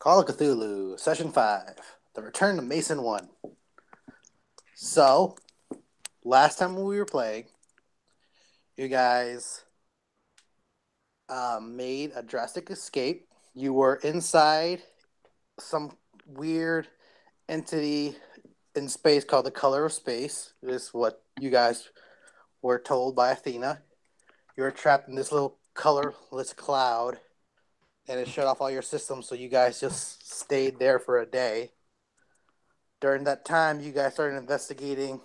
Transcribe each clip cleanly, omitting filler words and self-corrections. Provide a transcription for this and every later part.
Call of Cthulhu, Session 5, The Return of Mason 1. So, last time when we were playing, you guys made a drastic escape. You were inside some weird entity in space called the Color of Space. This is what you guys were told by Athena. You were trapped in this little colorless cloud, and it shut off all your systems, so you guys just stayed there for a day. During that time, you guys started investigating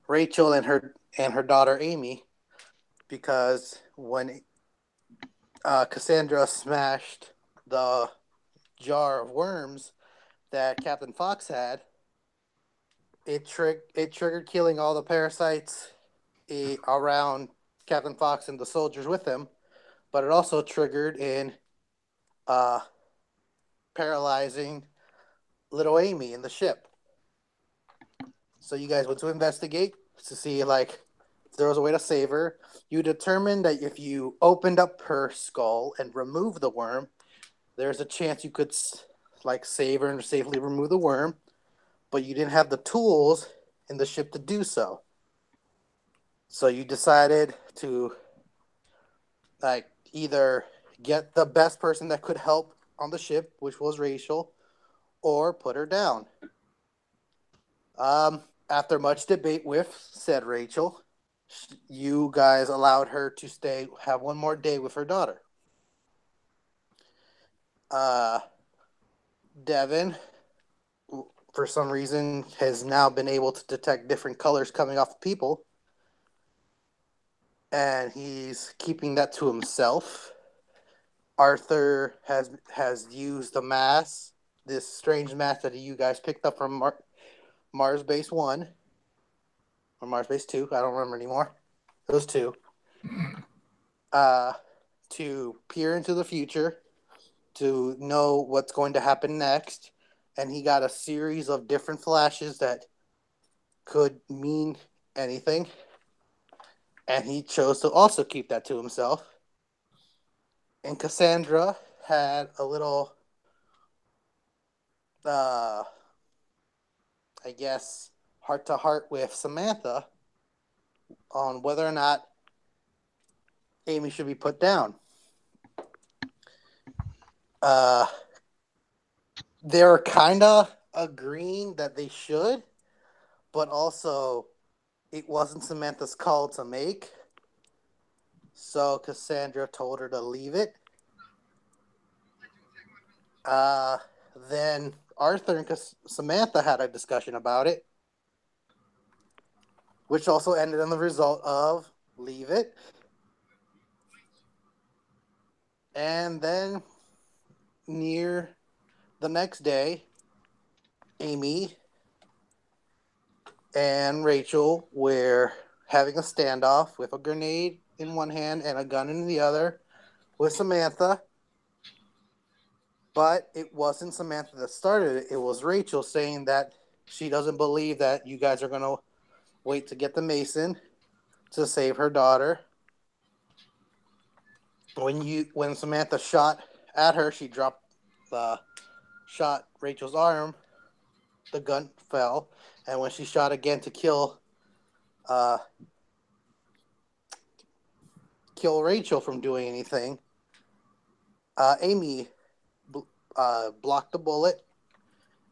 Rachel and her daughter Amy, because when Cassandra smashed the jar of worms that Captain Fox had, it triggered killing all the parasites around Captain Fox and the soldiers with him, but it also triggered in paralyzing little Amy in the ship. So you guys went to investigate to see if there was a way to save her. You determined that if you opened up her skull and removed the worm, there's a chance you could save her and safely remove the worm, but you didn't have the tools in the ship to do so. So you decided to either get the best person that could help on the ship, which was Rachel, or put her down. After much debate with said Rachel, you guys allowed her to have one more day with her daughter. Devin, for some reason, has now been able to detect different colors coming off of people, and he's keeping that to himself. Arthur has used a mask, this strange mask that you guys picked up from Mars Base 1, or Mars Base 2, I don't remember anymore. Those two. To peer into the future, to know what's going to happen next, and he got a series of different flashes that could mean anything, and he chose to also keep that to himself. And Cassandra had a little, I guess, heart-to-heart with Samantha on whether or not Amy should be put down. They're kind of agreeing that they should, but also it wasn't Samantha's call to make. So Cassandra told her to leave it. Then Arthur and Samantha had a discussion about it, which also ended in the result of leave it. And then near the next day, Amy and Rachel were having a standoff with a grenade in one hand and a gun in the other with Samantha. But it wasn't Samantha that started it. It was Rachel saying that she doesn't believe that you guys are going to wait to get the Mason to save her daughter. When Samantha shot at her, she shot Rachel's arm. The gun fell, and when she shot again to kill Rachel from doing anything, Amy blocked the bullet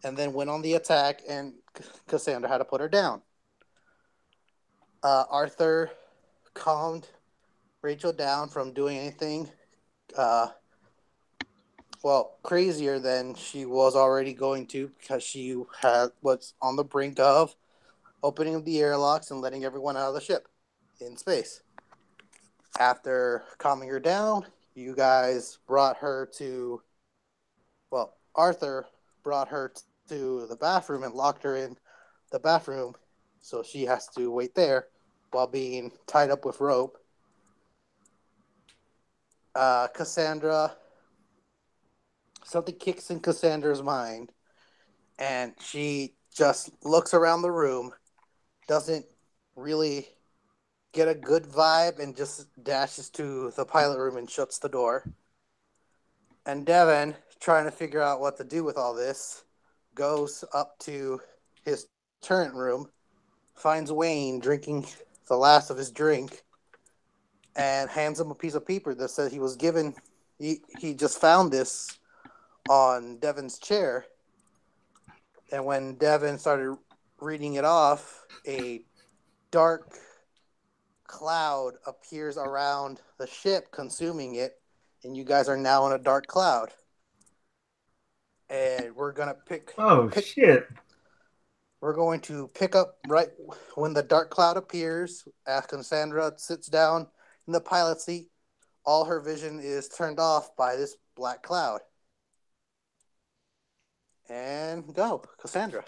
and then went on the attack, and Cassandra had to put her down. Arthur calmed Rachel down from doing anything crazier than she was already going to, because she was on the brink of opening the airlocks and letting everyone out of the ship in space. After calming her down, you guys brought her to, Arthur brought her to the bathroom and locked her in the bathroom, so she has to wait there while being tied up with rope. Cassandra, something kicks in Cassandra's mind, and she just looks around the room, doesn't really get a good vibe, and just dashes to the pilot room and shuts the door. And Devin, trying to figure out what to do with all this, goes up to his turret room, finds Wayne drinking the last of his drink, and hands him a piece of paper that said he was given. He just found this on Devin's chair. And when Devin started reading it off, a dark cloud appears around the ship, consuming it, and you guys are now in a dark cloud. And we're gonna pick. Oh shit! We're going to pick up right when the dark cloud appears. As Cassandra sits down in the pilot seat, all her vision is turned off by this black cloud. And go, Cassandra.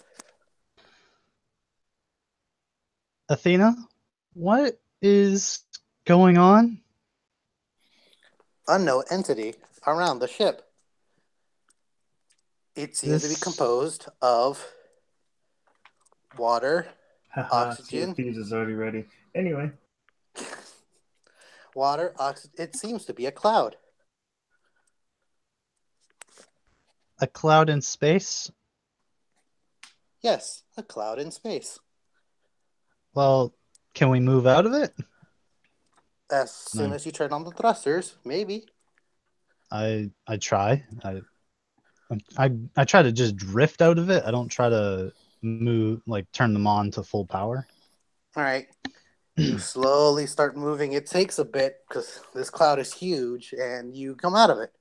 Athena, what is going on? Unknown entity around the ship. It seems to be composed of water, Haha, Sea of oxygen. Thieves is already ready. Anyway. Water, oxygen. It seems to be a cloud. A cloud in space? Yes, a cloud in space. Well, can we move out of it? As soon as you turn on the thrusters, maybe. I try. I try to just drift out of it. I don't try to move, like turn them on to full power. All right. You slowly start moving. It takes a bit because this cloud is huge, and you come out of it.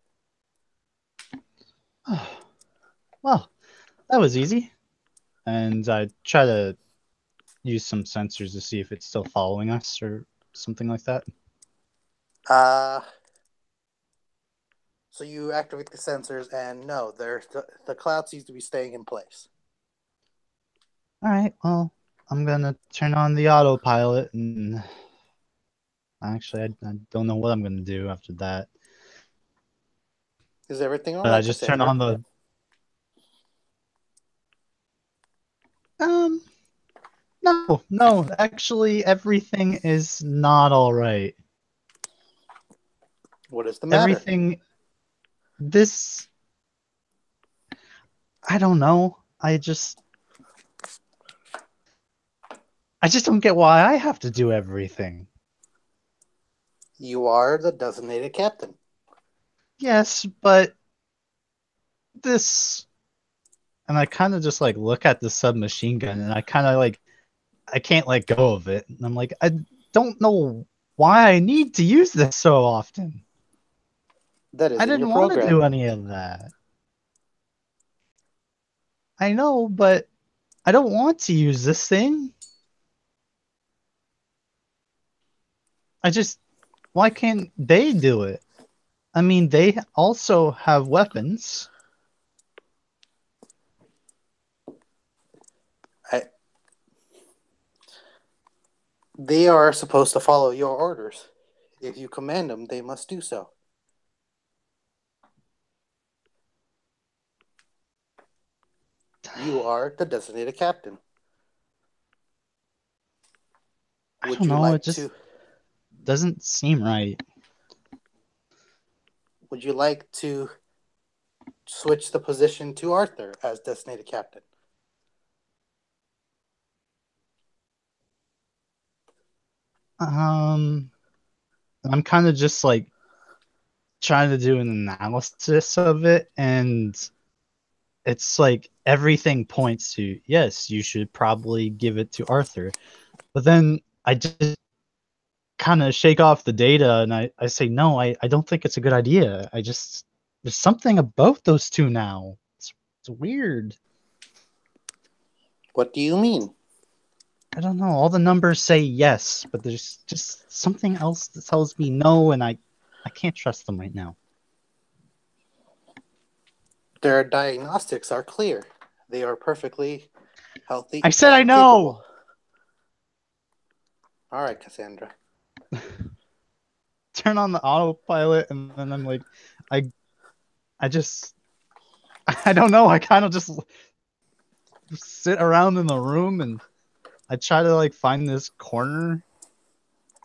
Well, that was easy. And I try to use some sensors to see if it's still following us or something like that. So you activate the sensors, and no, the cloud seems to be staying in place. All right, well, I'm going to turn on the autopilot, and actually, I don't know what I'm going to do after that. Is everything all right, But I just Cassandra? turn on the... No, actually, everything is not all right. What is the matter? I don't know. I just don't get why I have to do everything. You are the designated captain. Yes, but this... And I kind of just like look at the submachine gun, and I kind of like, I can't let go of it. And I'm like, I don't know why I need to use this so often. That is I in your didn't want to program. do any of that. I know, but I don't want to use this thing. Why can't they do it? I mean, they also have weapons. They are supposed to follow your orders. If you command them, they must do so. You are the designated captain. I don't know, it just doesn't seem right. Would you like to switch the position to Arthur as designated captain? I'm kind of just like trying to do an analysis of it, and it's like everything points to, yes, you should probably give it to Arthur. But then I just kind of shake off the data and I say, no, I don't think it's a good idea. There's something about those two now. It's weird. What do you mean? I don't know. All the numbers say yes, but there's just something else that tells me no, and I can't trust them right now. Their diagnostics are clear. They are perfectly healthy. I said I know. Capable. All right, Cassandra. Turn on the autopilot, and then I'm like, I don't know. I kind of just sit around in the room, and I try to like find this corner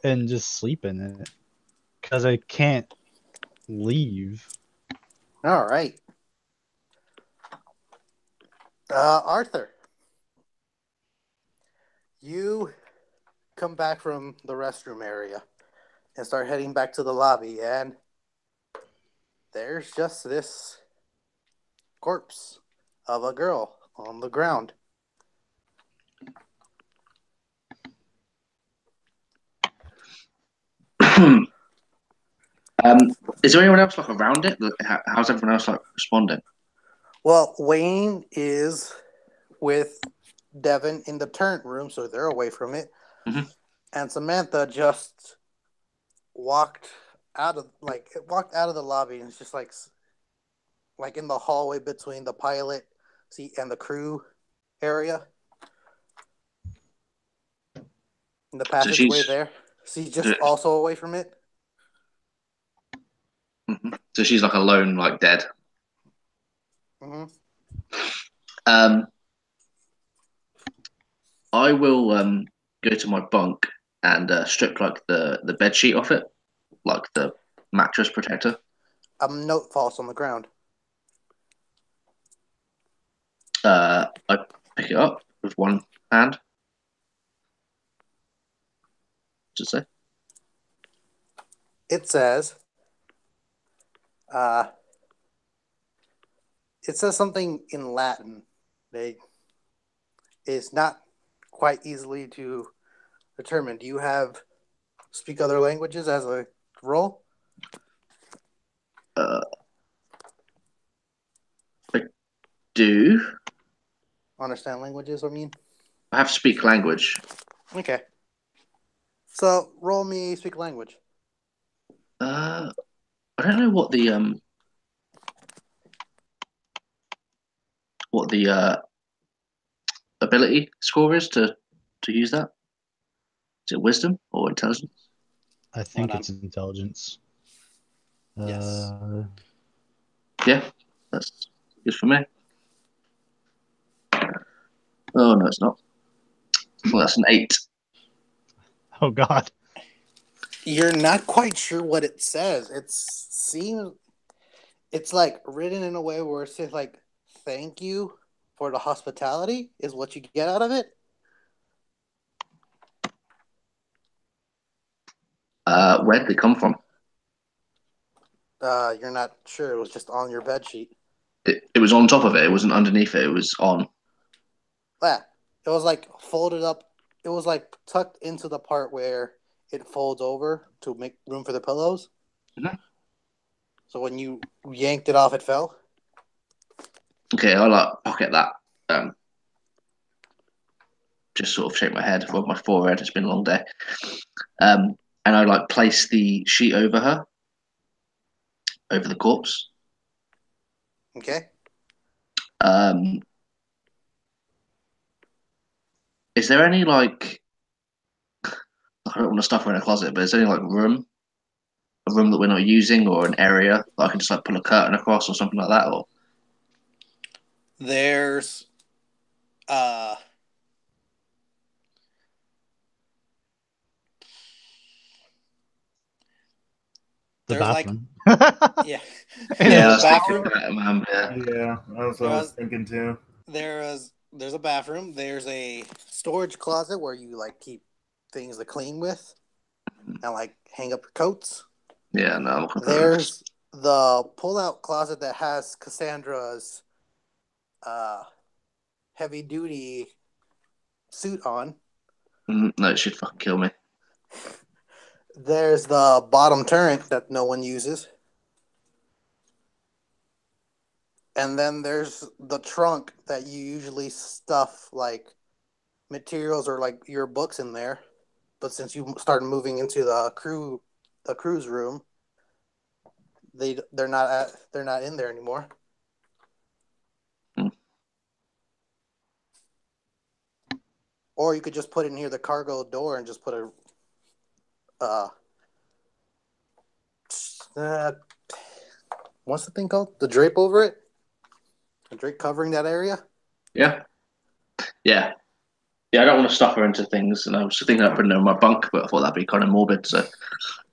and just sleep in it because I can't leave. All right. Arthur, you come back from the restroom area and start heading back to the lobby, and there's just this corpse of a girl on the ground. Is there anyone else like around it? How's everyone else like responding? Well, Wayne is with Devin in the turret room, so they're away from it. Mhm. And Samantha just walked out of the lobby, and it's just like in the hallway between the pilot seat and the crew area. In the passageway there. She's just also away from it. Mm-hmm. So she's like alone, like dead. Mm-hmm. I will go to my bunk and strip like the bed sheet off it, like the mattress protector. A note falls on the ground. I pick it up with one hand. Just say. It says, something in Latin. It's not quite easily to determine. Do you speak other languages as a role? I do. Understand languages, I mean? I have to speak language. Okay. So, roll me speak language. I don't know what the ability score is to use that. Is it wisdom or intelligence? I think it's intelligence. Yes. Yeah, that's good for me. Oh no, it's not. Well, that's an 8. Oh God. You're not quite sure what it says. It's like written in a way where it says like "thank you for the hospitality" is what you get out of it. Where did it come from? You're not sure. It was just on your bed sheet. It was on top of it. It wasn't underneath it. It was on. Yeah, it was like folded up. It was like tucked into the part where it folds over to make room for the pillows. Mm-hmm. So when you yanked it off, it fell. Okay, I'll like pocket that. Just sort of shake my head, rub my forehead. It's been a long day. And I like place the sheet over her, over the corpse. Okay. Is there any like? I don't want to stuff her in a closet, but is there any like a room that we're not using, or an area that I can just like pull a curtain across or something like that, or? There's the there's bathroom. yeah. Yeah, There's a bathroom. Yeah, that's what I was thinking too. There's a bathroom. There's a storage closet where you like keep things to clean with and like hang up your coats. Yeah, no. There's the pull-out closet that has Cassandra's heavy-duty suit on. No, it should fucking kill me. There's the bottom turret that no one uses. And then there's the trunk that you usually stuff like materials or like your books in there. But since you started moving into the crew's room, they're not in there anymore. Or you could just put it near the cargo door and just put what's the thing called? The drape over it? The drape covering that area? Yeah. Yeah. Yeah, I don't want to stuff her into things, and I was thinking of putting her in my bunk, but I thought that'd be kind of morbid. So I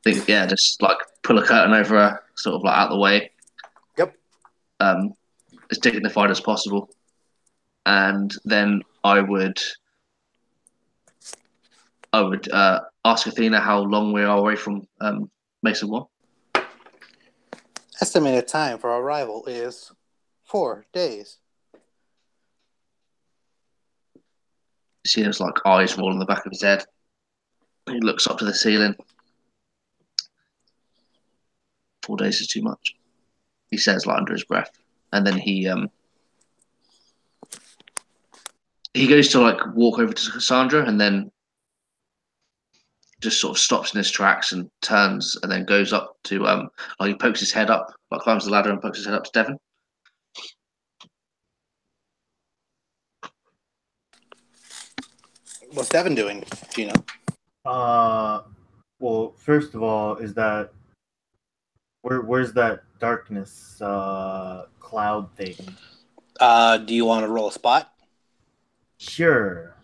think, yeah, just like pull a curtain over her, sort of like out the way. Yep. as dignified as possible, and then I would ask Athena how long we are away from Mason 1. Estimated time for arrival is 4 days. You see his like eyes roll in the back of his head. He looks up to the ceiling. 4 days is too much, he says, like under his breath, and then he goes to like walk over to Cassandra, and then just sort of stops in his tracks and turns, and then goes up to like he pokes his head up, like climbs the ladder and pokes his head up to Devon. What's Devin doing, Gino? Well, first of all, is that where's that darkness cloud thing? Do you want to roll a spot? Sure.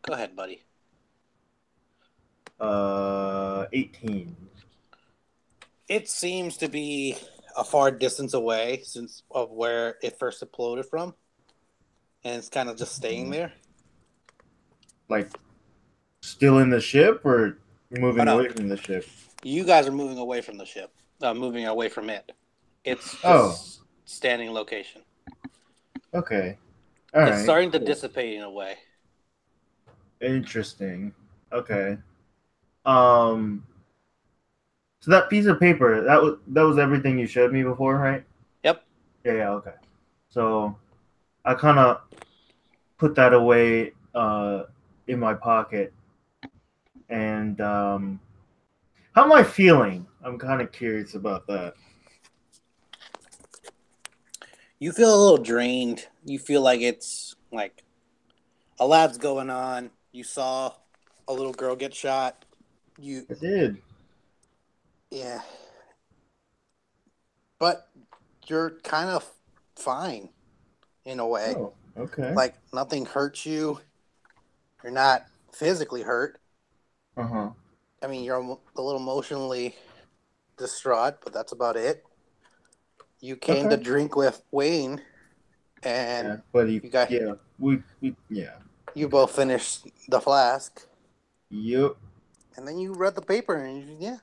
Go ahead, buddy. 18. It seems to be a far distance away since of where it first exploded from, and it's kind of just staying there. Like, still in the ship or moving no. away from the ship? You guys are moving away from the ship, moving away from it. It's just standing location. Okay. All right. It's starting to dissipate in a way. Interesting. Okay. So that piece of paper, that was everything you showed me before, right? Yep. Yeah, okay. So I kind of put that away in my pocket. And how am I feeling? I'm kind of curious about that. You feel a little drained. You feel like it's like a lot's going on. You saw a little girl get shot. I did. Yeah. But you're kind of fine in a way. Oh, okay. Like nothing hurts you. You're not physically hurt. Uh-huh. I mean, you're a little emotionally distraught, but that's about it. You came to drink with Wayne, and you both finished the flask. Yep. And then you read the paper, and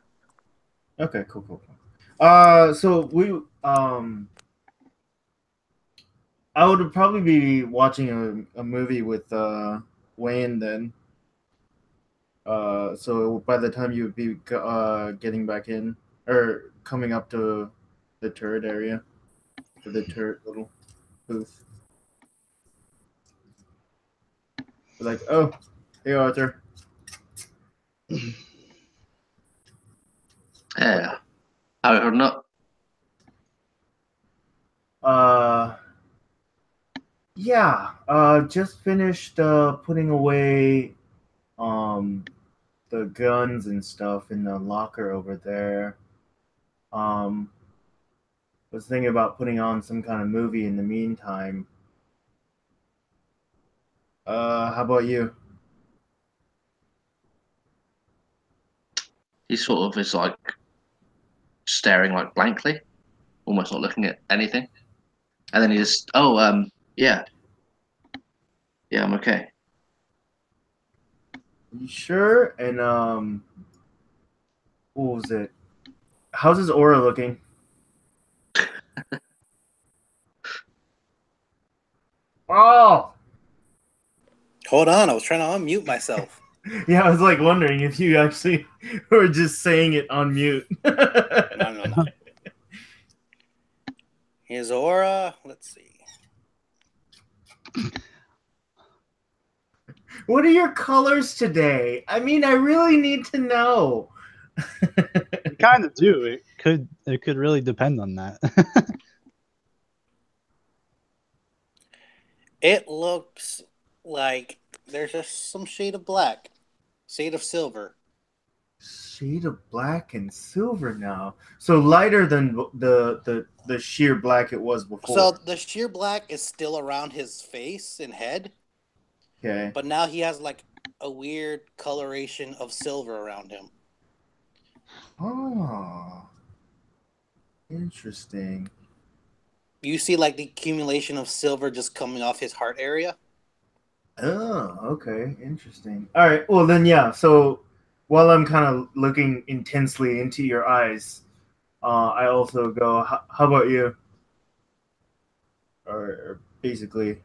Okay, cool. So we I would probably be watching a movie with Wayne then. So by the time you would be getting back in or coming up to the turret area, or the turret little booth, like, oh, hey Arthur. Yeah. How are you holding up? Yeah. Just finished putting away the guns and stuff in the locker over there. Was thinking about putting on some kind of movie in the meantime. How about you? He sort of is like staring like blankly, almost not looking at anything. And then he just, yeah, I'm okay. You sure? And what was it? How's his aura looking? Oh! Hold on, I was trying to unmute myself. Yeah, I was like wondering if you actually were just saying it on mute. No. His aura, let's see. What are your colors today? I mean, I really need to know. You kind of do. It could really depend on that. It looks like there's just some shade of black, shade of silver. Shade of black and silver now. So lighter than the sheer black it was before. So the sheer black is still around his face and head. Okay. But now he has like a weird coloration of silver around him. Oh. Interesting. you see like the accumulation of silver just coming off his heart area. Oh, okay, interesting. All right, well then, yeah. So while I'm kind of looking intensely into your eyes, I also go, How about you?" Or basically,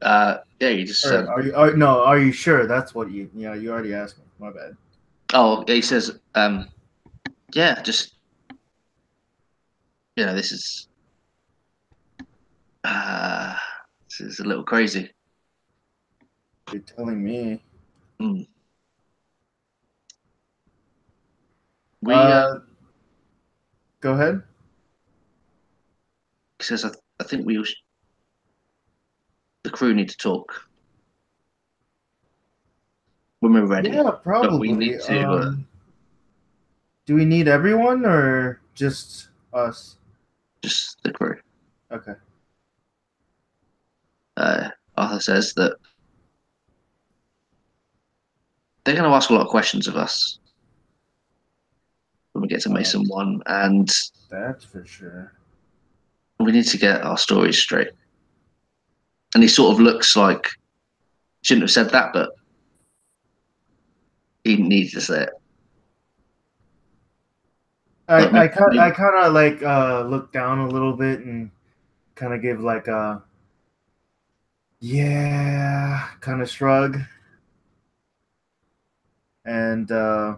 Yeah, you just or said. no? Are you sure? That's what you. Yeah, you already asked me. My bad. Oh, he says. Yeah, just this is. Uh, this is a little crazy. You're telling me. Mm. We Go ahead. he says I think the crew need to talk when we're ready, Yeah, but we probably. need to Do we need everyone or just us? just the crew. Okay. Arthur says that they're going to ask a lot of questions of us when we get to Mason One, and That's for sure. we need to get our stories straight. And he sort of looks like shouldn't have said that, but he needs to say it. Like I kind of like look down a little bit and kind of give like a yeah kind of shrug, and yeah,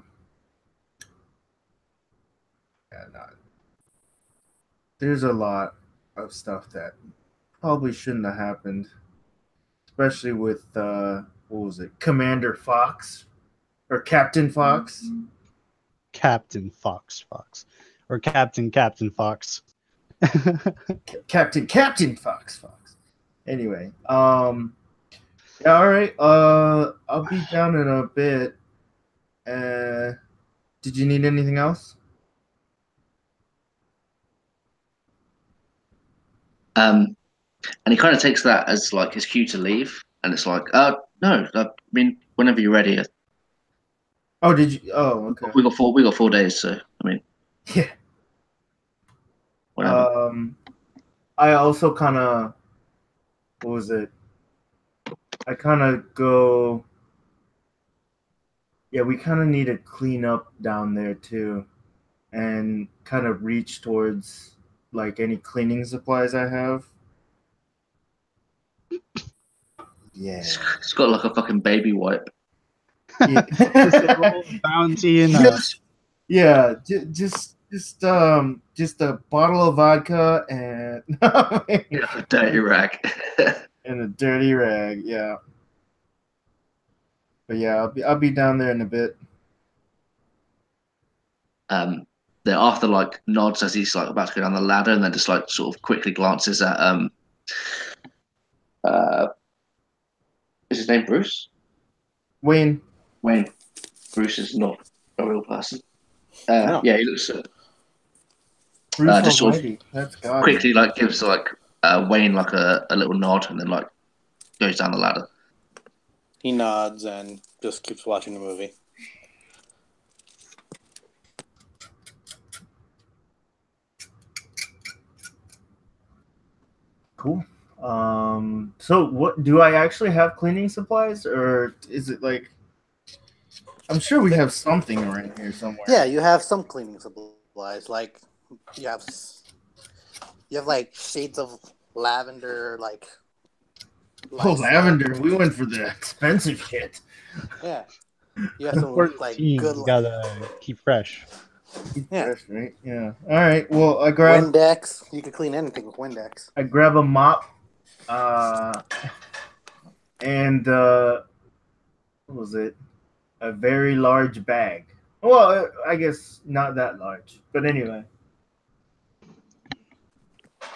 no, there's a lot of stuff that probably shouldn't have happened, especially with what was it, Commander Fox or Captain Fox? Captain Fox, or Captain Fox. Captain Fox. Anyway, yeah, all right. I'll be down in a bit. Did you need anything else? And he kind of takes that as like his cue to leave, and it's like, no, I mean, whenever you're ready. Oh, did you? Oh, okay. We got 4 days, so I mean, Yeah. whatever. I also kind of, what was it? I kind of go. Yeah, we kind of need to clean up down there too, and kind of reach towards like any cleaning supplies I have. Yeah. It's got like a fucking baby wipe. Yeah. Bounty and Yeah, just a bottle of vodka and A dirty rag. and a dirty rag. Yeah. But yeah, I'll be down there in a bit. Then Arthur like nods as he's like about to go down the ladder, and then just like sort of quickly glances at uh is his name Bruce? Wayne. Wayne. Bruce is not a real person. No. Yeah, he looks Bruce just sort of Almighty. That's God. quickly like gives like Wayne like a little nod, and then like goes down the ladder. He nods and just keeps watching the movie. Cool. So what do I actually have cleaning supplies, or is it like I'm sure we have something around here somewhere. Yeah, you have some cleaning supplies. Like you have like shades of lavender, like. Oh, lavender. We went for the expensive shit. Yeah. You have some like team, good. you gotta keep fresh. Yeah. Fresh, right? Yeah. All right. Well, I grab Windex. You can clean anything with Windex. I grab a mop, and what was it? A very large bag. Well, I guess not that large, but anyway.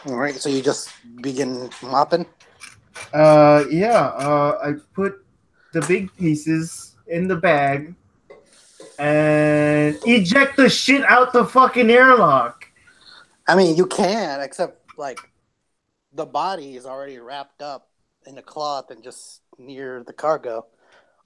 All right. So you just begin mopping. Yeah. I put the big pieces in the bag and eject the shit out the fucking airlock. I mean, you can, except like the body is already wrapped up in a cloth and just near the cargo.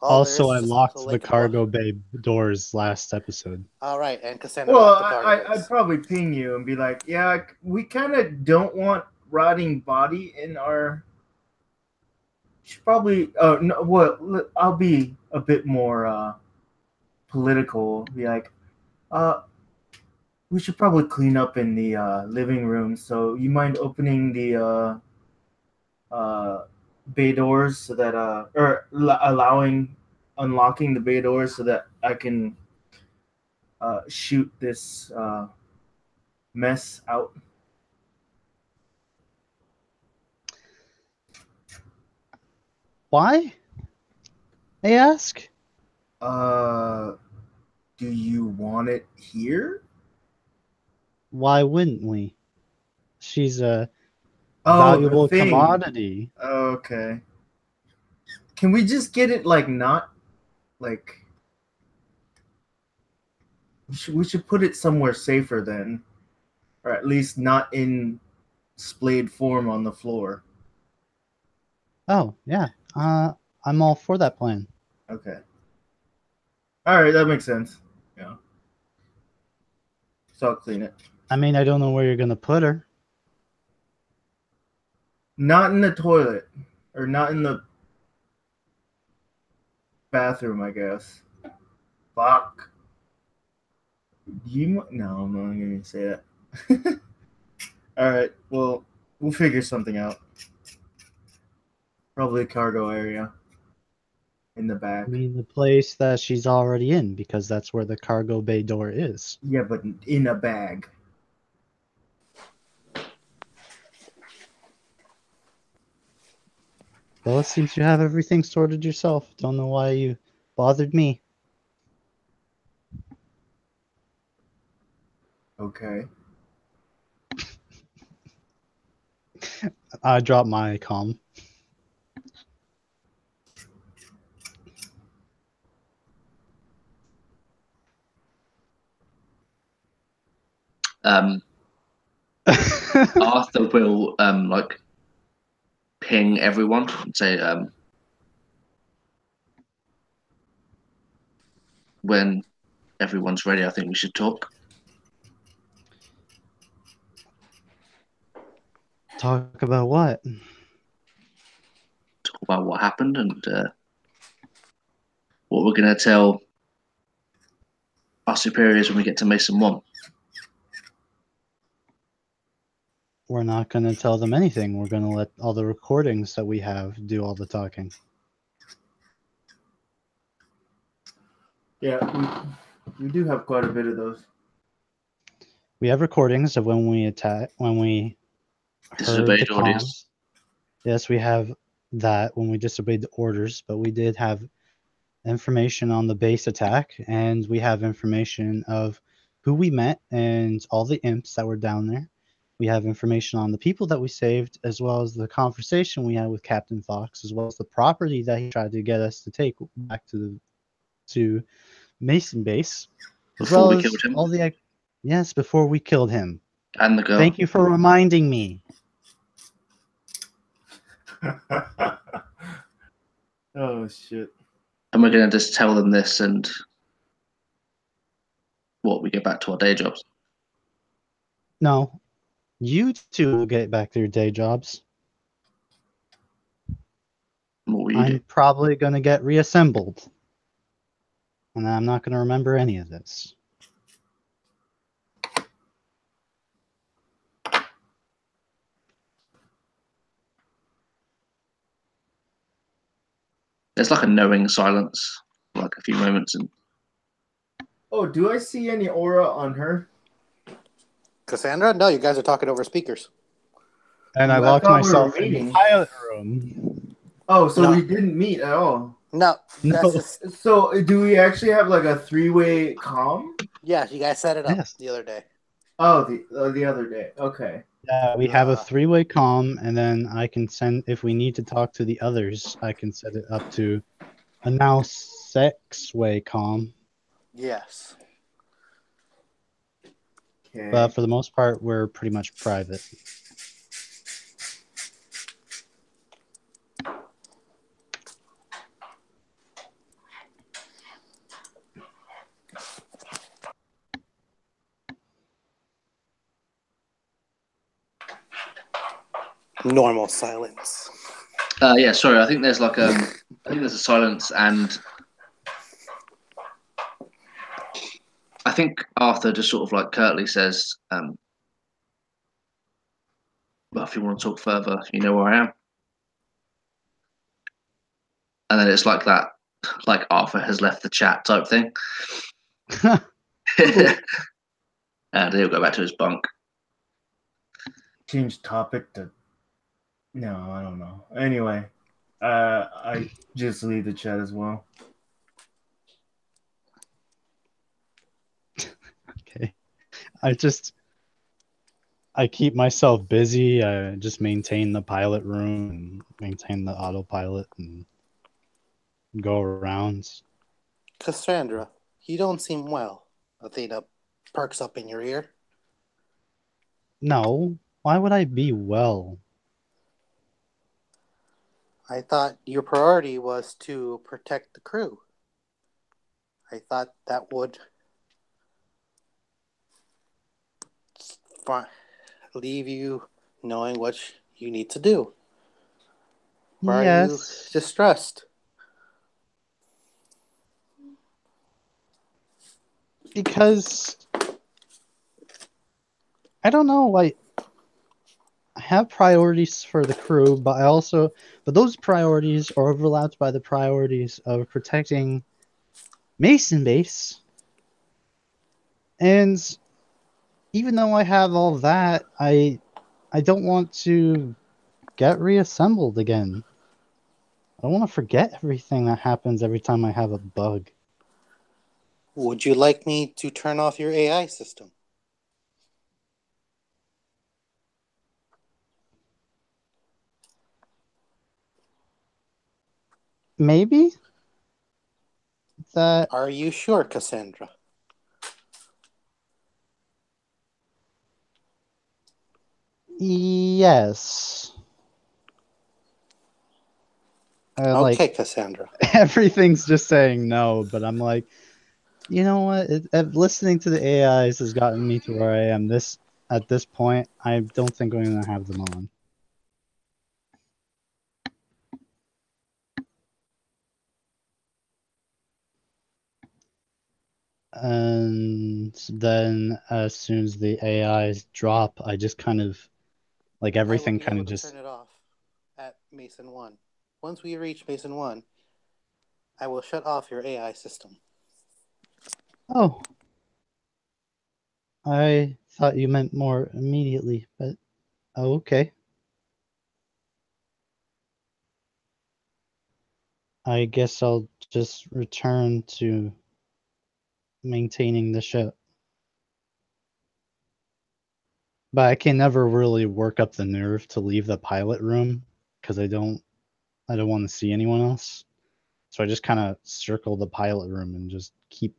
Also, I there's locked a the lake of cargo blood. bay doors last episode. All right, and Cassandra Well, locked the cargo I'd bays. probably ping you and be like, yeah, we kind of don't want rotting body in our. Should probably. Oh no. Well, I'll be a bit more political. Be like, we should probably clean up in the living room. So you mind opening the bay doors so that or unlocking the bay doors so that I can shoot this mess out. Why? I ask. Do you want it here? Why wouldn't we? She's a Oh, the valuable thing. commodity. Okay. Can we just get it like not like we should put it somewhere safer then, or at least not in splayed form on the floor. Oh, yeah. I'm all for that plan. Okay. All right, that makes sense. Yeah. So I'll clean it. I mean, I don't know where you're gonna put her. Not in the toilet, or not in the bathroom, I guess. Fuck. No, I'm not gonna say that. All right. Well, we'll figure something out. Probably a cargo area in the back. I mean, the place that she's already in, because that's where the cargo bay door is. Yeah, but in a bag. Well, it seems you have everything sorted yourself. Don't know why you bothered me. Okay. I dropped my comm. Arthur will like ping everyone and say when everyone's ready, I think we should talk. Talk about what? Talk about what happened and what we're going to tell our superiors when we get to Mason 1. We're not going to tell them anything. We're going to let all the recordings that we have do all the talking. Yeah, we do have quite a bit of those. We have recordings of when we heard Disobeyed the orders. comms. Yes, we have that when we disobeyed the orders, but we did have information on the base attack, and we have information of who we met and all the imps that were down there. We have information on the people that we saved, as well as the conversation we had with Captain Fox, as well as the property that he tried to get us to take back to Mason Base. As Before well we as killed him. all the yes, before we killed him. And the girl. Thank you for reminding me. Oh shit. And we're going to just tell them this and we get back to our day jobs. No, you two will get back to your day jobs. What will you I'm do? probably going to get reassembled. And I'm not going to remember any of this. There's like a knowing silence, like a few moments, and Oh, do I see any aura on her? Cassandra? No, you guys are talking over speakers. And I I locked thought we were myself in the meeting. pilot room. Oh, so No. we didn't meet at all. No, No. that's just So do we actually have like a three-way comm? yeah. You guys set it up Yes. the other day. Oh, the other day. Okay. Yeah, we have a Uh, three-way comm, and then I can send, if we need to talk to the others, I can set it up to a now six-way comm. Yes. Okay. But for the most part, we're pretty much private. Normal silence. Yeah, sorry. I think there's like I think there's a silence, and I think Arthur just sort of like curtly says, "Well, if you want to talk further, you know where I am." And then it's like that, like Arthur has left the chat type thing. And he'll go back to his bunk. Change topic to. No, I don't know. Anyway, I just leave the chat as well. Okay. I keep myself busy. I just maintain the pilot room and maintain the autopilot and go around. Cassandra, you don't seem well. Athena perks up in your ear. No, why would I be well? I thought your priority was to protect the crew. I thought that would leave you knowing what you need to do. Why are you Yes, distressed? because I don't know. I have priorities for the crew, but those priorities are overlapped by the priorities of protecting Mason Base. And even though I have all that, I don't want to get reassembled again. I don't want to forget everything that happens every time I have a bug. Would you like me to turn off your AI system? Maybe? That Are you sure, Cassandra? yes. Okay, Cassandra. Everything's just saying no, but I'm like, you know what? Listening to the AIs has gotten me to where I am. At this point, I don't think I'm going to have them on. And then as soon as the AIs drop, I just kind of like everything kind of just turn it off at Mason 1. Once we reach Mason 1, I will shut off your AI system. Oh. I thought you meant more immediately, but okay. I guess I'll just return to maintaining the ship. But I can never really work up the nerve to leave the pilot room because I don't want to see anyone else. So I just kind of circle the pilot room and just keep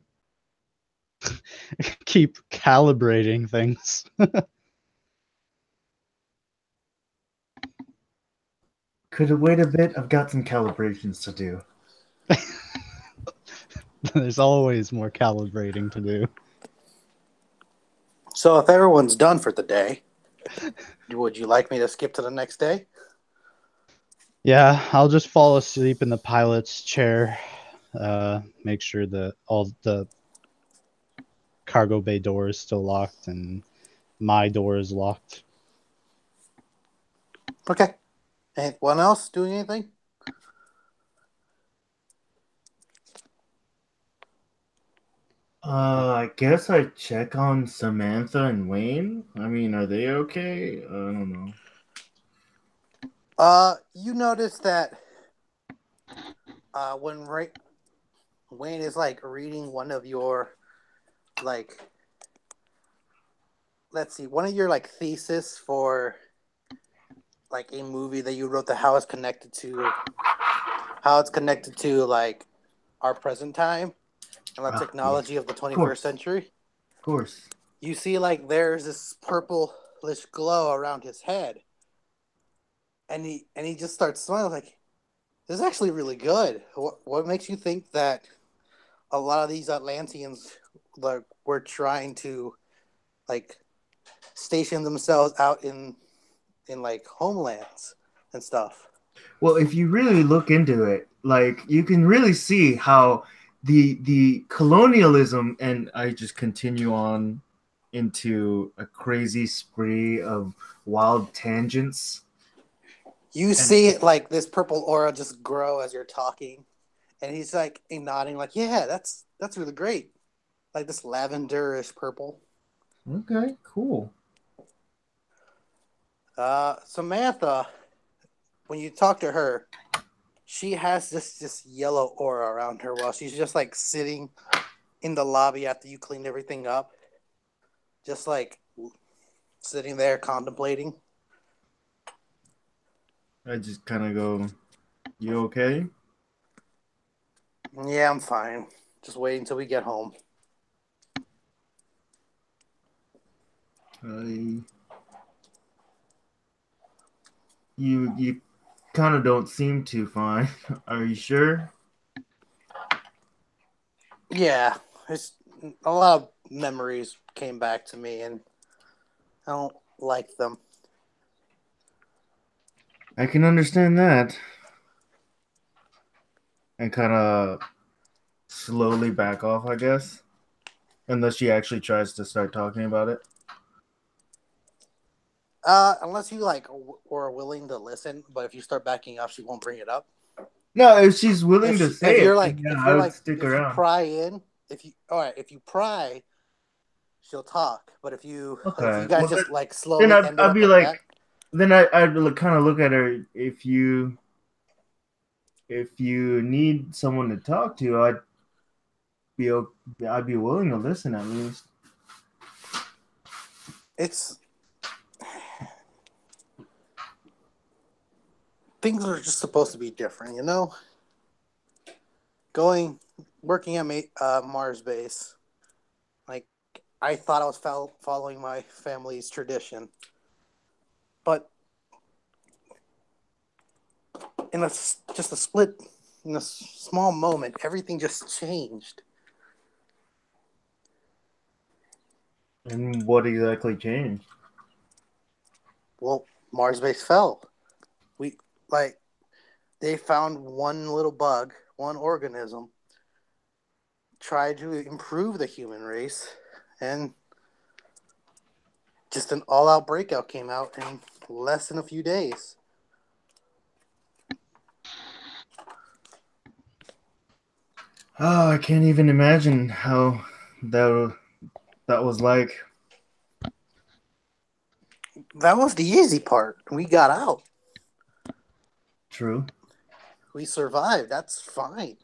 keep calibrating things. Could have waited a bit. I've got some calibrations to do. There's always more calibrating to do. So if everyone's done for the day, would you like me to skip to the next day? Yeah, I'll just fall asleep in the pilot's chair. Make sure that all the cargo bay door is still locked and my door is locked. Okay. Anyone else doing anything? I guess I check on Samantha and Wayne. I mean, are they okay? I don't know. You notice that when Wayne is like reading one of your like, let's see, one of your like thesis for like a movie that you wrote, that how it's connected to like our present time and the technology of the 21st century. Of course. You see like there's this purplish glow around his head. And he just starts smiling like, this is actually really good. What makes you think that a lot of these Atlanteans like were trying to like station themselves out in in like homelands and stuff. Well, if you really look into it, like you can really see how the colonialism, and I just continue on into a crazy spree of wild tangents. You see like this purple aura just grow as you're talking, and he's like nodding, like, "Yeah, that's really great." Like this lavenderish purple. Okay, cool. Samantha, when you talk to her, she has this yellow aura around her while she's just like sitting in the lobby after you cleaned everything up, just like sitting there contemplating. I just kind of go, "You okay?" Yeah, I'm fine. Just wait until we get home. You kind of don't seem too fine. Are you sure? Yeah, it's a lot of memories came back to me, and I don't like them. I can understand that. And kind of slowly back off, I guess. Unless she actually tries to start talking about it. Unless you like were willing to listen, but if you start backing off, she won't bring it up. No, if she's willing to say if you're it, like, yeah, if I you're would like, stick if you around. pry in, if you pry, she'll talk. But if you Okay. guys Well, just like then slowly end it I'd up be like that, like, then I'd kind of look at her. If you need someone to talk to, be I'd be willing to listen at least. it's things are just supposed to be different, you know. Working at Mars base, like I thought I was following my family's tradition, but in just a split, in a small moment, everything just changed. And what exactly changed? Well, Mars base fell. We like they found one little bug, one organism, tried to improve the human race, and just an all-out breakout came out in less than a few days. Oh, I can't even imagine how that was like. That was the easy part. We got out. True. We survived. That's fine.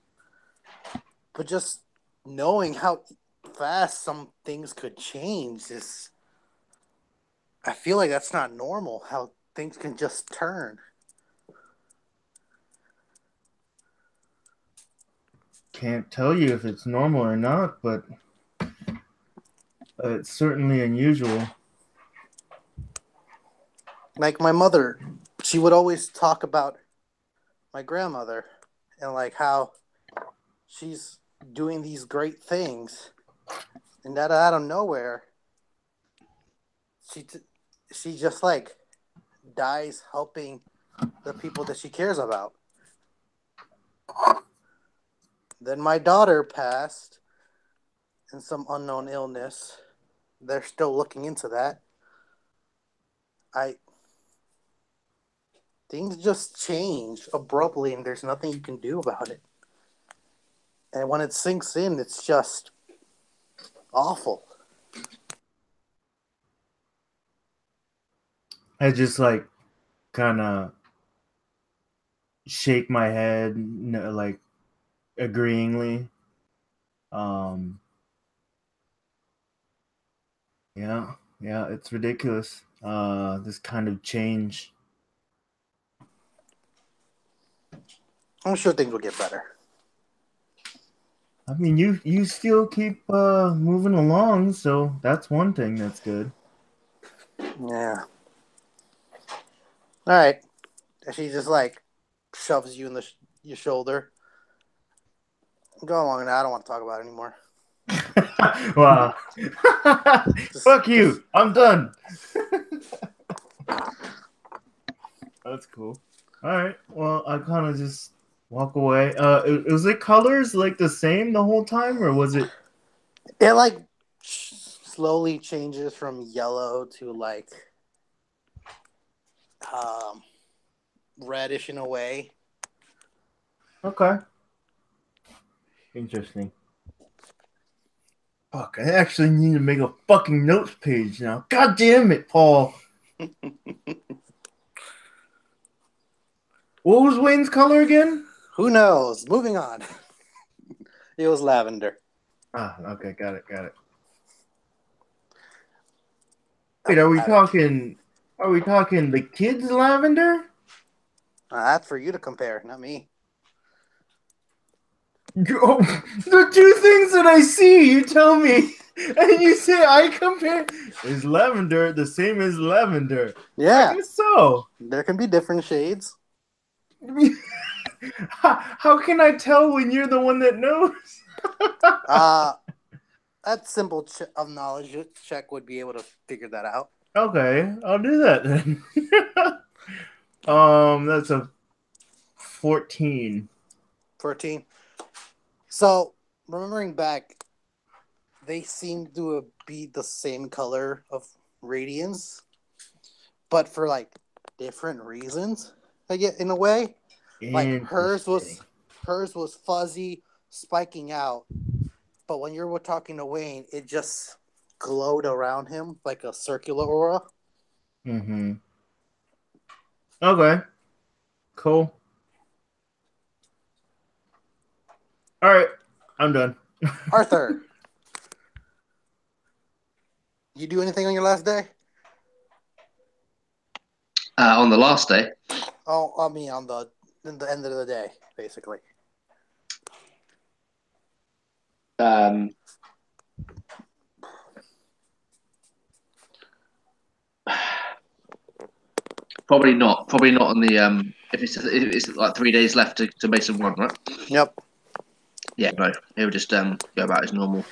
But just knowing how fast some things could change is, I feel like that's not normal. How things can just turn. Can't tell you if it's normal or not, but it's certainly unusual. Like my mother, she would always talk about my grandmother and like how she's doing these great things, and that out of nowhere, she just like dies helping the people that she cares about. Then my daughter passed in some unknown illness. They're still looking into that. Things just change abruptly, and there's nothing you can do about it. And when it sinks in, it's just awful. I just like kind of shake my head, like agreeingly. Um, yeah, it's ridiculous. This kind of change. I'm sure things will get better. I mean, you still keep moving along, so that's one thing that's good. Yeah. All right. She just like shoves you in your shoulder. Go along now. I don't want to talk about it anymore. Wow. Fuck you. I'm done. That's cool. All right. Well, I kind of just walk away. Was it colors like the same the whole time, or was it? It like slowly changes from yellow to like um, reddish in a way. Okay. Interesting. Fuck, I actually need to make a fucking notes page now. God damn it, Paul. What was Wayne's color again? Who knows? Moving on. It was lavender. Ah, okay, got it. Wait, are we talking the kids lavender? That's for you to compare, not me. Oh, the two things that I see, you tell me, and you say I compare. Is lavender the same as lavender? Yeah. I guess so. There can be different shades. How can I tell when you're the one that knows? That simple of knowledge check would be able to figure that out. Okay, I'll do that then. That's a 14. 14. So, remembering back, they seem to be the same color of radiance, but for like different reasons. I get in a way, like hers was fuzzy, spiking out, but when you were talking to Wayne, it just glowed around him like a circular aura. Mm-hmm. Okay. Cool. All right, I'm done. Arthur, you do anything on your last day? On the last day, Oh, I mean on the end of the day, basically. probably not. Probably not on the if it's like 3 days left to Mason 1, right? Yep. Yeah, no. He'll just go about his normal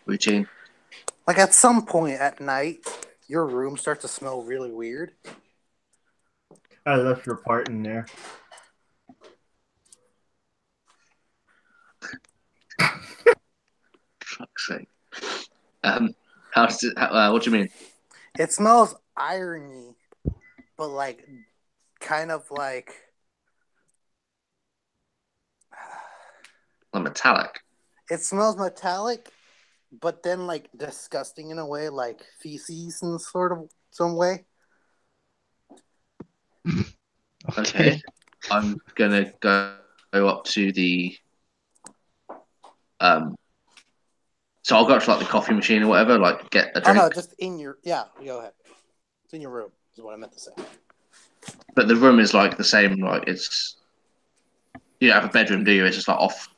routine. Like at some point at night, your room starts to smell really weird. I left your part in there. Fuck's sake. What do you mean? It smells irony, but like kind of like Like metallic. it smells metallic, but then like disgusting in a way, like feces in sort of some way. Okay. I'm gonna go up to the so I'll go up to like the coffee machine or whatever, like get a Oh drink. no, just in your go ahead. It's in your room, is what I meant to say. But the room is like the same, like it's you don't have a bedroom, do you? It's just like off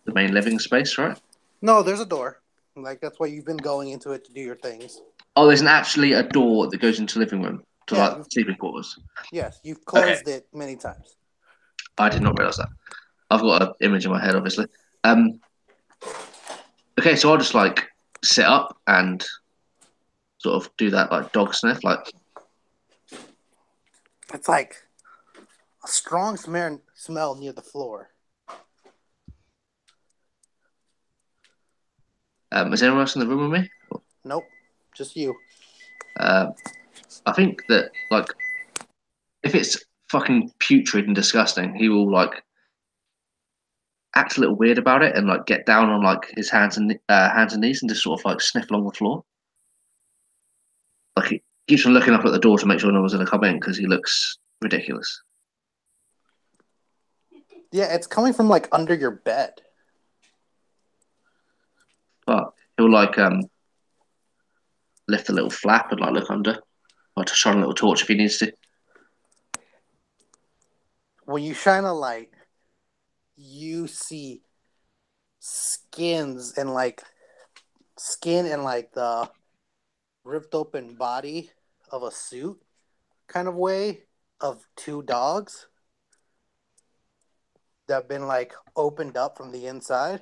the main living space, right? No, there's a door. Like that's why you've been going into it to do your things. Oh, there's actually a door that goes into the living room to Yeah, like sleeping quarters. yes, you've closed it many times. I did not realize that. I've got an image in my head, obviously. Okay, so I'll just like sit up and sort of do that like dog sniff, like It's like a strong smell near the floor. is anyone else in the room with me? Nope, just you. I think that like if it's fucking putrid and disgusting, he will like act a little weird about it and like get down on like his hands and knees and just sort of like sniff along the floor. Like he keeps on looking up at the door to make sure no one's going to come in because he looks ridiculous. Yeah, it's coming from like under your bed. But he'll like lift a little flap and like look under, or to shine a little torch if he needs to. When you shine a light, you see skins and like the ripped open body of a suit kind of way of two dogs that have been like opened up from the inside.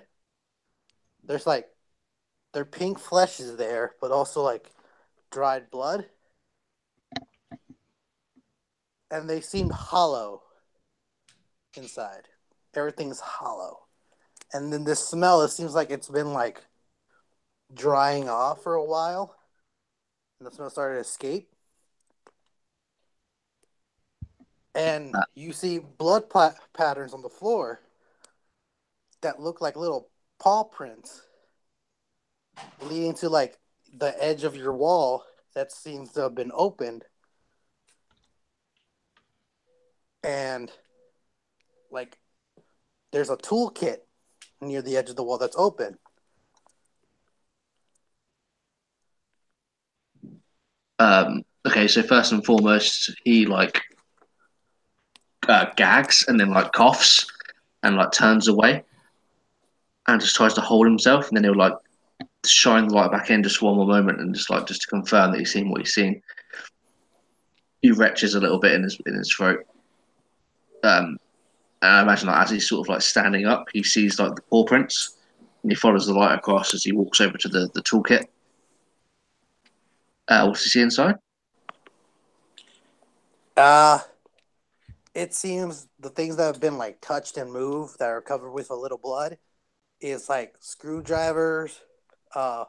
There's like their pink flesh is there, but also like dried blood. and they seem hollow inside. Everything's hollow. And then this smell, it seems like it's been like drying off for a while. And the smell started to escape. And you see blood patterns on the floor that look like little paw prints leading to like the edge of your wall that seems to have been opened. And like there's a toolkit near the edge of the wall that's open. Okay, so first and foremost, he like gags and then like coughs and like turns away and just tries to hold himself, and then he'll like shine the light back in just one more moment and just to confirm that he's seen what he's seen. He retches a little bit in his throat. And I imagine like as he's sort of like standing up, he sees like the paw prints and he follows the light across as he walks over to the toolkit. What's he see inside? It seems the things that have been like touched and moved that are covered with a little blood is like screwdrivers, a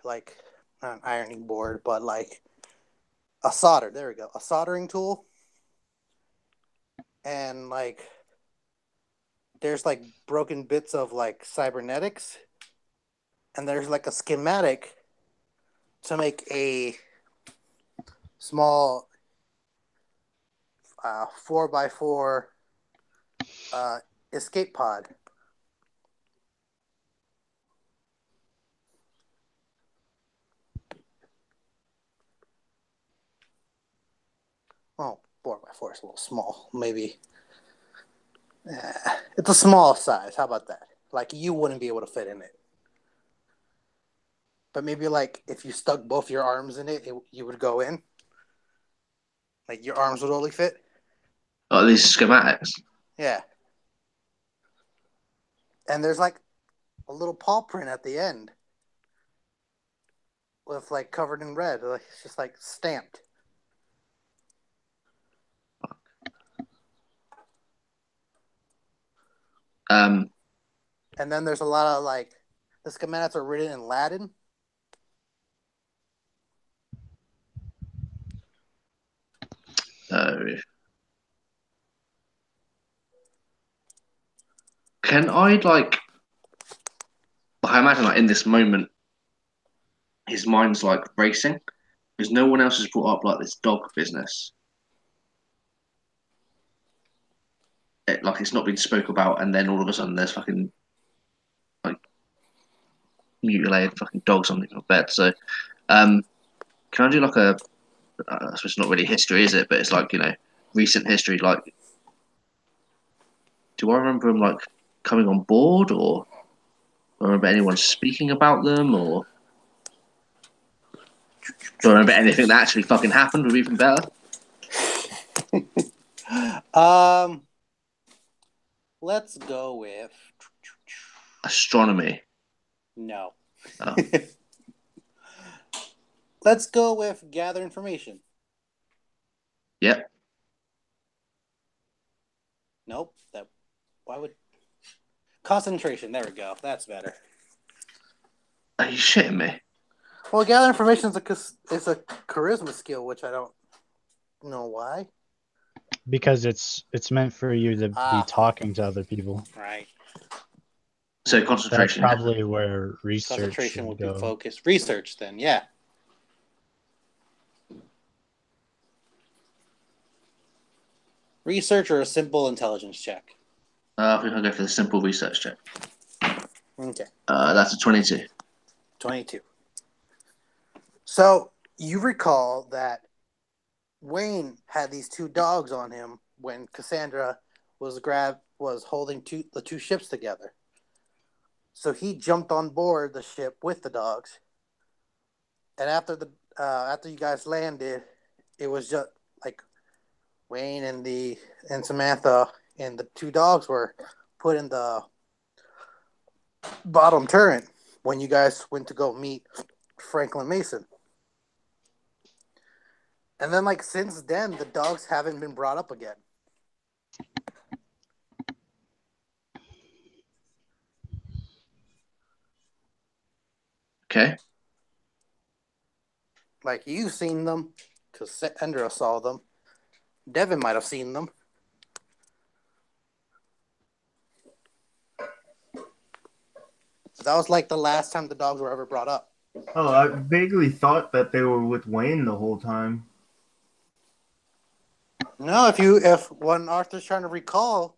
like not an ironing board, but like a solder. There we go, a soldering tool, and like there's like broken bits of like cybernetics, and there's like a schematic to make a small 4x4 escape pod. Oh, 4x4 is a little small. Maybe. It's a small size. How about that? Like, you wouldn't be able to fit in it. But maybe, like, if you stuck both your arms in it, you would go in. Like, your arms would only fit. Oh, these schematics. Yeah. And there's, like, a little paw print at the end. With, like, covered in red. Like, it's just, like, stamped. And then there's a lot of, like, the schematics are written in Latin. Can I like? I imagine like in this moment, his mind's like racing because no one else has brought up like this dog business. Like it's not been spoke about, and then all of a sudden there's fucking like mutilated fucking dogs on the bed. So, can I do like a? I suppose it's not really history, is it? But it's like recent history. Like, do I remember him like coming on board, or do I remember anyone speaking about them, or do I remember anything that actually fucking happened? Would be even better. Let's go with astronomy. No. Oh. Let's go with gather information. Yep. Nope. Why would concentration? There we go. That's better. Are you shitting me? Well, gather information is a charisma skill, which I don't know why. Because it's meant for you to be talking to other people. Right. So concentration. That's probably where research concentration would go. be focused. Research, then, yeah. Research or a simple intelligence check? I think I'll go for the simple research check. Okay. That's a 22. 22. So you recall that Wayne had these two dogs on him when Cassandra was holding the two ships together. So he jumped on board the ship with the dogs, and after you guys landed, it was just like Wayne and Samantha and the two dogs were put in the bottom turret when you guys went to go meet Franklin Mason. And then, like, since then, the dogs haven't been brought up again. Okay. Like, you've seen them, because Endra saw them. Devin might have seen them. That was, like, the last time the dogs were ever brought up. Oh, I vaguely thought that they were with Wayne the whole time. No, if when Arthur's trying to recall,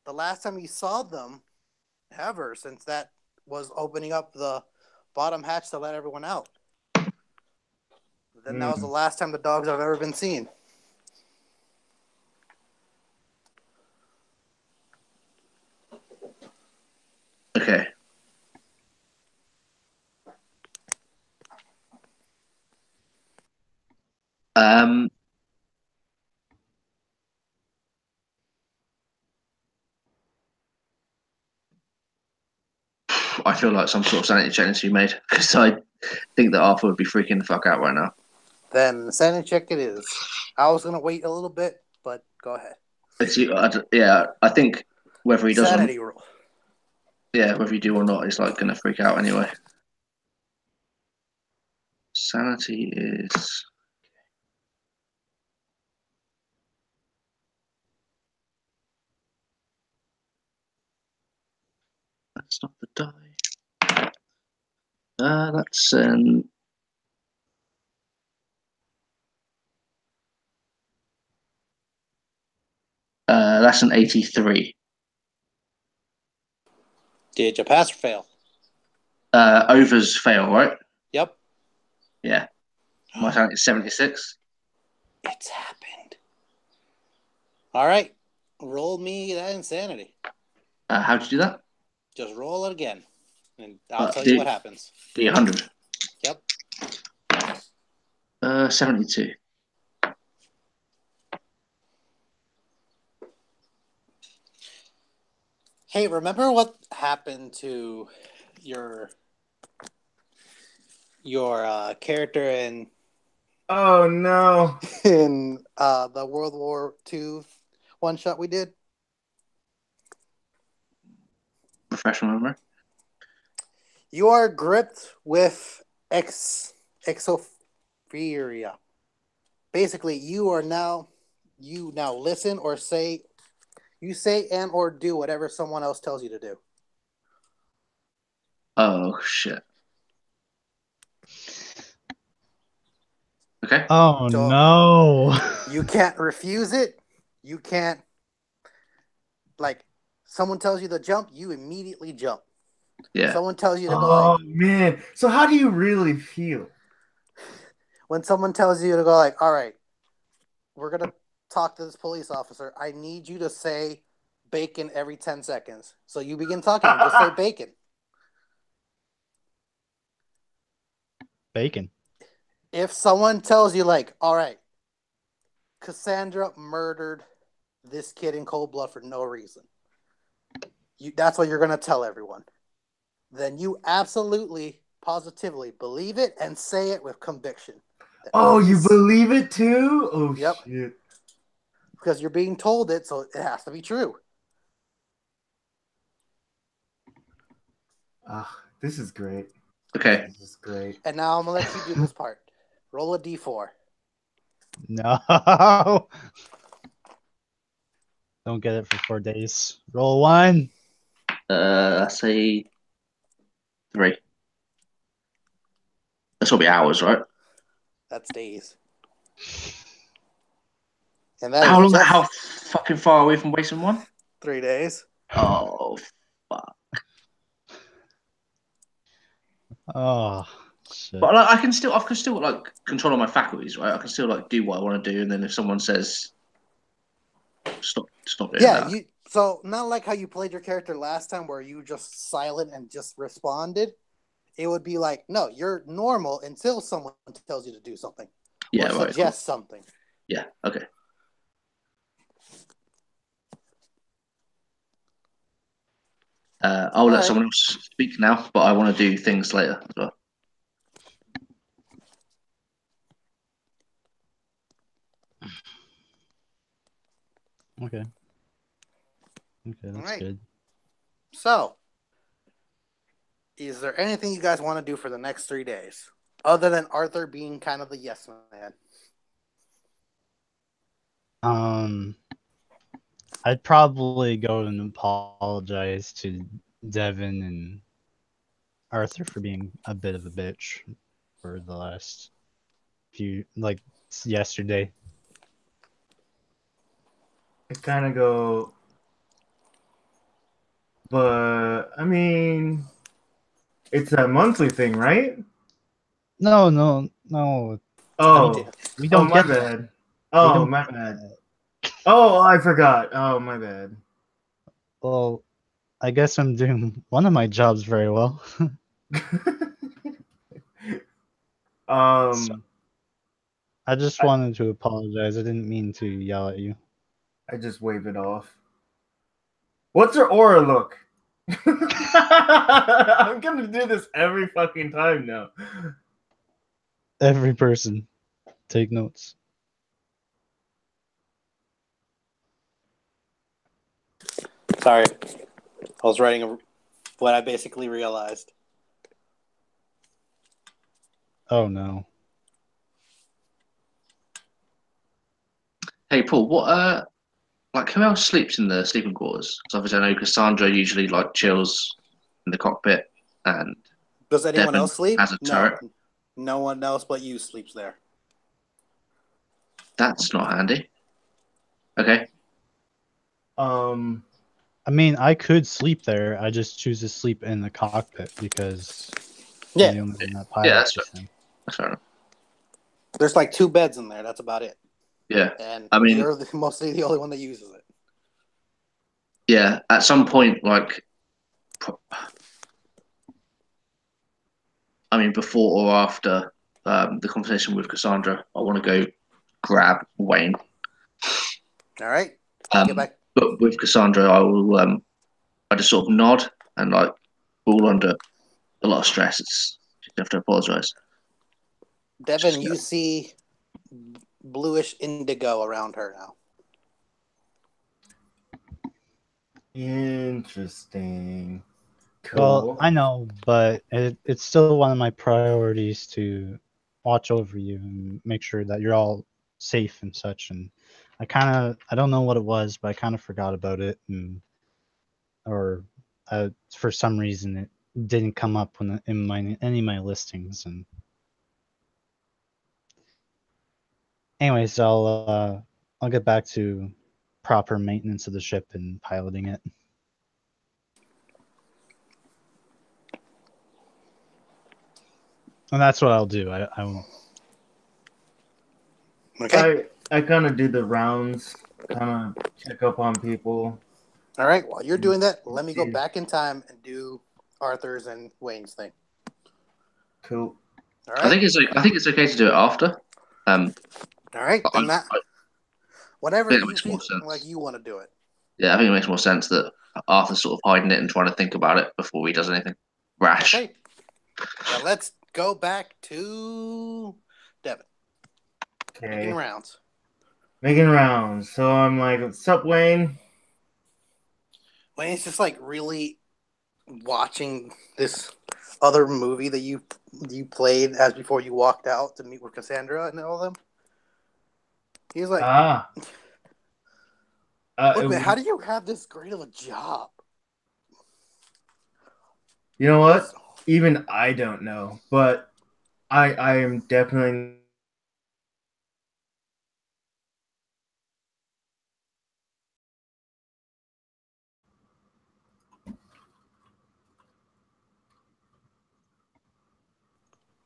the last time he saw them ever, since that was opening up the bottom hatch to let everyone out. Then that was the last time the dogs have ever been seen. Okay. I feel like some sort of sanity check needs to be made because I think that Arthur would be freaking the fuck out right now. Then sanity check it is. I was gonna wait a little bit, but go ahead. I think whether he does Sanity roll. whether you do or not, he's like gonna freak out anyway. Sanity is that's not the die. That's that's an 83. Did you pass or fail? Overs fail, right? Yep. Yeah. My sanity is 76. It's happened. All right. Roll me that insanity. How'd you do that? Just roll it again, and I'll tell you what happens. D100. Yep. 72. Hey, remember what happened to your character in Oh no! the World War II one shot we did? Refresh my memory. You are gripped with exophilia. Basically, you now listen or say and or do whatever someone else tells you to do. Oh shit. Okay. Oh So, no! You can't refuse it. You can't, like, someone tells you to jump, you immediately jump. Yeah. Someone tells you to go. Oh man! So how do you really feel? When someone tells you to go, like, all right, we're gonna talk to this police officer. I need you to say bacon every 10 seconds. So you begin talking and just say bacon. Bacon. If someone tells you, like, all right, Cassandra murdered this kid in cold blood for no reason, that's what you're going to tell everyone. Then you absolutely, positively believe it and say it with conviction. Oh, you believe it too? Oh, yep. Shit. Because you're being told it, so it has to be true. This is great. Okay. This is great. And now I'm going to let you do this part. Roll a d4. No. Don't get it for 4 days. Roll 1. Say 3. That's will be hours, right? That's days. And that How long? just How fucking far away from wasting 1? 3 days. Oh fuck! Oh shit. But like, I can still like control my faculties, right? I can still like do what I want to do, and then if someone says stop doing that. Yeah, so not like how you played your character last time, where you just silent and just responded. It would be like, no, you're normal until someone tells you to do something. Yeah, or right. Suggest something. Yeah. Okay. I'll let someone else speak now, but I want to do things later as well. Okay. Okay, that's Alright. good. So, is there anything you guys want to do for the next 3 days? Other than Arthur being kind of the yes man. I'd probably go and apologize to Devin and Arthur for being a bit of a bitch for the last few, like yesterday. I kind of go, but I mean, it's a monthly thing, right? No. Oh, We oh, don't my get that. bad. We Oh, don't my get bad. that. Oh, I forgot. Oh, my bad. Well, I guess I'm doing one of my jobs very well. So, um, I just I, wanted to apologize. I didn't mean to yell at you. I just wave it off. What's her aura look? I'm gonna do this every fucking time now. Every person, take notes. Sorry. I was writing what I basically realized. Oh no. Hey, Paul, like, who else sleeps in the sleeping quarters? Because obviously I know Cassandra usually, like, chills in the cockpit, and Does anyone Devin else sleep? has a No. turret. No one else but you sleeps there. That's not handy. Okay. Um, I mean, I could sleep there. I just choose to sleep in the cockpit because I'm Yeah. the only one that Yeah, pilots this thing. that's fair enough. There's like 2 beds in there. That's about it. Yeah. And I mean, you're mostly the only one that uses it. yeah, at some point, like, I mean, before or after the conversation with Cassandra, I want to go grab Wayne. All right. Get back. But with Cassandra, I just sort of nod and, like, all under a lot of stress. It's just have to apologize. Devin, you see bluish indigo around her now. interesting. Cool. Well, I know, but it's still one of my priorities to watch over you and make sure that you're all safe and such. And I don't know what it was, but I kind of forgot about it, or for some reason it didn't come up in any of my listings. And anyways, I'll get back to proper maintenance of the ship and piloting it. And that's what I'll do. I won't. Okay. I kind of do the rounds, kind of check up on people. All right. While you're doing that, let me go back in time and do Arthur's and Wayne's thing. Cool. All right. I think it's okay to do it after. All right. Then that. Whatever think it you makes feel more sense. like you want to do it. Yeah, I think it makes more sense that Arthur's sort of hiding it and trying to think about it before he does anything rash. Okay. Now let's go back to Devin. Okay. Making rounds. Making rounds. So I'm like, what's up, Wayne? Wayne's just like really watching this other movie that you played as before you walked out to meet with Cassandra and all them. He's like, look, man, how do you have this great of a job? You know what? Even I don't know, but I am definitely.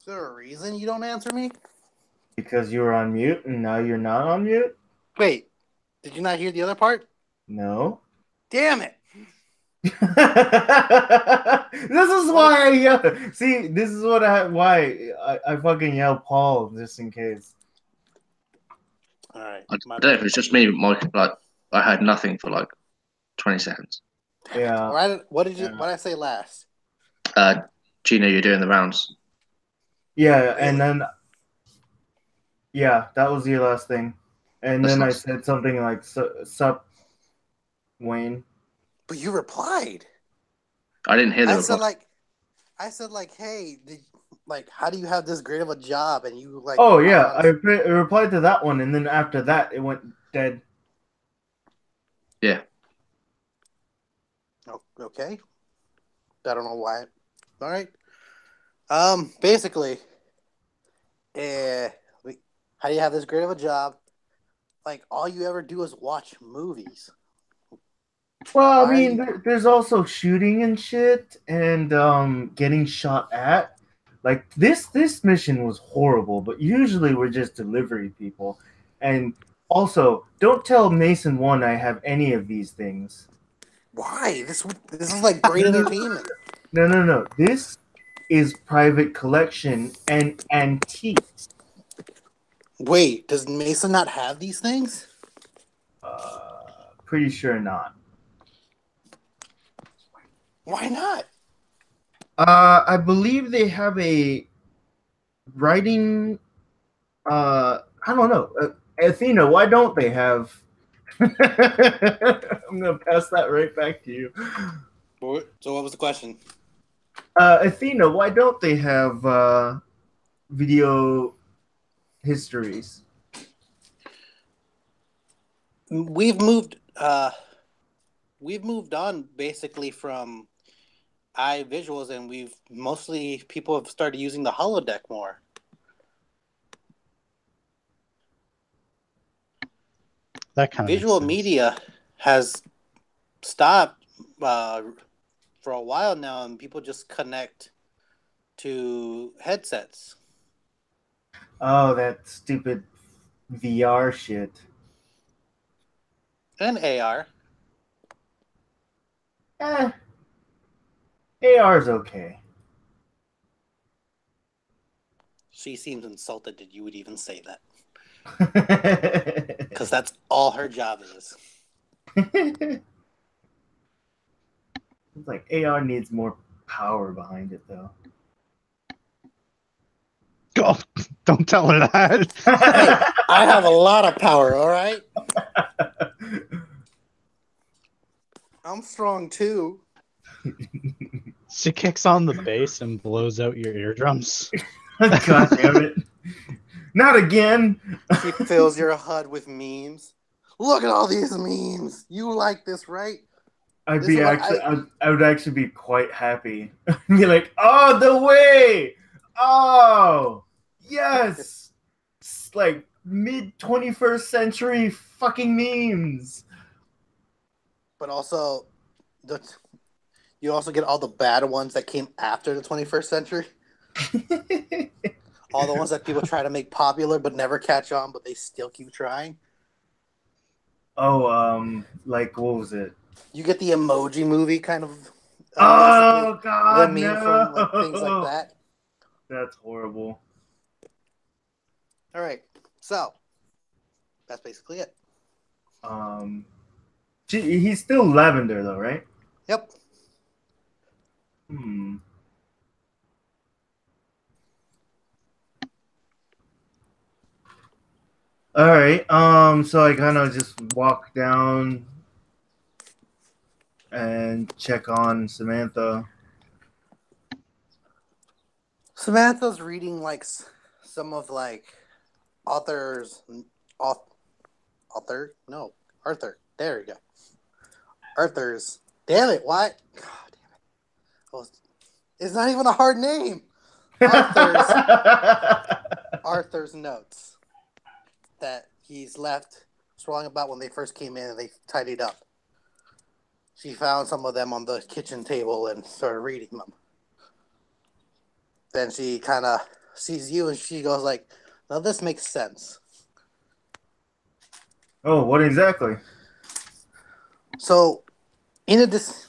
Is there a reason you don't answer me? Because you were on mute and now you're not on mute? Wait, did you not hear the other part? No. Damn it! This is why I yell. See, this is why I fucking yell Paul just in case. All right. I don't know if it's just me, but like I heard nothing for like 20 seconds. Yeah. All right. What did I say last? Gino, you're doing the rounds. Yeah, Really? and then that was your last thing. And That's then nice. I said something like sup Wayne. But you replied. I didn't hear the I reply. said like, hey, how do you have this great of a job? And you like. Oh yeah, I replied to that one, and then after that, it went dead. Yeah. Okay. I don't know why. All right. Basically, how do you have this great of a job? Like, all you ever do is watch movies. Well, I Why are mean, you- there's also shooting and shit, and getting shot at. Like this mission was horrible, but usually we're just delivery people. And also, don't tell Mason One I have any of these things. Why? This is like great entertainment. No. This is private collection and antiques. Wait, does Mason not have these things? Pretty sure not. Why not? I believe they have a writing. I don't know. Athena, why don't they have? I'm gonna pass that right back to you. So what was the question? Athena, why don't they have video histories? We've moved on basically from iVisuals, and people have started using the holodeck more. That kind of Visual media has stopped for a while now, and people just connect to headsets. Oh, that stupid VR shit. And AR. AR's okay. She seems insulted that you would even say that. Because that's all her job is. It's like AR needs more power behind it, though. Oh, don't tell her that. Hey, I have a lot of power, all right? I'm strong too. She kicks on the bass and blows out your eardrums. God damn it. Not again. She fills your HUD with memes. Look at all these memes. You like this, right? I would actually be quite happy. Be like, oh, the way. Oh, yes. It's like mid 21st century fucking memes. But also, you also get all the bad ones that came after the 21st century. All the ones that people try to make popular but never catch on, but they still keep trying. Oh, like, what was it? You get the Emoji Movie kind of. Oh, God, the meme no. from like, things like that. That's horrible. All right, so that's basically it. He's still lavender though, right? Yep. All right. So I kind of just walk down and check on Samantha. Samantha's reading like some of like Arthur. There we go. Arthur's. Damn it! What? God damn it! Oh, it's not even a hard name. Arthur's notes that he's left scrolling about when they first came in and they tidied up. She found some of them on the kitchen table and started reading them. Then she kind of sees you and she goes like, "Now this makes sense." Oh, what exactly? So, in this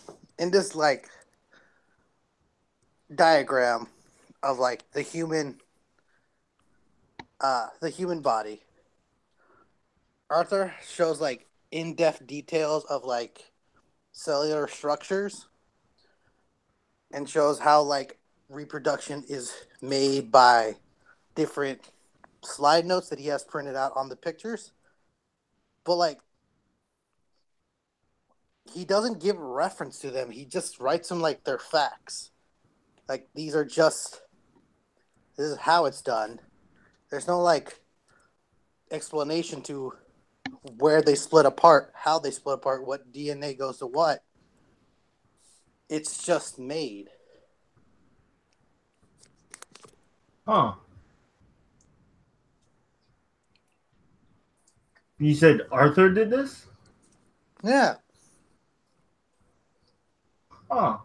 like diagram of like the human body, Arthur shows like in-depth details of like cellular structures and shows how like reproduction is made by different slide notes that he has printed out on the pictures. But like he doesn't give reference to them. He just writes them like they're facts. Like these are just this is how it's done. There's no like explanation to where they split apart, how they split apart, what DNA goes to what. It's just made. Huh. You said Arthur did this? Yeah. Huh.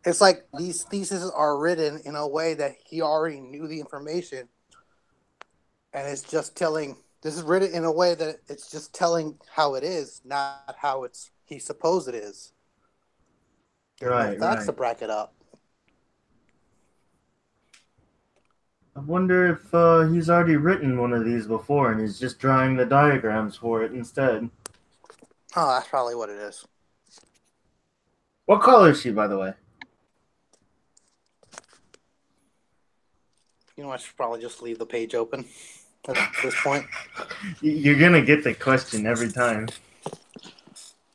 It's like these theses are written in a way that he already knew the information, and it's just telling. This is written in a way that it's just telling how it is, not how he supposed it is. There's no facts to back it up. I wonder if he's already written one of these before and he's just drawing the diagrams for it instead. Oh, that's probably what it is. What color is she, by the way? You know, I should probably just leave the page open at this point. You're gonna get the question every time.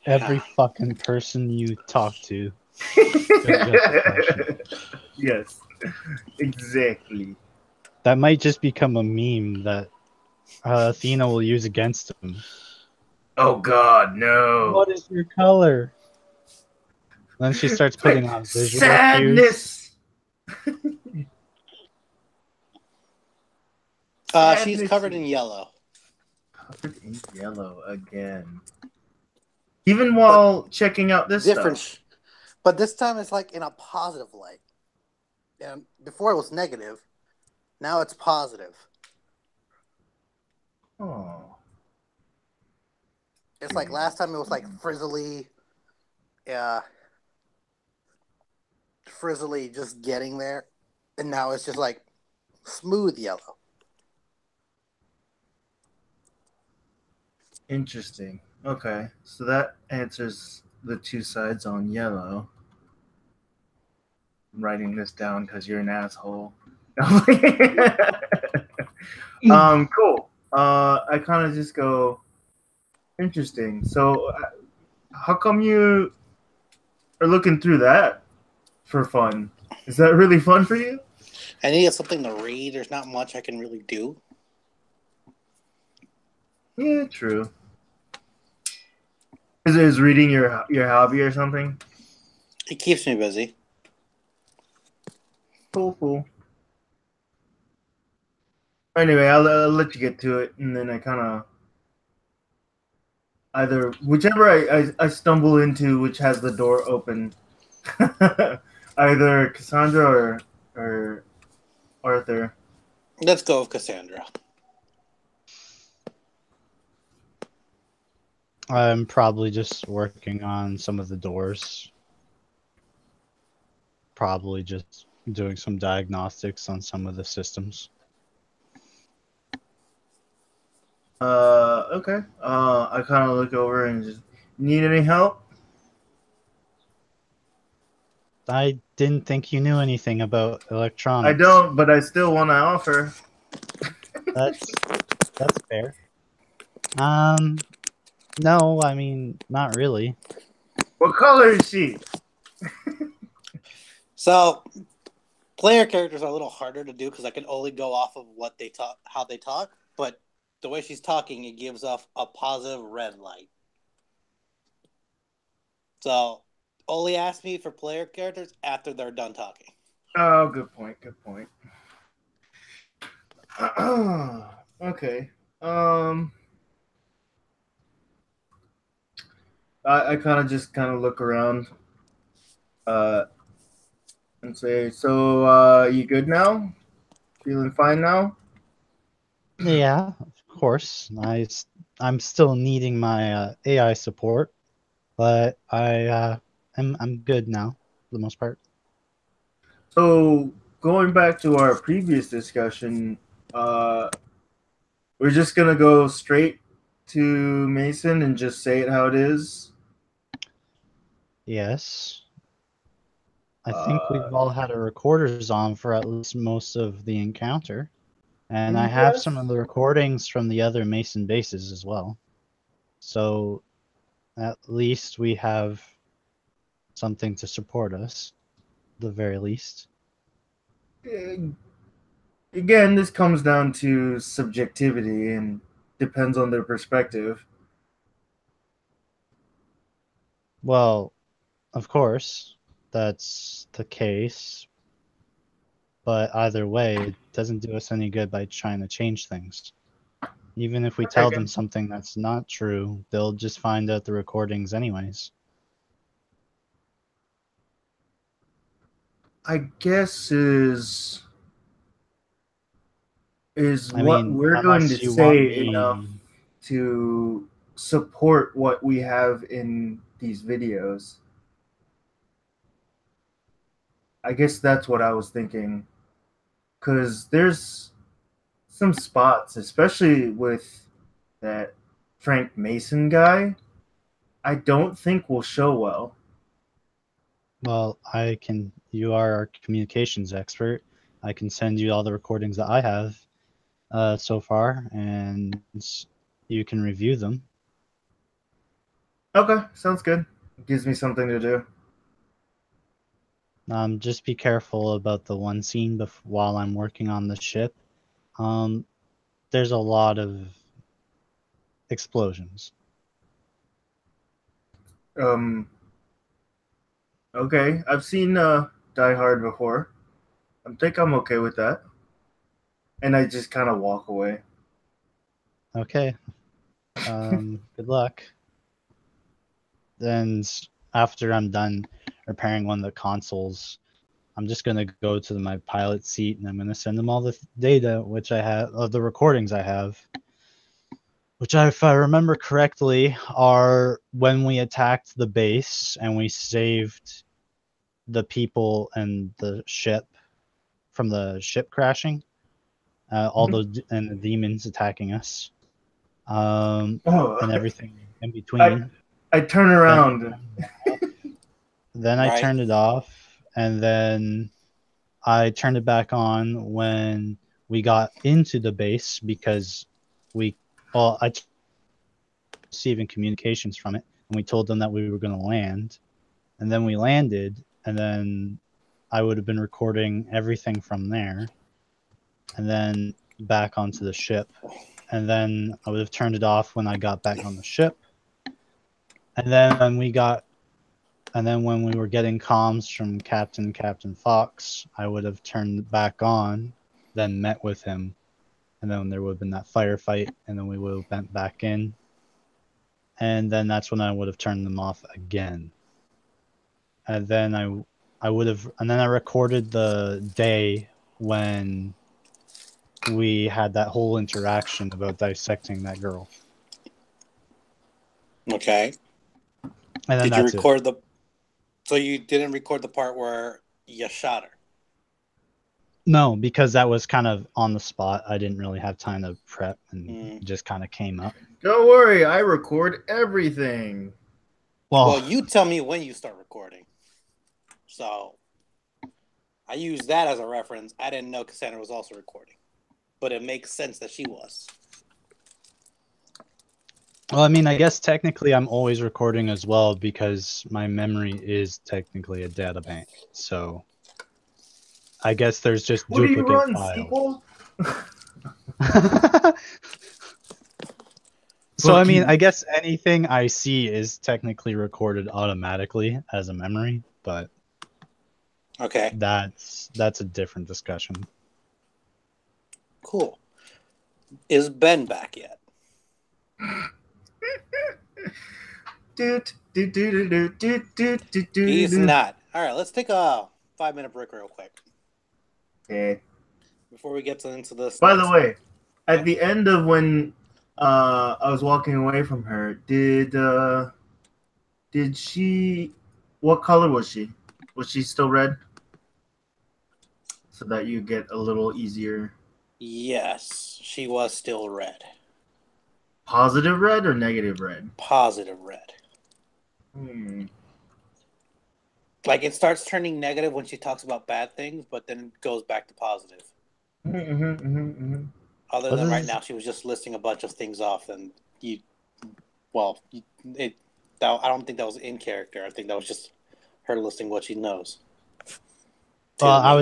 Every fucking person you talk to. Yes, exactly. That might just become a meme that Athena will use against him. Oh God, no! What is your color? Then she starts putting on visual sadness. She's covered in yellow. Covered in yellow again. Even while checking out this stuff. But this time it's like in a positive light. And before it was negative. Now it's positive. Oh. It's like last time it was like frizzly just getting there. And now it's just like smooth yellow. Interesting. Okay. So that answers the two sides on yellow. I'm writing this down because you're an asshole. Cool. I kind of just go, interesting. So how come you are looking through that for fun? Is that really fun for you? I need something to read. There's not much I can really do. Yeah, true. Is reading your hobby or something? It keeps me busy. Cool. Anyway, I'll let you get to it, and then I kind of either whichever I stumble into, which has the door open, either Cassandra or Arthur. Let's go with Cassandra. I'm probably just working on some of the doors. Probably just doing some diagnostics on some of the systems. Okay. I kind of look over and just need any help. I didn't think you knew anything about electronics. I don't, but I still want to offer. That's fair. No, I mean, not really. What color is she? So, player characters are a little harder to do because I can only go off of what they talk, how they talk. But the way she's talking, it gives off a positive red light. So, only ask me for player characters after they're done talking. Oh, good point. Okay. I kind of look around, and say, so you good now? Feeling fine now? Yeah, of course. I'm still needing my AI support, but I'm good now for the most part. So going back to our previous discussion, we're just gonna go straight to Mason and just say it how it is. Yes. I think we've all had our recorders on for at least most of the encounter. And I have Yes. some of the recordings from the other Mason bases as well. So at least we have something to support us, the very least. Again, this comes down to subjectivity and depends on their perspective. Well, of course, that's the case. But either way, it doesn't do us any good by trying to change things. Even if we tell them something that's not true, they'll just find out the recordings anyways. I guess is I what mean, we're going to unless you want say enough me. to support what we have in these videos. I guess that's what I was thinking. Because there's some spots, especially with that Frank Mason guy, I don't think will show well. Well, you are our communications expert. I can send you all the recordings that I have so far, and you can review them. Okay, sounds good. Gives me something to do. Just be careful about the one scene while I'm working on the ship. There's a lot of explosions. Okay, I've seen Die Hard before. I think I'm okay with that. And I just kind of walk away. Okay. Good luck. Then after I'm done repairing one of the consoles, I'm just gonna go to my pilot seat and I'm gonna send them all the data which I have of the recordings I have, which if I remember correctly are when we attacked the base and we saved the people and the ship from the ship crashing, and the demons attacking us, and everything in between. I turn around. Then I Right. turned it off, and then I turned it back on when we got into the base because I receiving communications from it, and we told them that we were going to land, and then we landed, and then I would have been recording everything from there, and then back onto the ship, and then I would have turned it off when I got back on the ship, and then when we were getting comms from Captain Fox, I would have turned back on, then met with him, and then there would have been that firefight, and then we would have bent back in, and then that's when I would have turned them off again. And then I recorded the day when we had that whole interaction about dissecting that girl. Okay. And then Did you record So you didn't record the part where you shot her? No, because that was kind of on the spot. I didn't really have time to prep, and just kind of came up. Don't worry, I record everything. Well, you tell me when you start recording. So I use that as a reference. I didn't know Cassandra was also recording, but it makes sense that she was. Well, I mean, I guess technically I'm always recording as well because my memory is technically a data bank. So I guess there's just What duplicate do you run, files. SQL? So I mean, I guess anything I see is technically recorded automatically as a memory, but okay, that's a different discussion. Cool. Is Ben back yet? He's not. All right, let's take a 5-minute break real quick. Okay. Before we get into this. By the way, at the end of when I was walking away from her, did she? What color was she? Was she still red? So that you get a little easier. Yes, she was still red. Positive red or negative red? Positive red. Hmm. Like it starts turning negative when she talks about bad things, but then it goes back to positive. Other What than right is- now, she was just listing a bunch of things off, and I don't think that was in character. I think that was just her listing what she knows. To Well, me. I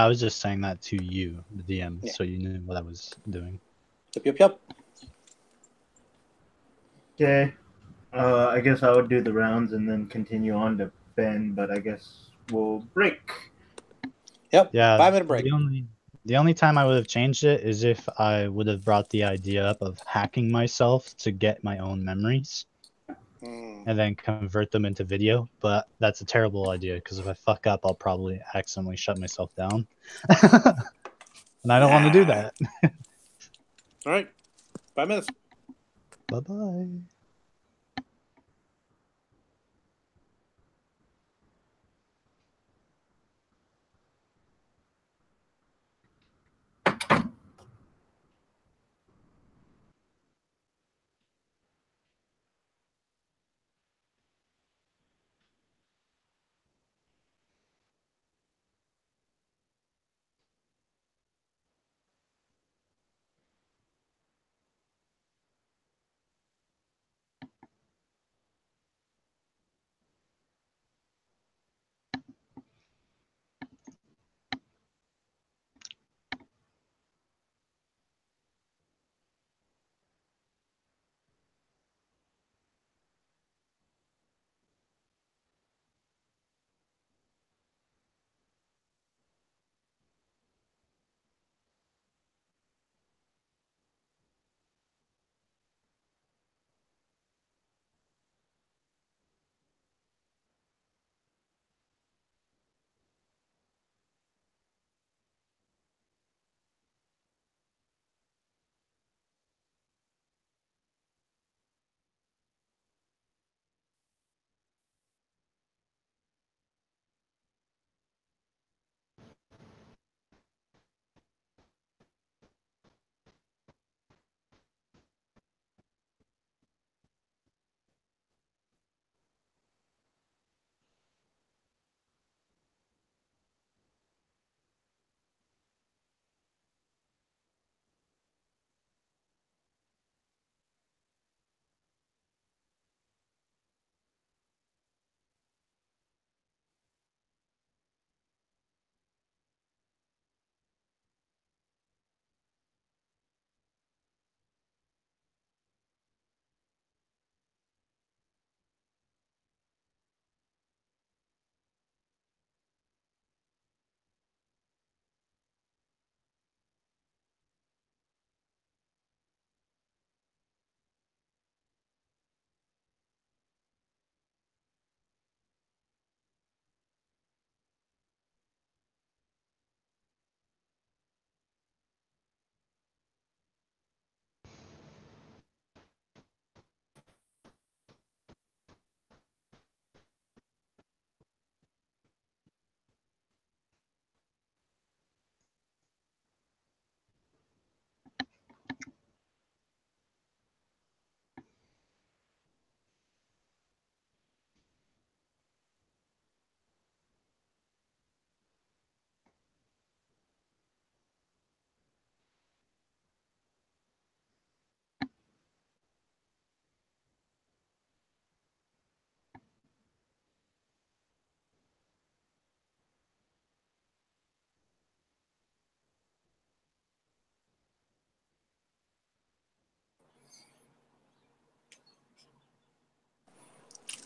was just saying that to you, the DM, Yeah. so you knew what I was doing. Yep. Okay. I guess I would do the rounds and then continue on to Ben, but I guess we'll break. Yep. Yeah, 5-minute break. the only time I would have changed it is if I would have brought the idea up of hacking myself to get my own memories Hmm. and then convert them into video. But that's a terrible idea because if I fuck up, I'll probably accidentally shut myself down, and I don't want to do that. All right. 5 minutes. Bye bye.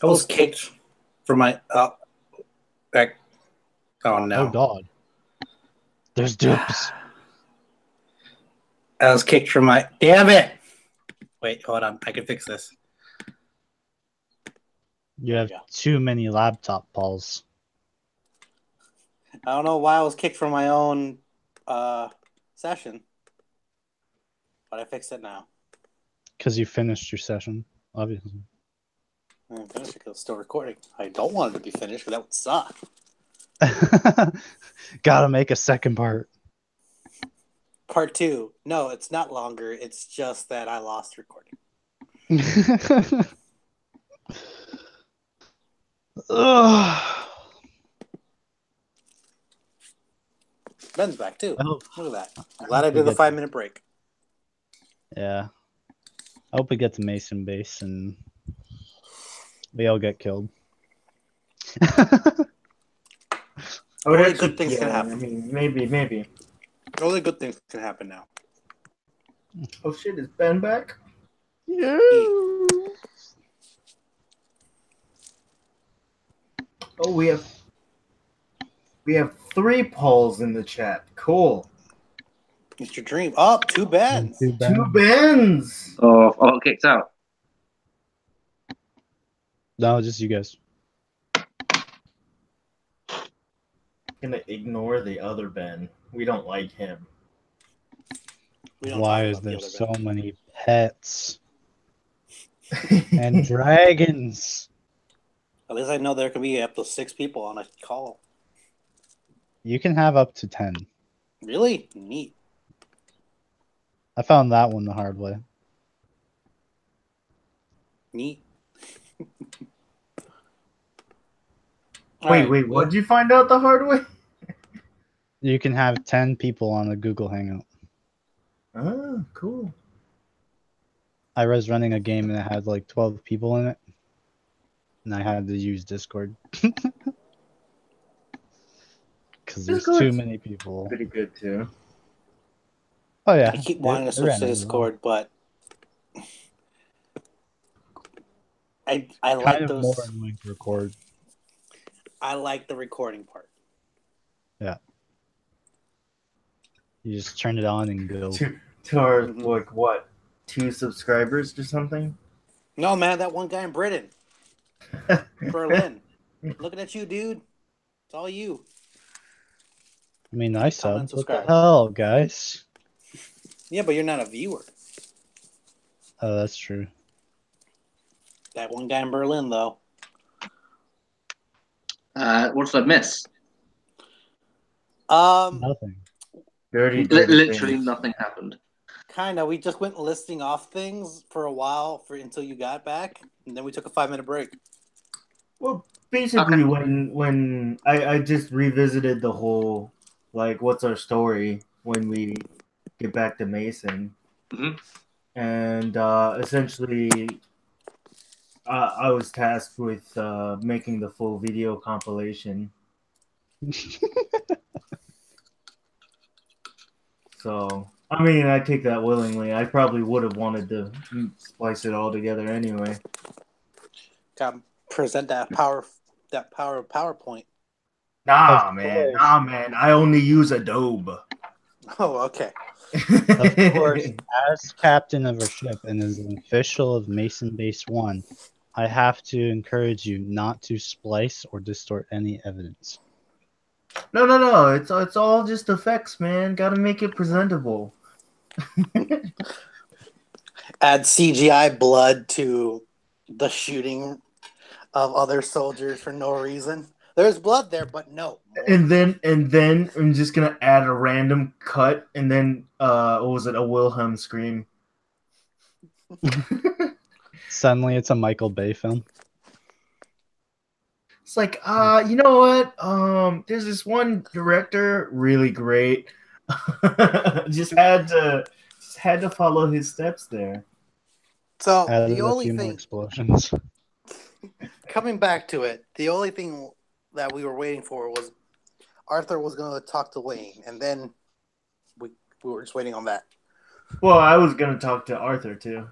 I was kicked from my back. Oh no! Oh God. There's dupes. I was kicked from my. Damn it! Wait, hold on. I can fix this. You have Yeah. too many laptop balls. I don't know why I was kicked from my own session, but I fixed it now. Because you finished your session, obviously. I'm finished because it's still recording. I don't want it to be finished because that would suck. Gotta make a second part. Part 2. No, it's not longer. It's just that I lost recording. Ugh. Ben's back too. I hope, Look at that. I'm glad I we did the get- 5-minute break. yeah. I hope we get to Mason Base and we all get killed. I would Only actually, good things can happen. I mean, maybe. Only good things can happen now. Oh shit, is Ben back? Yeah. Oh, we have 3 polls in the chat. Cool. It's your dream. Oh, 2 Bens. 2 2 Bens. Oh, I got kicked out. No, just you guys. Gonna ignore the other Ben. We don't like him. We don't Why talk is about the there other so Ben. many pets and dragons? At least I know there can be up to 6 people on a call. You can have up to 10. Really? Neat. I found that one the hard way. Neat. Wait, what did you find out the hard way? You can have 10 people on a Google Hangout. Oh, cool. I was running a game and it had like 12 people in it. And I had to use Discord. Because there's too Discord's many people. Pretty good too. Oh, yeah. I keep wanting to It switch ran to really Discord, but I well. like Kind of those. more annoying to record. I like the recording part. You just turn it on and go. To our Mhm. like what, 2 subscribers or something? No, man, that one guy in Britain, Berlin. Looking at you, dude. It's all you. I mean, I Comment, subbed. What the subscribe. hell, guys? Yeah, but you're not a viewer. Oh, that's true. That one guy in Berlin, though. What did I miss? Nothing. Dirty Literally things. nothing happened. Kind of. We just went listing off things for a while until you got back, and then we took a 5-minute break. Well, basically, Okay. when I just revisited the whole, like, what's our story when we get back to Mason, Mhm. and essentially, I was tasked with making the full video compilation. So, I mean, I take that willingly. I probably would have wanted to splice it all together anyway. Got present that power of PowerPoint. Nah, Of man. course. Nah, man. I only use Adobe. Oh, okay. Of course, as captain of a ship and as an official of Mason Base 1, I have to encourage you not to splice or distort any evidence. No. It's all just effects, man. Gotta make it presentable. Add CGI blood to the shooting of other soldiers for no reason. There's blood there, but no. And then I'm just gonna add a random cut, and then what was it? A Wilhelm scream. Suddenly, it's a Michael Bay film. It's like, you know what? There's this one director, really great. just had to follow his steps there. So Added the a only few more thing, explosions. coming back to it, the only thing that we were waiting for was Arthur was going to talk to Wayne, and then we were just waiting on that. Well, I was gonna talk to Arthur too.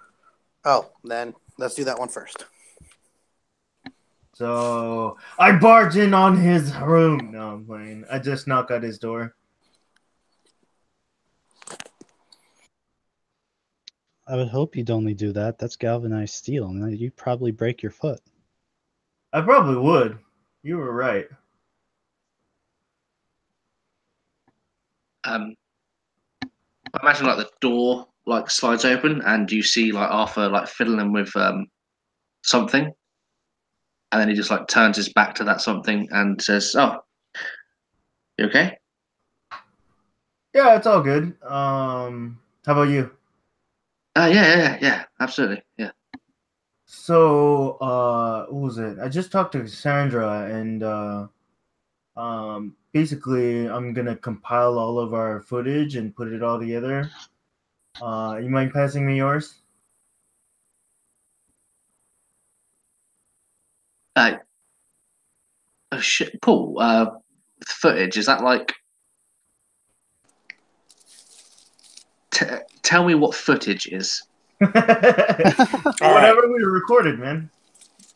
Oh, then let's do that one first. So I barge in on his room. No, I'm playing. I just knock at his door. I would hope you'd only do that. That's galvanized steel, and you'd probably break your foot. I probably would. You were right. I imagine like the door like slides open and you see like Arthur like fiddling with something, and then he just like turns his back to that something and says, "Oh, you okay?" Yeah, it's all good. How about you? Yeah, absolutely, yeah. So, what was it? I just talked to Cassandra, and Basically, I'm gonna compile all of our footage and put it all together. You mind passing me yours? Uh, oh shit, Paul. Footage, is that like? Tell me what footage is. All right. Whatever we recorded, man.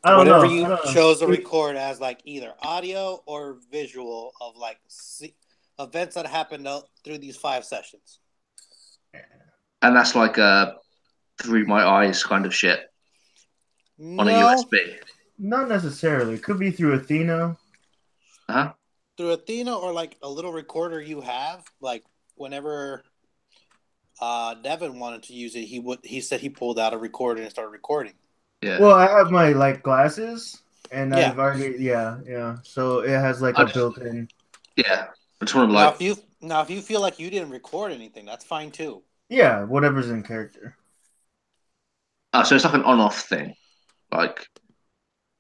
I don't Whatever know. you chose to record as like either audio or visual of like events that happened through these 5 sessions. And that's like through my eyes kind of shit on a No, USB. Not necessarily. It could be through Athena. Huh? through Athena or like a little recorder you have. Like whenever Devin wanted to use it, he said he pulled out a recorder and started recording. Yeah. Well, I have my like glasses, and Yeah. I've already yeah. So it has like a built-in. Yeah. I just want to Now like. if you feel like you didn't record anything, that's fine too. Yeah, whatever's in character. So it's like an on-off thing, like.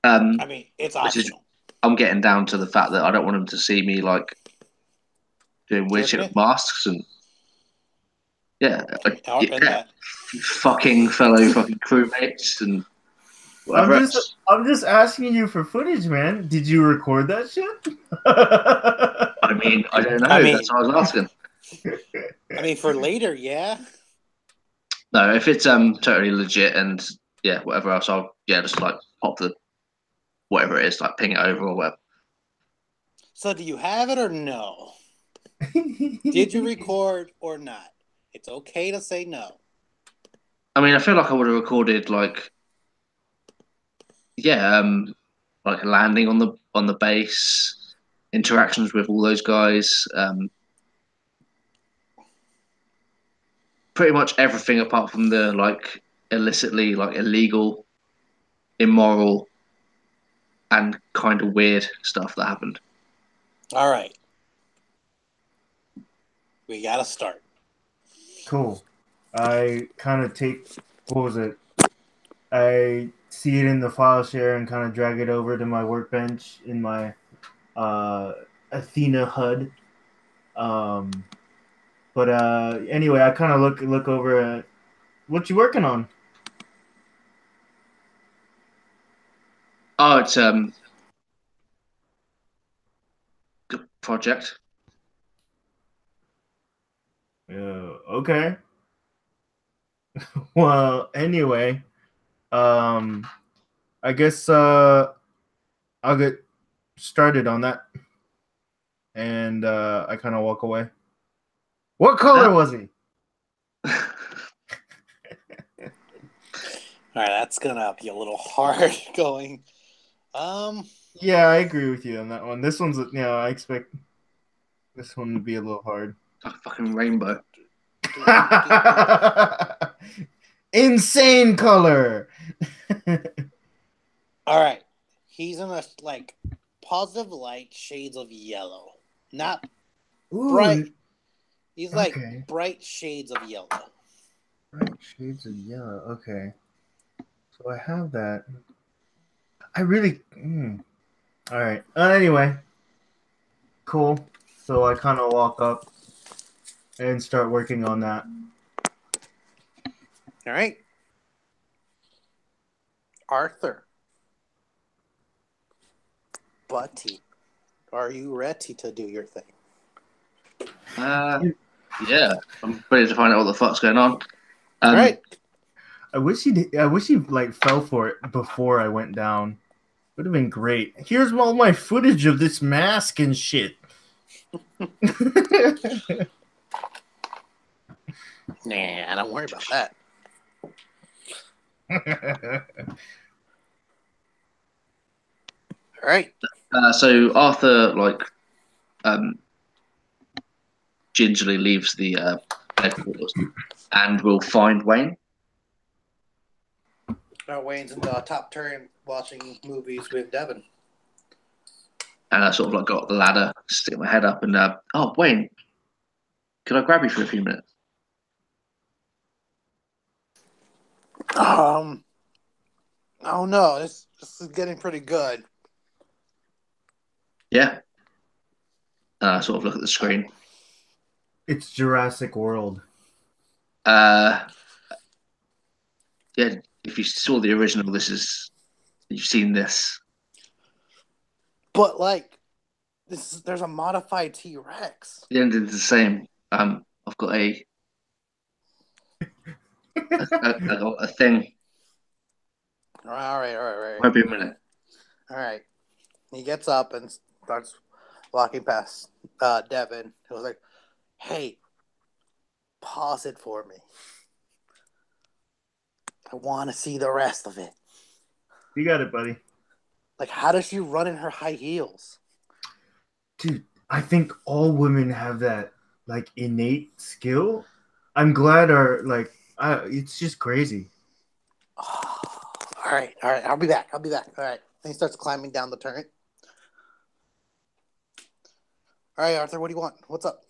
I mean, it's optional. I'm getting down to the fact that I don't want them to see me like doing weird shit Jerking with it? masks and yeah, And that. fucking fellow fucking crewmates and whatever else. I'm just asking you for footage, man. Did you record that shit? I mean, I don't know. I mean- That's what I was asking. I mean, for later, yeah. No, if it's totally legit and yeah, whatever else, I'll just like pop the whatever it is, like ping it over or whatever. So, do you have it or no? Did you record or not? It's okay to say no. I mean, I feel like I would have recorded like like landing on the base, interactions with all those guys, pretty much everything apart from the like illicitly like illegal, immoral, and kind of weird stuff that happened. All right. We got to start. Cool. I kind of take, what was it? I see it in the file share and kind of drag it over to my workbench in my Athena HUD. But anyway, I kind of look over at what you working on. Oh, it's good project. Okay. Well, anyway, I guess I'll get started on that, and I kind of walk away. What color was he? All right, that's gonna be a little hard going. Yeah, I agree with you on that one. This one's I expect this one to be a little hard. Like a fucking rainbow. Insane color. All right, he's in a like positive light shades of yellow, not Ooh, bright. He's like okay. bright shades of yellow. Bright shades of yellow. Okay, so I have that. I really. All right. Anyway, cool. So I kind of walk up and start working on that. All right, Arthur, Buddy, are you ready to do your thing? Yeah, I'm ready to find out what the fuck's going on. All right. I wish he like fell for it before I went down. Would have been great. Here's all my footage of this mask and shit. Nah, don't worry about that. All right. So Arthur like gingerly leaves the headquarters and will find Wayne. Wayne's in the top turn watching movies with Devin. And I sort of like got up the ladder, stick my head up, and oh Wayne, could I grab you for a few minutes? Oh no, this is getting pretty good. Yeah. Sort of look at the screen. It's Jurassic World. Yeah, if you saw the original, you've seen this. But like, there's a modified T-Rex. The end is the same. I've got a thing. All right. Might be a minute. All right. He gets up and starts walking past Devin. He was like, "Hey, pause it for me. I want to see the rest of it." You got it, buddy. Like, how does she run in her high heels? Dude, I think all women have that like innate skill. I'm glad it's just crazy. Oh, all right. I'll be back. All right. And he starts climbing down the turret. All right, Arthur, what do you want? What's up?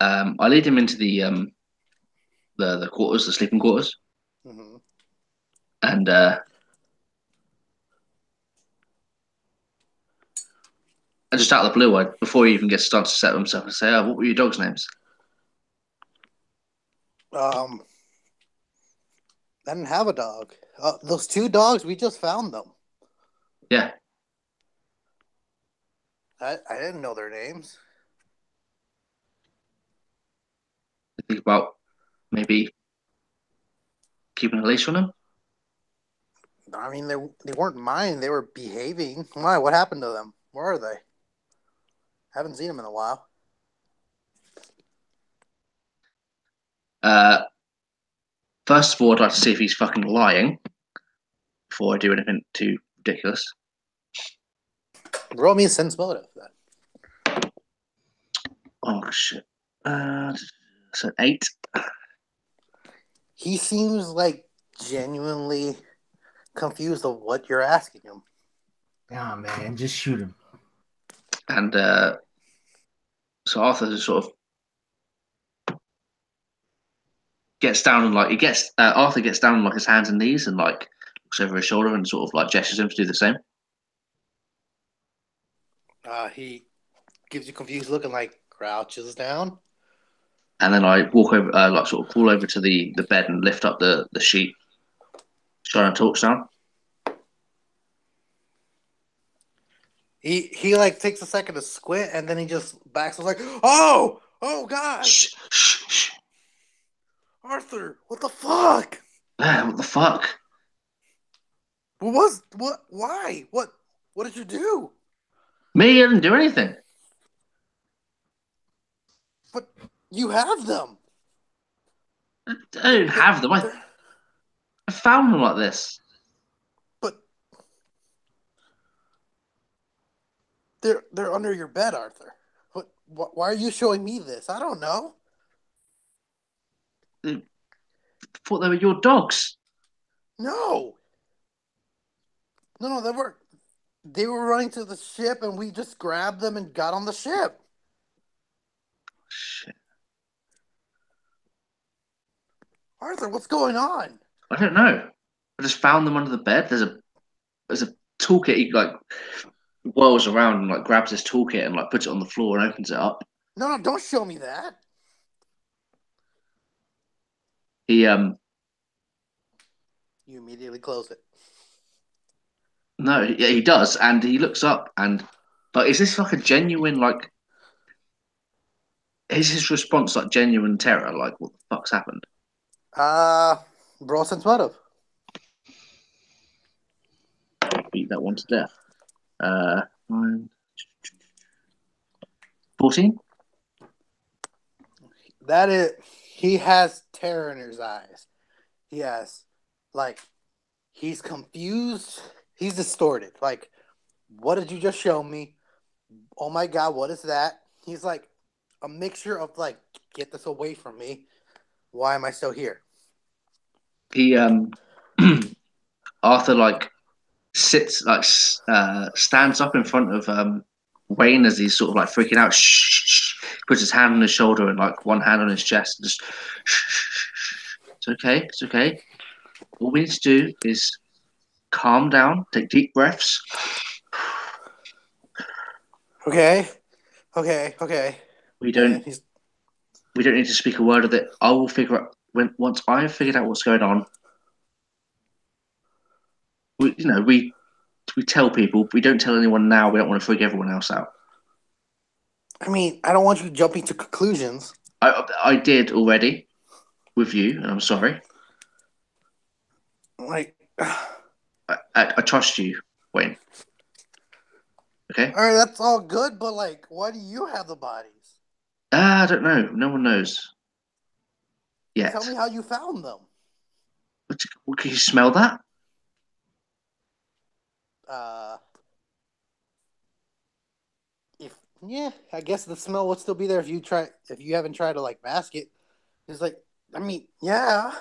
I lead him into the quarters, the sleeping quarters, Mm-hmm. and just out of the blue, before he even gets started to set himself, and say, "Oh, what were your dogs' names?" I didn't have a dog. Those 2 dogs, we just found them. Yeah, I didn't know their names. think about maybe keeping a leash on him. I mean, they weren't mine. They were behaving. Why? What happened to them? Where are they? Haven't seen them in a while. First of all, I'd like to see if he's fucking lying before I do anything too ridiculous. Roll me a sense motive then. Oh shit! So 8. He seems like genuinely confused of what you're asking him. Ah, man, just shoot him. And so Arthur sort of gets down and Arthur gets down on like his hands and knees and like looks over his shoulder and sort of like gestures him to do the same. He gives you a confused look and like crouches down. And then I walk over, like sort of crawl over to the bed and lift up the sheet, shine a torch down. He like takes a second to squint and then he just backs. Was like, oh God, Shh, shh, shh. Arthur, what the fuck? What the fuck? What? Why? What did you do? Me? I didn't do anything. But you have them. I didn't have them. I found them like this. But they're under your bed, Arthur. Why are you showing me this? I don't know. I thought they were your dogs. No, they were running to the ship, and we just grabbed them and got on the ship. Shit. Arthur, what's going on? I don't know. I just found them under the bed. There's a toolkit. He like whirls around and like grabs this toolkit and like puts it on the floor and opens it up. No, don't show me that. He You immediately close it. No, yeah, he does, and he looks up and like, is this like a genuine like? Is his response like genuine terror? Like, what the fuck's happened? Roll sense motive. Beat that one to death. 14. That is, he has terror in his eyes. He has, like, he's confused. He's distorted. Like, what did you just show me? Oh my God, what is that? He's like a mixture of like, get this away from me. Why am I still here? He Arthur like sits like stands up in front of Wayne as he's sort of like freaking out. Shh, shh, shh. Puts his hand on his shoulder and like one hand on his chest. And just shh, shh, shh. It's okay. It's okay. All we need to do is calm down, take deep breaths. Okay. Okay. We And don't need to speak a word of it. I will figure out once I've figured out what's going on. We tell people. We don't tell anyone now. We don't want to freak everyone else out. I mean, I don't want you jumping to conclusions. I did already with you, and I'm sorry. Like, I trust you, Wayne. Okay. all right, that's all good, but like, why do you have the bodies? I don't know. No one knows yet. Tell me how you found them. Can you smell that? I guess the smell would still be there if you haven't tried to like mask it. It's like, I mean, yeah.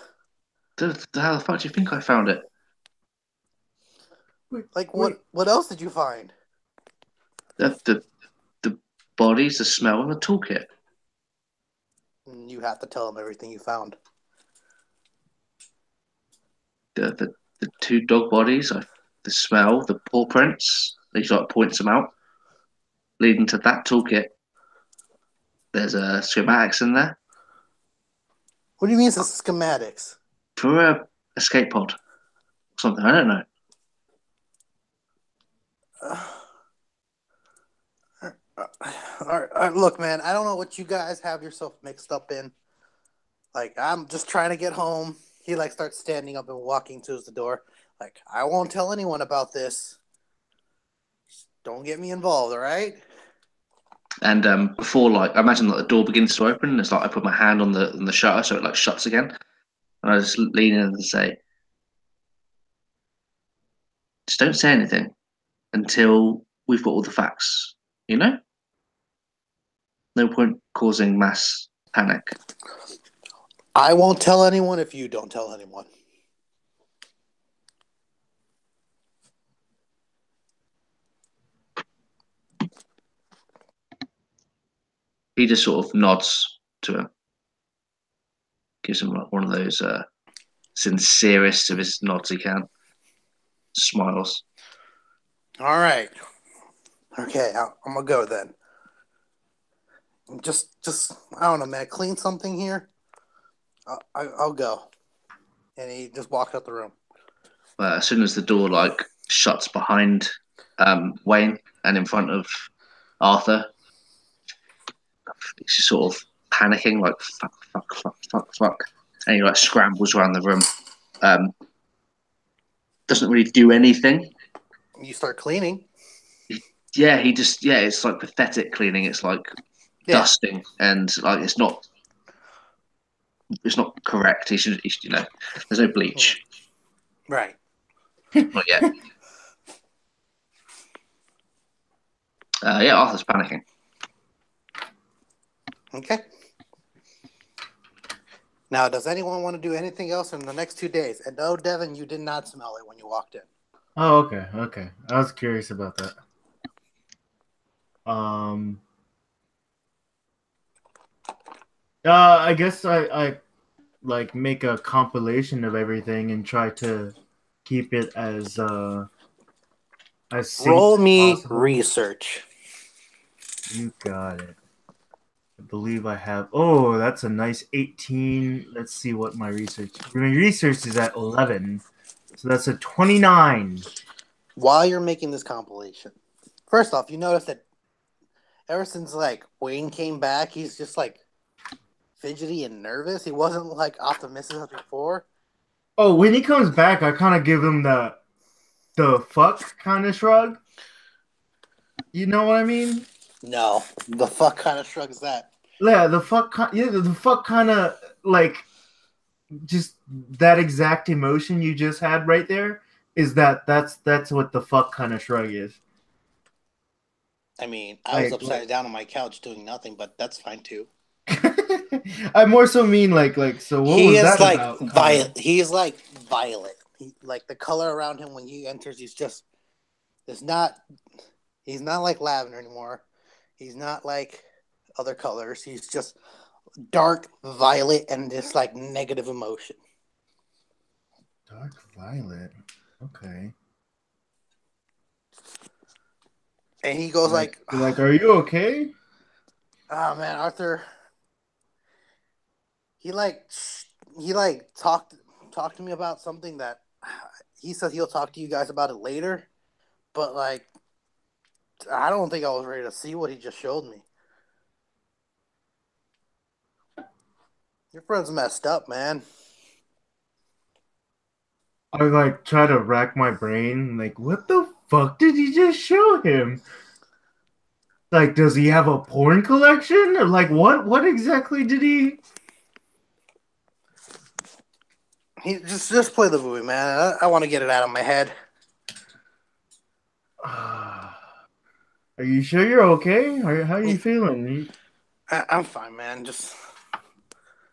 How the fuck do you think I found it? Like, what else did you find? The bodies, the smell, and the toolkit. You have to tell them everything you found. The two dog bodies, the smell, the paw prints. He like points them out, leading to that toolkit. There's schematics in there What do you mean it's schematics? for a escape pod or something. I don't know. All right, look, man, I don't know what you guys have yourself mixed up in. Like, I'm just trying to get home. He like starts standing up and walking towards the door. Like, I won't tell anyone about this. Just don't get me involved, all right? And before, like, I imagine that the door begins to open. And it's like I put my hand on the shutter, so it like shuts again, and I just lean in and say, "Just don't say anything until we've got all the facts. You know, no point causing mass panic." I won't tell anyone if you don't tell anyone. He just sort of nods to him, gives him like one of those sincerest of his nods he can, smiles. All right. Okay, I'm gonna go then. Just I don't know, man. Clean something here. I'll go. And he just walks out the room. As soon as the door like shuts behind Wayne and in front of Arthur, he's just sort of panicking, like fuck, and he like scrambles around the room. Doesn't really do anything. You start cleaning. Yeah, it's like pathetic cleaning. It's like dusting, and like it's not correct. He should, there's no bleach. Right. Not yet. Yeah, Arthur's panicking. Okay. Now, does anyone want to do anything else in the next 2 days? And no, Devin, you did not smell it when you walked in. Oh, okay. I was curious about that. I guess I like make a compilation of everything and try to keep it as safe Roll as me possible. research. You got it. I believe I have. Oh, that's a nice 18. Let's see what my research. My research is at 11, so that's a 29. While you're making this compilation, first off, you notice that ever since like Wayne came back, he's just like fidgety and nervous. He wasn't like optimistic as before. Oh, when he comes back, I kind of give him the fuck kind of shrug. You know what I mean? No, the fuck kind of shrug is that? Yeah, the fuck kind of like just that exact emotion you just had right there is that's what the fuck kind of shrug is. I mean, I was upside down on my couch doing nothing, but that's fine too. I more so mean like so what was that about? Violet. He is like violet. Like the color around him when he enters, he's not like lavender anymore. He's not like other colors. He's just dark violet and this like negative emotion. Dark violet. Okay. And he goes like, are you okay? Oh man, Arthur. He like he like talked to me about something that he said he'll talk to you guys about it later, but like I don't think I was ready to see what he just showed me. Your friend's messed up, man. I like try to rack my brain. Like, what the fuck did you just show him? Like, does he have a porn collection? Or like, what exactly did he? He just play the movie, man. I want to get it out of my head. Are you sure you're okay? How are you feeling? I'm fine, man. Just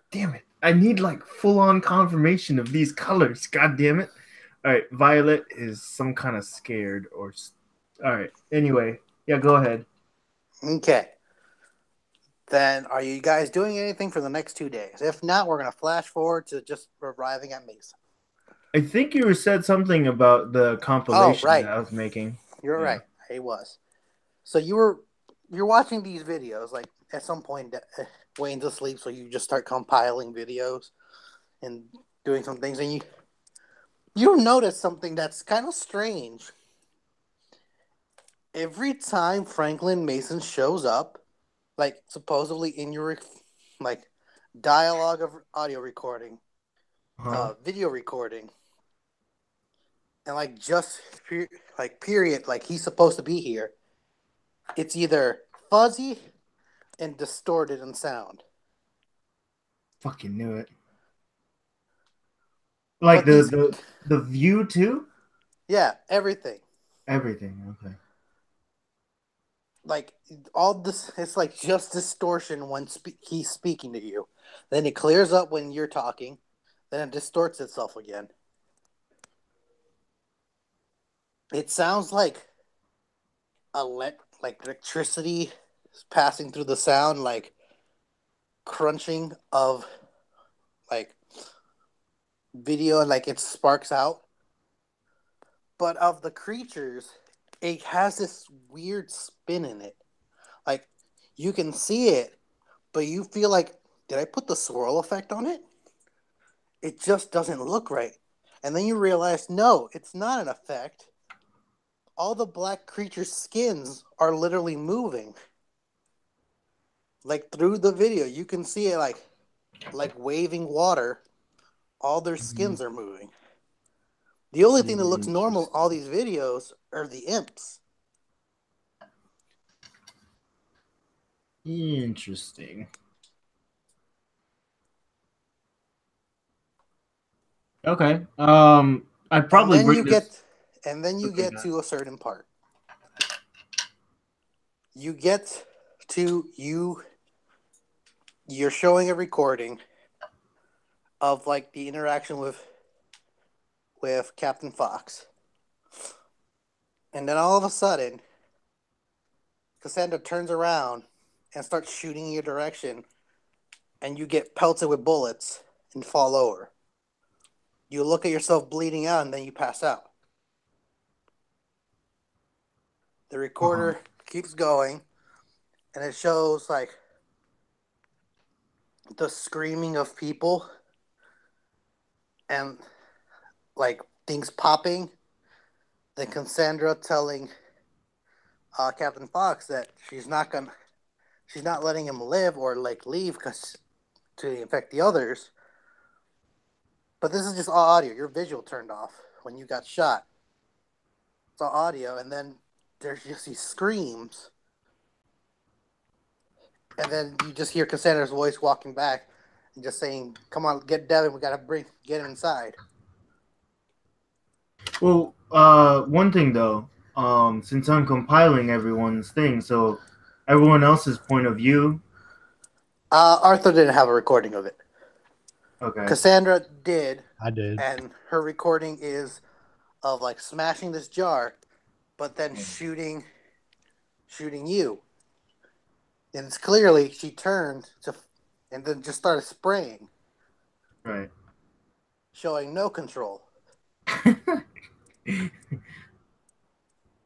Damn it! I need like full on confirmation of these colors. God damn it! All right, Violet is some kind of scared or. All right. Anyway, yeah, go ahead. okay. Then are you guys doing anything for the next 2 days? If not, we're gonna flash forward to just arriving at Mesa. I think you said something about the Oh, compilation right. that I was making. You're Yeah. right. He was. So you're watching these videos like at some point Wayne's asleep, so you just start compiling videos and doing some things, and you notice something that's kind of strange. Every time Franklin Mason shows up, like supposedly in your like dialogue of audio recording, video recording, and like just period, like he's supposed to be here. It's either fuzzy and distorted in sound. Fucking knew it. Like But these, the view too. yeah, everything. Everything. Okay. Like all this, it's like just distortion when he's speaking to you. Then it clears up when you're talking. Then it distorts itself again. It sounds like like electricity passing through the sound, like crunching of like video, and like it sparks out. But of the creatures, it has this weird spin in it. Like you can see it, but you feel like, did I put the swirl effect on it? It just doesn't look right. And then you realize, no, it's not an effect. All the black creatures' skins are literally moving. Like through the video, you can see it like waving water. All their skins are moving. The only thing that looks normal in all these videos are the imps. Interesting. Okay. I'd probably and then bring you this. get to a certain part. You get to you're showing a recording of like the interaction with Captain Fox. And then all of a sudden, Cassandra turns around and starts shooting in your direction, and you get pelted with bullets and fall over. You look at yourself bleeding out, and then you pass out. The recorder keeps going, and it shows like the screaming of people and like things popping. Then Cassandra telling Captain Fox that she's not letting him live or like leave because to infect the others. But this is just all audio. Your visual turned off when you got shot. It's all audio, and then there's just these screams, and then you just hear Cassandra's voice walking back and just saying, "Come on, get Devin. We gotta get him inside." Well, one thing though, since I'm compiling everyone's thing, so everyone else's point of view. Arthur didn't have a recording of it. Okay. Cassandra did. I did. And her recording is of like smashing this jar, but then shooting you. And it's clearly she turned to, and then just started spraying. Right. Showing no control.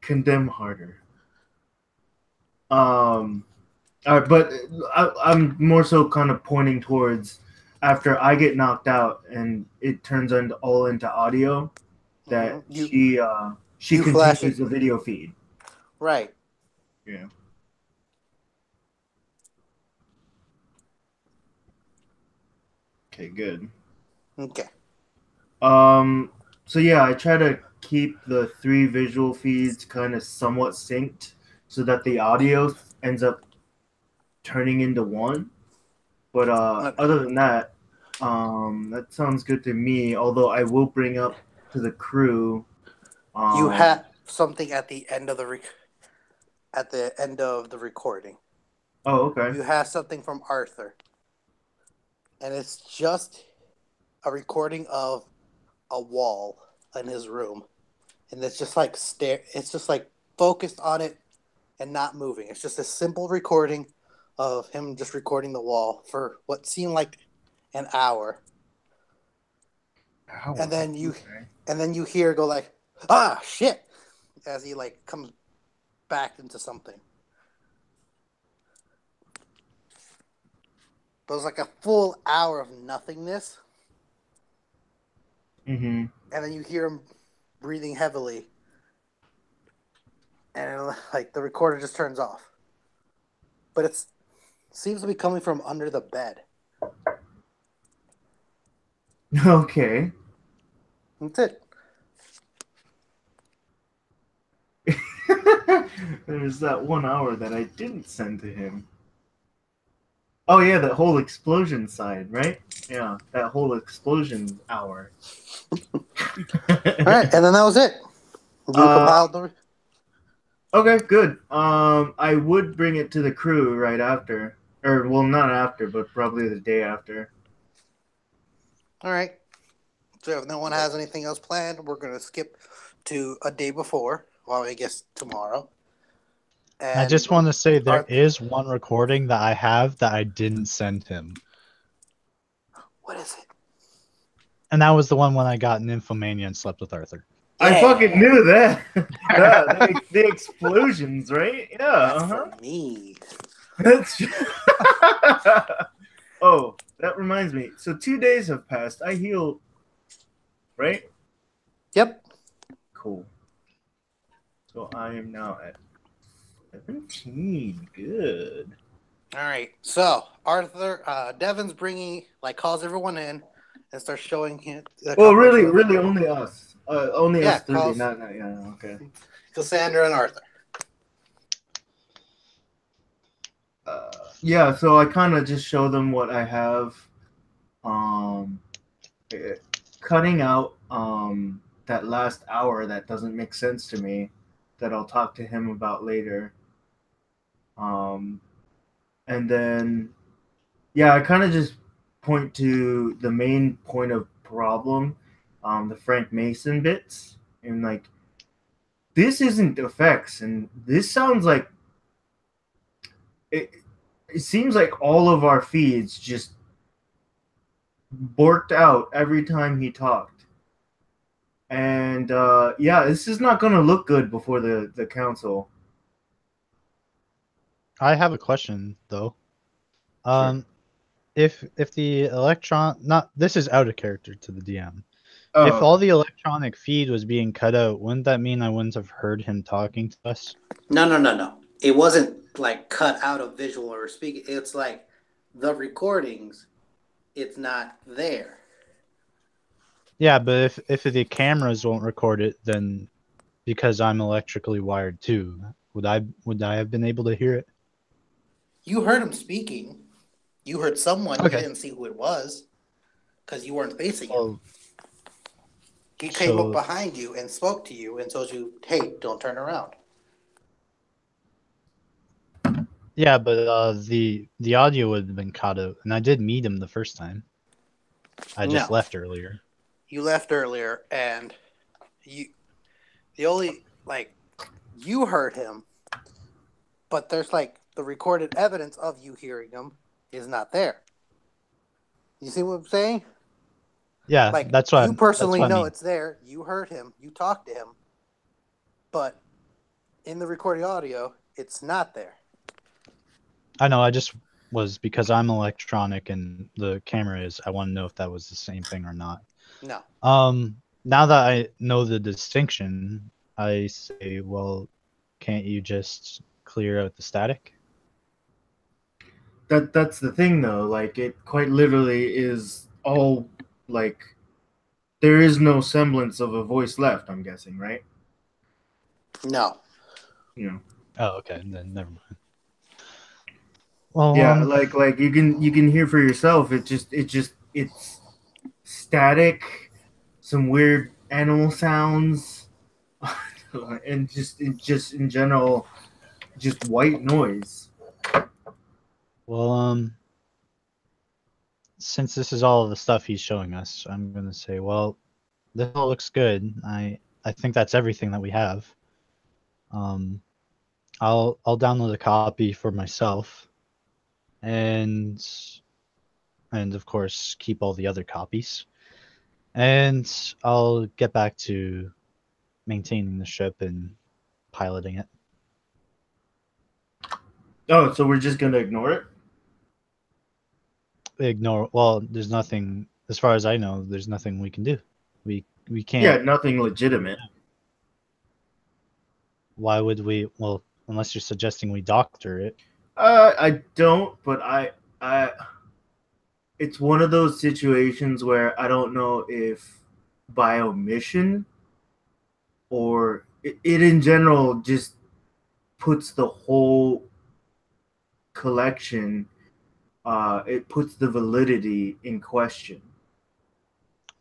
Condemn harder. Um, But I'm more so kind of pointing towards after I get knocked out and it turns all into audio that she you flash continues it. the video feed. Right. Yeah. Okay, good. Okay. So yeah, I try to keep the 3 visual feeds kind of somewhat synced so that the audio ends up turning into one. But other than that, that sounds good to me. Although I will bring up to the crew. You have something at the end of the recording. Oh, okay. You have something from Arthur, and it's just a recording of a wall in his room, and it's just like It's just like focused on it and not moving. It's just a simple recording of him just recording the wall for what seemed like an hour. And then you hear go like, ah, shit, as he like comes back into something. But it was like a full hour of nothingness. Mm-hmm. And then you hear him breathing heavily. And like the recorder just turns off. But it seems to be coming from under the bed. Okay. That's it. There's that 1 hour that I didn't send to him. Oh yeah, that whole explosion side, right? Yeah, that whole explosion hour. All right, and then that was it. You compiled the. Okay, good. I would bring it to the crew right after, or well, not after, but probably the day after. All right. So if no one has anything else planned, we're gonna skip to a day before. Well, I guess tomorrow. And I just want to say there is one recording that I have that I didn't send him. What is it? And that was the one when I got Nymphomania and slept with Arthur. Yeah. I fucking knew that. the explosions, right? Yeah. That's for me. That's. Oh, that reminds me. So 2 days have passed. I healed, right? Yep. Cool. So I am now at 17. Good. All right. So Arthur, Devin's calls everyone in and starts showing him. Well, really, only us. Only us 3. Calls not yeah. Okay. Cassandra and Arthur. Yeah. So I kind of just show them what I have. Cutting out that last hour that doesn't make sense to me, that I'll talk to him about later. And then, yeah, I kind of just point to the main point of problem, the Frank Mason bits, and like, this isn't effects, and this sounds like it. It seems like all of our feeds just borked out every time he talked, and yeah, this is not going to look good before the council. I have a question though. Sure. If the this is out of character to the DM. Oh, if all the electronic feed was being cut out, wouldn't that mean I wouldn't have heard him talking to us? No. It wasn't like cut out of visual or speaking. It's like the recordings. It's not there. Yeah, but if the cameras won't record it, then because I'm electrically wired too, would I have been able to hear it? You heard him speaking. You heard someone. Okay. You didn't see who it was because you weren't facing him. Oh, He came up behind you and spoke to you and told you, "Hey, don't turn around." yeah, but the audio would have been cut out, and I did meet him the first time. I just left earlier. You left earlier, and you heard him, but there's like the recorded evidence of you hearing him is not there. You see what I'm saying? Yeah, like that's why you personally know I mean. It's there. You heard him. You talked to him, but in the recorded audio, it's not there. I know. I just was because I'm electronic and the camera is. I want to know if that was the same thing or not. No. Now that I know the distinction, I say, well, can't you just clear out the static? That's the thing though. Like it quite literally is all like there is no semblance of a voice left. I'm guessing, right? No. You know. Oh, okay. Then never mind. Well, Yeah, like you can hear for yourself. It's static, some weird animal sounds, and just in general, just white noise. well, since this is all of the stuff he's showing us, I'm gonna say, well, this all looks good. I think that's everything that we have. Um, I'll download a copy for myself, and of course keep all the other copies, and I'll get back to maintaining the ship and piloting it. Oh, so we're just gonna ignore it? Ignore. Well, there's nothing, as far as I know. There's nothing we can do. We can't. Yeah, nothing legitimate. Why would we? Well, unless you're suggesting we doctor it. I don't, but I, it's one of those situations where I don't know if by omission or it in general just puts the whole collection. It puts the validity in question.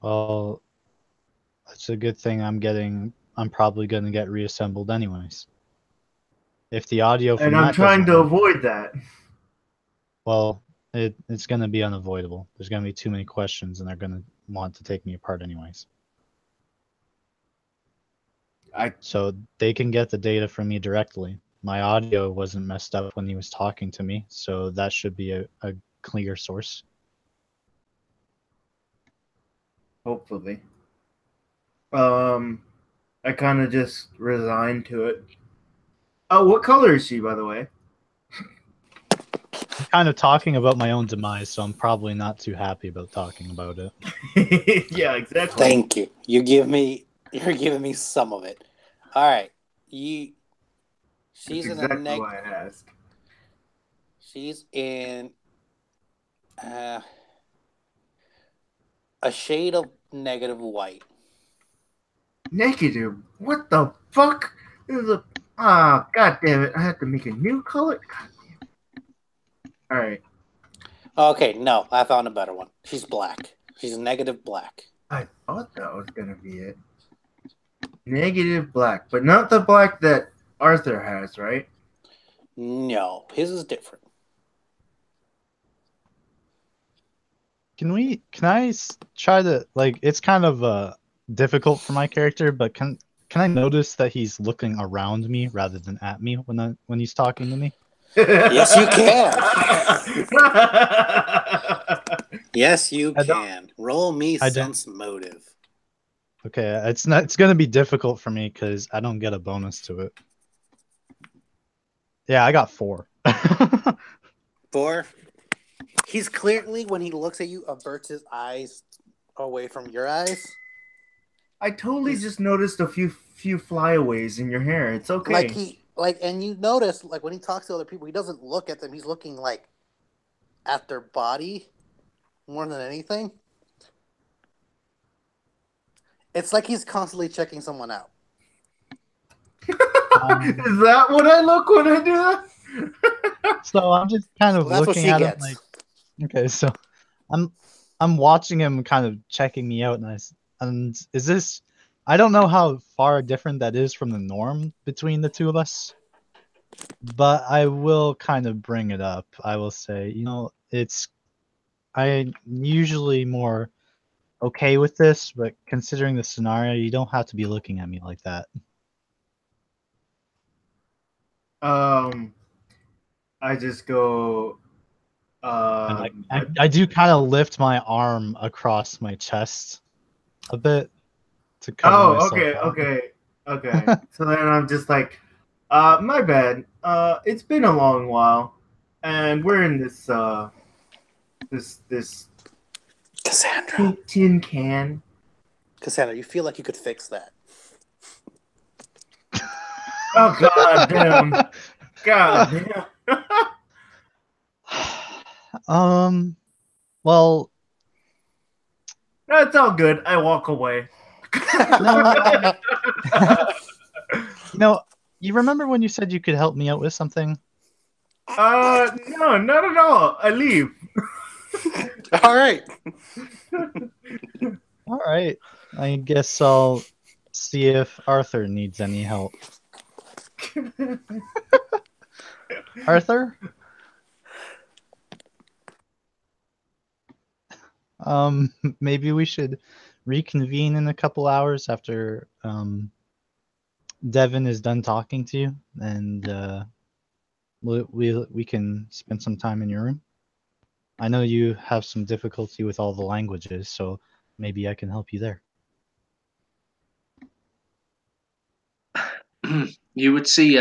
Well, it's a good thing I'm probably going to get reassembled anyways. If the audio from And I'm that trying doesn't to work, avoid that. well, it's going to be unavoidable. There's going to be too many questions, and they're going to want to take me apart anyways. So they can get the data from me directly. My audio wasn't messed up when he was talking to me, so that should be a clear source. Hopefully. I kind of just resigned to it. Oh, what color is she, by the way? I'm kind of talking about my own demise, so I'm probably not too happy about talking about it. Yeah, exactly. Thank you. You're giving me some of it. All right. She's That's in exactly a why I asked. she's in a shade of negative white. Negative? What the fuck? This is a god damn it! I have to make a new color. God damn it. All right. Okay, no, I found a better one. She's black. She's negative black. I thought that was gonna be it. Negative black, but not the black that Arthur has, right? No, his is different. Can I try to, like, it's kind of difficult for my character, but can I notice that he's looking around me rather than at me when he's talking to me? Yes, you can. Yes, you can. Roll me sense motive. Okay, it's gonna be difficult for me because I don't get a bonus to it. Yeah, I got 4. 4. He's clearly, when he looks at you, averts his eyes away from your eyes. I totally just noticed a few flyaways in your hair. It's okay. And you notice, like, when he talks to other people, he doesn't look at them. He's looking, like, at their body more than anything. It's like he's constantly checking someone out. Is that what I look when I do that? So I'm just kind of looking at him gets. like, okay, so I'm watching him kind of checking me out, and is this, I don't know how far different that is from the norm between the two of us, but I will kind of bring it up. I will say, I'm usually more okay with this, but considering the scenario, you don't have to be looking at me like that. I just go. I do kind of lift my arm across my chest a bit to cover myself up. Okay. So then I'm just like, my bad. It's been a long while, and we're in this Cassandra. tin can. Cassandra, you feel like you could fix that. Oh god damn! God damn! Well, No, it's all good. I walk away. no. You remember when you said you could help me out with something? No, not at all. I leave. All right. All right. I guess I'll see if Arthur needs any help. Arthur? Maybe we should reconvene in a couple hours after Devin is done talking to you, and we can spend some time in your room. I know you have some difficulty with all the languages, so maybe I can help you there. You would see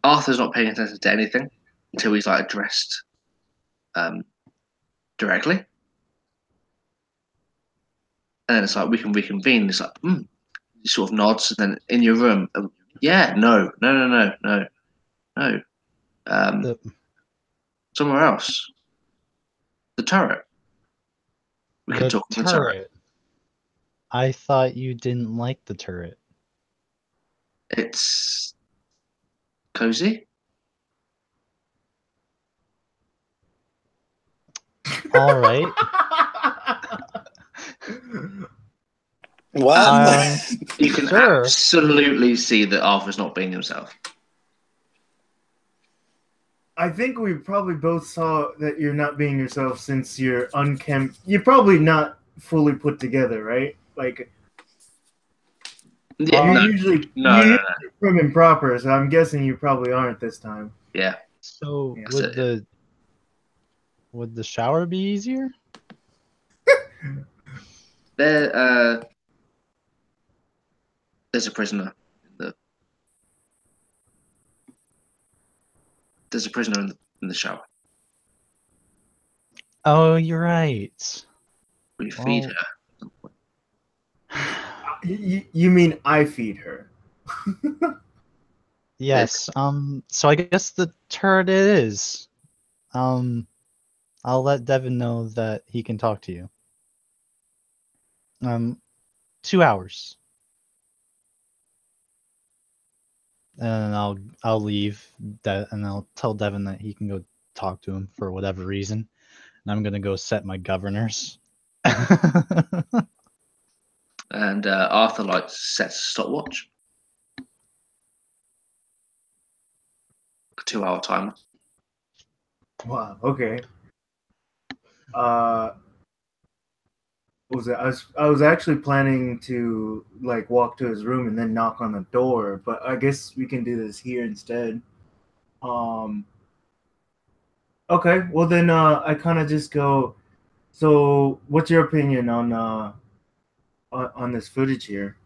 Arthur's not paying attention to anything until he's like addressed directly. And then it's like, we can reconvene. It's like, he sort of nods, and then in your room, yeah, no. Somewhere else. The turret. We can talk in the turret. I thought you didn't like the turret. It's cozy. All right. What? You can absolutely see that Arthur's not being himself. I think we probably both saw that you're not being yourself since you're unkempt. You're probably not fully put together, right? Like, yeah, you're usually prim and proper, so I'm guessing you probably aren't this time. Yeah. So would the shower be easier? There's a prisoner. There's a prisoner in the shower. Oh, you're right. We feed her. You mean I feed her? Yes. So I guess the turret it is. I'll let Devin know that he can talk to you. 2 hours. And I'll leave that, and I'll tell Devin that he can go talk to him for whatever reason. And I'm gonna go set my governors. And Arthur sets a stopwatch. A 2-hour timer. Wow. Okay. What was it? I was actually planning to walk to his room and then knock on the door, but I guess we can do this here instead. Okay. Well then, I kind of just go. So, what's your opinion on this footage here?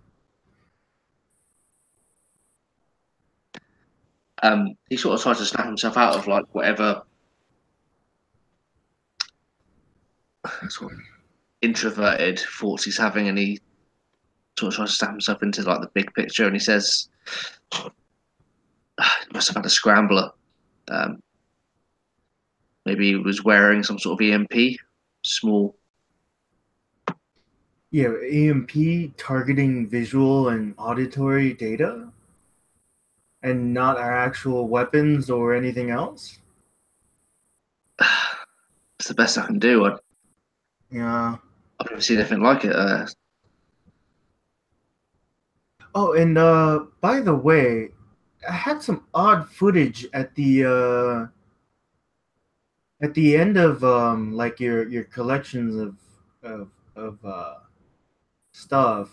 He sort of tries to snap himself out of whatever sort of introverted thoughts he's having, and he sort of tries to snap himself into the big picture, and he says, he must have had a scrambler. Maybe he was wearing some sort of EMP, small. Yeah, EMP targeting visual and auditory data, and not our actual weapons or anything else. It's the best I can do. Yeah. I've never seen anything like it. Oh, and by the way, I had some odd footage at the end of your collections of stuff.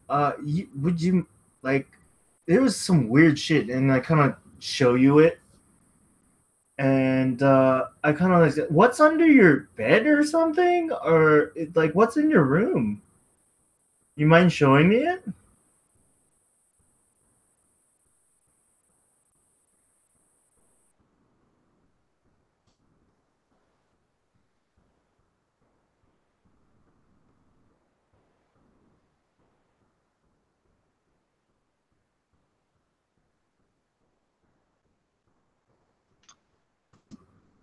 Would you there was some weird shit, and I kind of show you it, and I kind of what's under your bed or something, or what's in your room? You mind showing me it?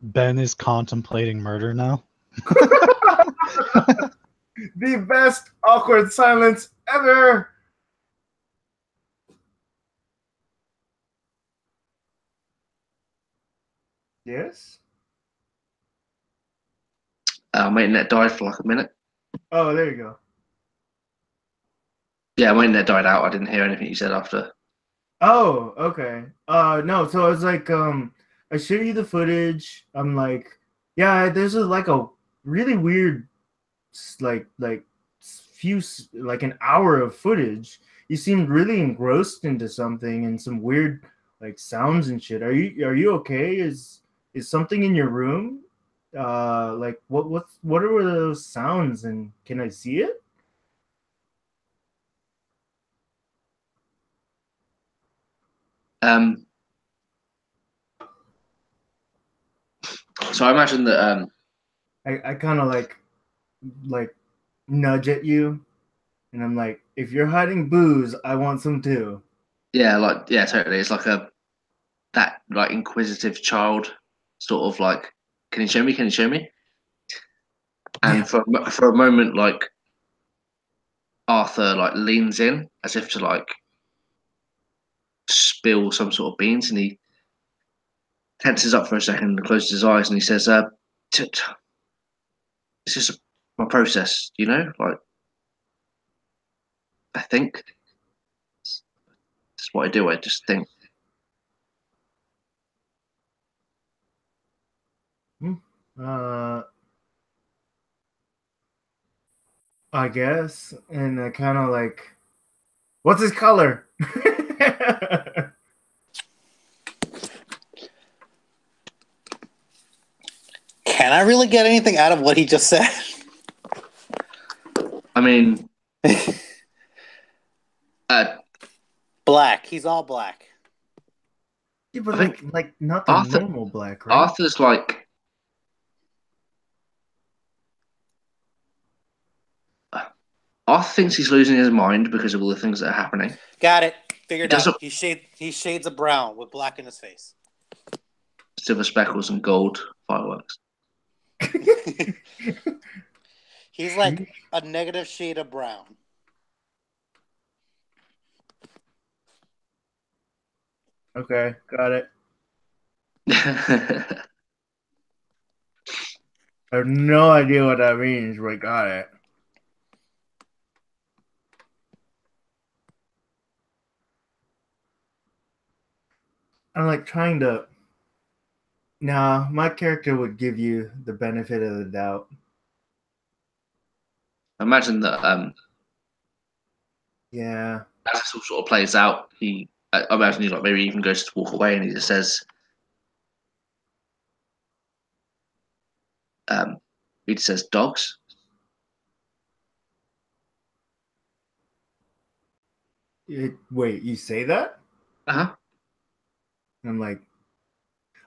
Ben is contemplating murder now. The best awkward silence ever. Yes? My internet died for like a minute. Oh, there you go. Yeah, my internet died out. I didn't hear anything you said after. Oh, okay. No, so I was like, I show you the footage. I'm like, yeah, there's like a really weird, like like an hour of footage. You seemed really engrossed into something and some weird like sounds and shit. Are you okay? Is something in your room? Like what are those sounds and can I see it? So I imagine that I kind of like nudge at you, and I'm like, if you're hiding booze, I want some too. yeah, totally. It's like that like inquisitive child, sort of like, can you show me? Can you show me? And Yeah. for a moment, like Arthur like leans in as if to like spill some sort of beans, and he tenses up for a second and closes his eyes, and he says, "It's just my process, you know. Like I think it's what I do. I just think." Uh, I guess, and I kind of like, what's his color? Can I really get anything out of what he just said? I mean, Black. He's all black. Yeah, but I think like not the Arthur normal black, right? Arthur's like Arthur thinks he's losing his mind because of all the things that are happening. Got it. He Figured doesn't. out. He shades of brown with black in his face. Silver speckles and gold fireworks. He's like a negative shade of brown. Okay, got it. I I have no idea what that means, but got it. I'm like trying to. Nah, my character would give you the benefit of the doubt. imagine that Yeah. as this all sort of plays out, I imagine he like maybe even goes to walk away and he just says, dogs. Wait, you say that? Uh-huh. And I'm like,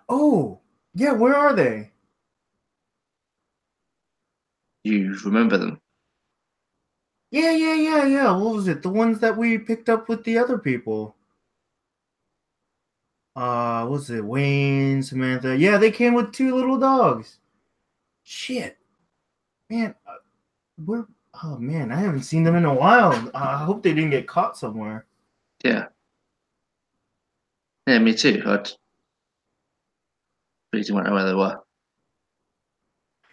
oh, yeah, where are they? You remember them. Yeah. What was it? The ones that we picked up with the other people. What was it? Wayne, Samantha. Yeah, they came with 2 little dogs. Shit. Man, we're oh man, I haven't seen them in a while. I hope they didn't get caught somewhere. Yeah. Yeah, me too. I really didn't know where they were.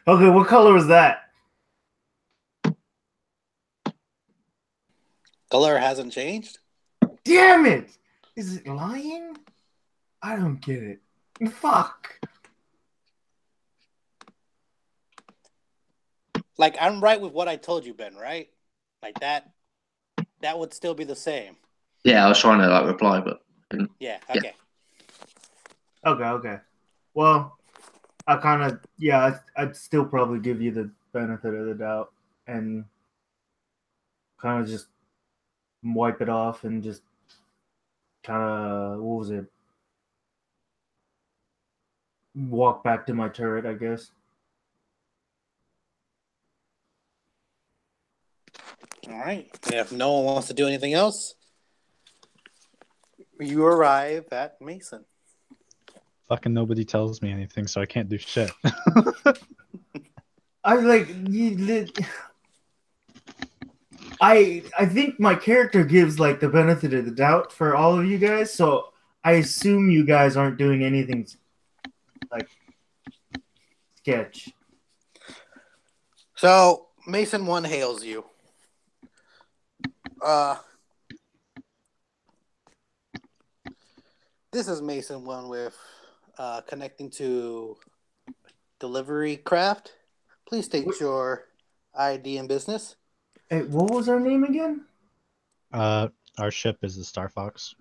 Okay, what color was that? Color hasn't changed. Damn it! Is it lying? I don't get it. Fuck. Like I'm right with what I told you, Ben. Right? Like that. That would still be the same. Yeah, I was trying to like reply, but Yeah. Okay. Okay. Well, I kind of I'd still probably give you the benefit of the doubt and kind of just wipe it off and just kind of what was it? Walk back to my turret, I guess. All right. And if no one wants to do anything else, you arrive at Mason. fucking nobody tells me anything, so I can't do shit. I think my character gives like the benefit of the doubt for all of you guys, so I assume you guys aren't doing anything like sketch. So Mason 1 hails you. This is Mason 1 with connecting to delivery craft. Please state your ID and business. Hey, what was our name again? Our ship is the Star Fox.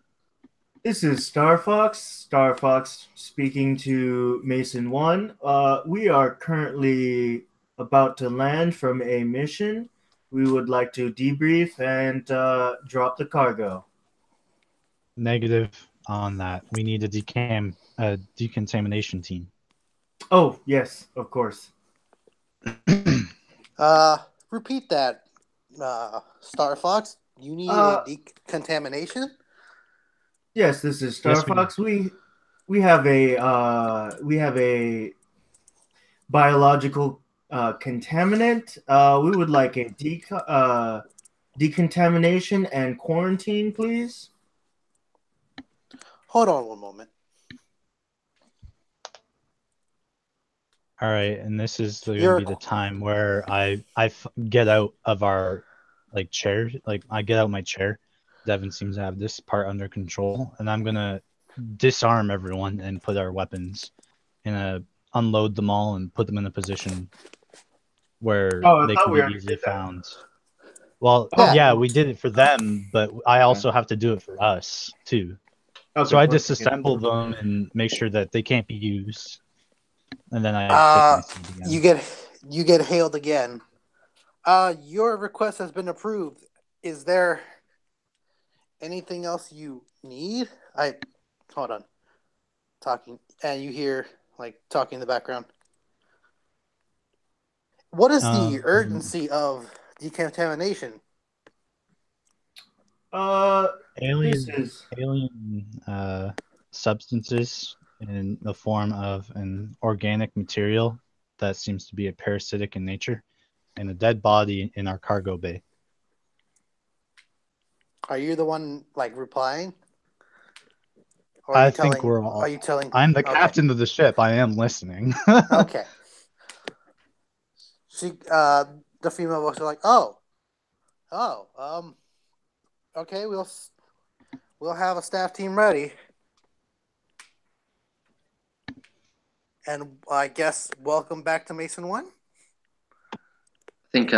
This is Star Fox. Star Fox speaking to Mason 1. We are currently about to land from a mission. We would like to debrief and drop the cargo. Negative on that. We need a decontamination team. Oh, yes, of course. Repeat that, Star Fox. You need a decontamination? Yes, this is Star Yes, we Fox. We have a biological contaminant. We would like a decontamination and quarantine, please. Hold on one moment. All right, and this is going to be the time where I get out of our like chair, like I get out my chair. Devin seems to have this part under control, and I'm gonna disarm everyone and put our weapons unload them all and put them in a position where they can be easily found. Well, yeah, we did it for them, but I also have to do it for us too. Okay, so I disassemble them and make sure that they can't be used. And then I take my seat again. You get hailed again. Your request has been approved. Is there anything else you need? Hold on. Talking, and you hear talking in the background. What is the urgency of decontamination? Alien substances in the form of an organic material that seems to be a parasitic in nature, and a dead body in our cargo bay. Are you the one replying? Or I think we're all. Are you telling? I'm the captain of the ship. I am listening. Okay. The female voice are like, okay, we'll have a staff team ready. And I guess welcome back to Mason 1. I think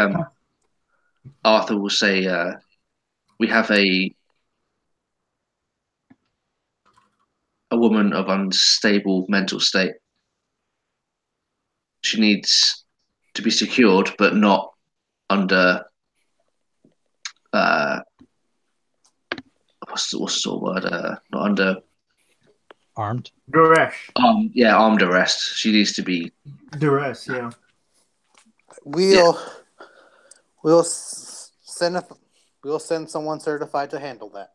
Arthur will say we have a woman of unstable mental state. She needs to be secured, but not under what's the sort of word? Not under armed duress. Armed arrest. She needs to be duress. Yeah. We'll send someone certified to handle that.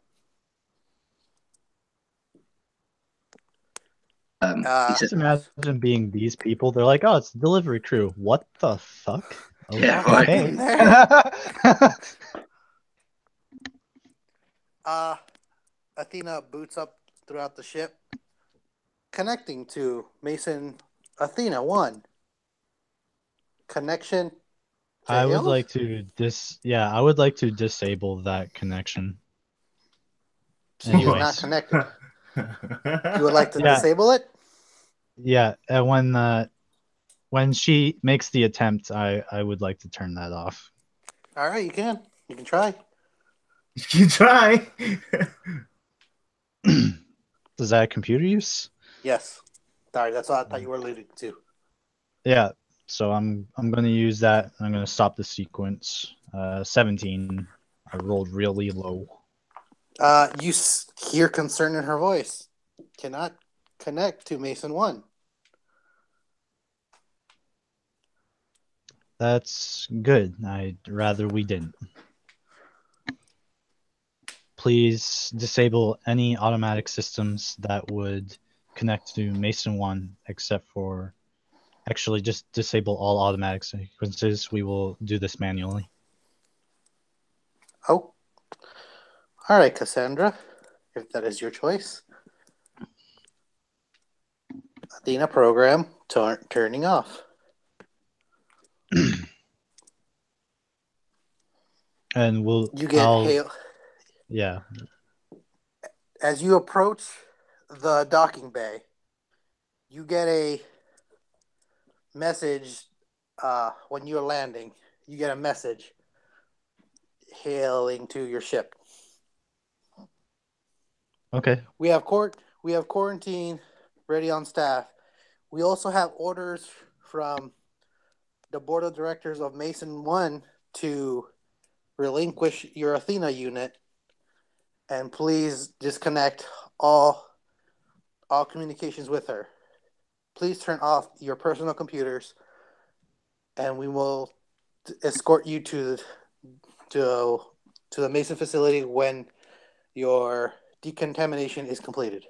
Just imagine being these people. They're like, "Oh, it's the delivery crew." What the fuck? Oh, yeah, right. Athena boots up throughout the ship, connecting to Mason. Athena 1. Connection. I would like to I would like to disable that connection. She is not connected. You would like to disable it? Yeah, when she makes the attempt, I would like to turn that off. All right, you can try. You try. Is that computer use? Yes. Sorry, that's what I thought you were alluding to. Yeah, so I'm going to use that. I'm going to stop the sequence. 17. I rolled really low. You hear concern in her voice. Cannot connect to Mason 1. That's good. I'd rather we didn't. Please disable any automatic systems that would connect to Mason 1, except for actually just disable all automatic sequences. We will do this manually. Oh, all right, Cassandra, if that is your choice. Athena program turning off. And You get hail Yeah. as you approach the docking bay. You get a message when you're landing. You get a message hailing to your ship. Okay. We have quarantine ready on staff. We also have orders from the board of directors of Mason 1 to relinquish your Athena unit, and please disconnect all communications with her. Please turn off your personal computers, and we will escort you to the Mason facility when your decontamination is completed.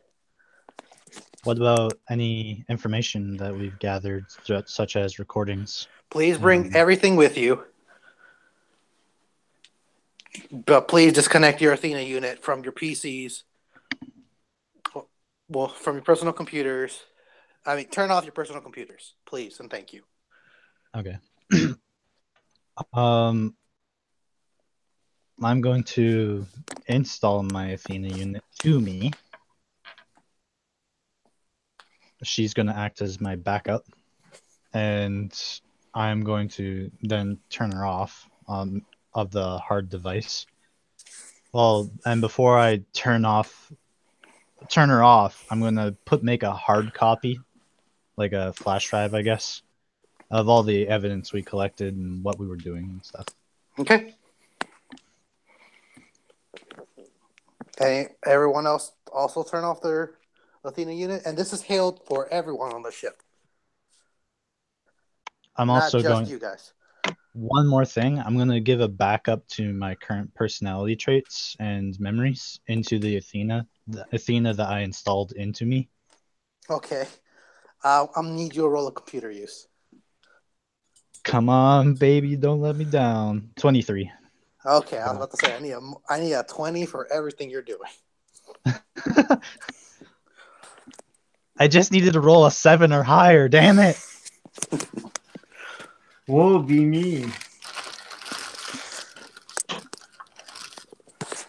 What about any information that we've gathered, such as recordings? Please bring everything with you, but please disconnect your Athena unit from your PCs. Well, from your personal computers. I mean, turn off your personal computers, please, and thank you. Okay. I'm going to install my Athena unit to me. She's going to act as my backup, and I'm going to then turn her off of the hard device. Well, and before I turn her off, I'm going to make a hard copy, like a flash drive, I guess, of all the evidence we collected and what we were doing and stuff. Okay. Everyone else also turn off their Athena unit, and this is hailed for everyone on the ship. I'm not also just going. You guys. One more thing, I'm going to give a backup to my current personality traits and memories into the Athena that I installed into me. Okay. I'm going to need you to roll a computer use. Come on, baby, don't let me down. 23. Okay, I was about to say, I need a 20 for everything you're doing. I just needed to roll a 7 or higher, damn it. Whoa, be me.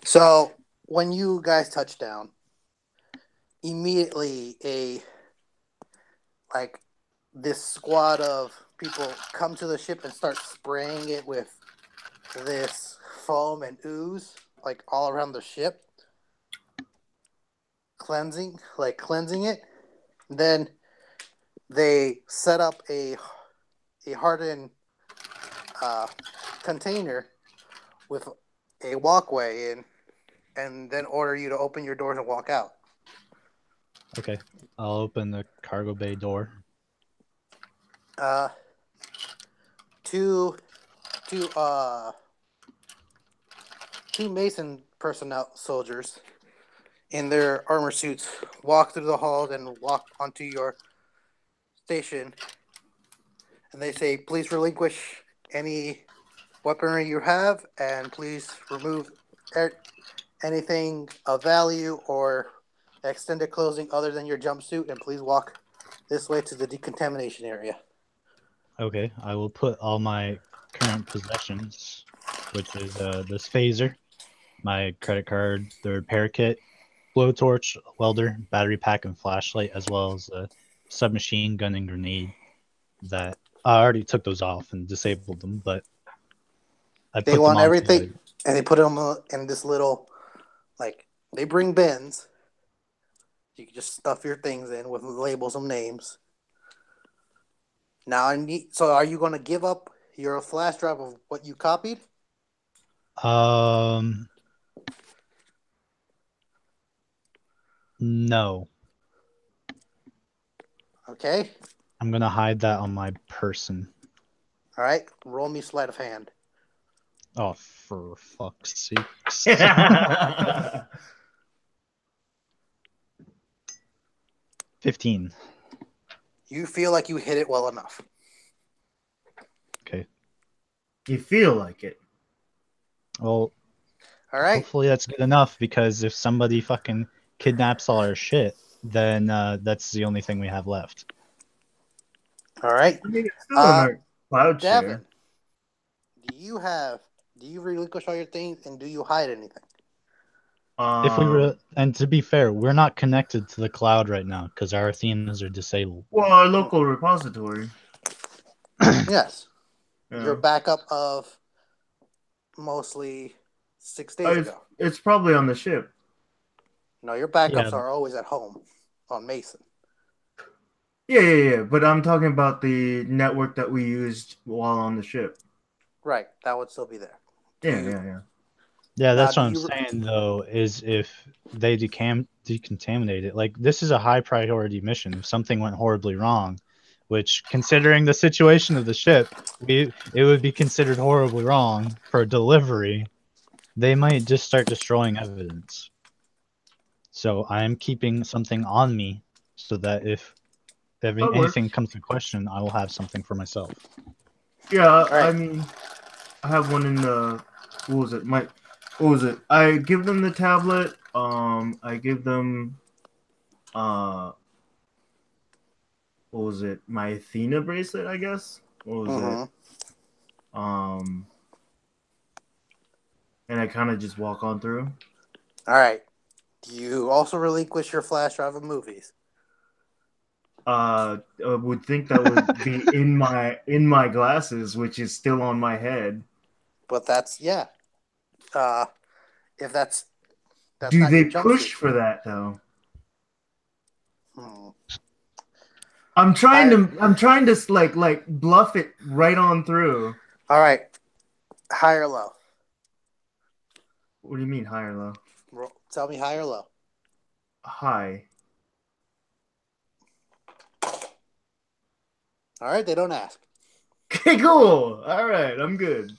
So, when you guys touch down, immediately this squad of people come to the ship and start spraying it with this foam and ooze, like all around the ship. Cleansing it. Then they set up a hardened container with a walkway in, and then order you to open your doors and walk out. Okay, I'll open the cargo bay door. Two Mason personnel soldiers in their armor suits walk through the hall and walk onto your station, and they say, please relinquish any weaponry you have, and please remove anything of value or extended clothing other than your jumpsuit, and please walk this way to the decontamination area. Okay, I will put all my current possessions, which is this phaser, my credit card, the repair kit, blowtorch, welder, battery pack, and flashlight, as well as a submachine gun and grenade. That I already took those off and disabled them, but I They put want them on everything, and they put them in this little, they bring bins. You can just stuff your things in with labels and names. Now so are you going to give up your flash drive of what you copied? No. Okay. I'm gonna hide that on my person. All right. Roll me sleight of hand. Oh, for fuck's sake. 15. You feel like you hit it well enough. Okay. You feel like it. Well, All right. hopefully that's good enough, because if somebody fucking kidnaps all our shit, then that's the only thing we have left. All right. I mean, it's still in our cloud Devin, share. do you relinquish all your things, and do you hide anything? If we were, and to be fair, we're not connected to the cloud right now because our Athenas are disabled. Well, our local repository. Yes. Yeah. Your backup of mostly 6 days ago. It's probably on the ship. No, your backups Yeah. are always at home on Mason. Yeah. But I'm talking about the network that we used while on the ship. Right. That would still be there. Yeah. Yeah, that's do what I'm you- saying, though, is if they decontaminate it. Like, this is a high priority mission. If something went horribly wrong, which, considering the situation of the ship, it would be considered horribly wrong for delivery, they might just start destroying evidence. So I am keeping something on me so that if anything comes to question, I will have something for myself. Yeah, right. I mean, I have one in the. What was it? I give them the tablet. I give them. What was it? My Athena bracelet, I guess. What was it? And I kind of just walk on through. All right. Do you also relinquish your flash drive of movies? I would think that would be in my glasses, which is still on my head. But that's if that's Do not they your push jumpsuit. for that though? Hmm. I'm trying to like bluff it right on through. All right. High or low? What do you mean high or low? Tell me high or low. High. All right. They don't ask. Okay, cool. All right, I'm good.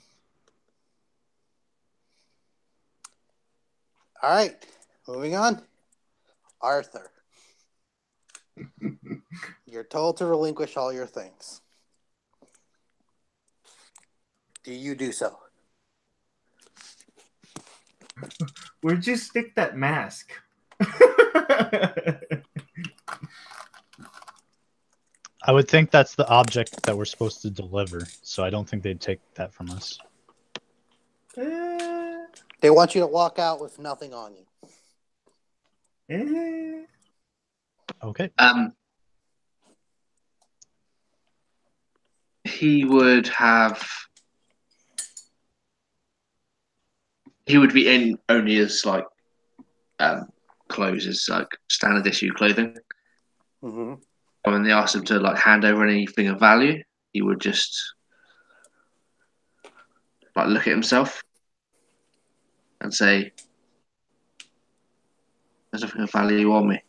All right. Moving on. Arthur. You're told to relinquish all your things. Do you do so? Where'd you stick that mask? I would think that's the object that we're supposed to deliver, so I don't think they'd take that from us. They want you to walk out with nothing on Eh. you. Okay. He would be in only as like clothes, as like standard issue clothing. Mm-hmm. And when they asked him to like hand over anything of value, he would just like look at himself and say, "There's nothing of value on me."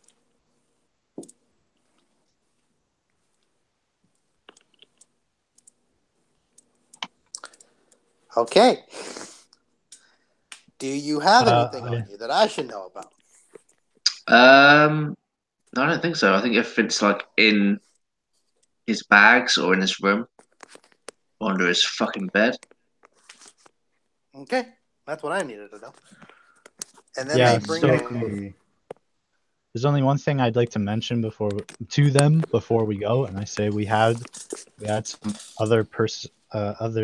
Okay. Do you have anything yeah. on you that I should know about? No, I don't think so. I think if it's like in his bags or in his room or under his fucking bed. Okay. That's what I needed to know. And then Yeah, they bring so in... there's only one thing I'd like to mention before we go, and I say we had some other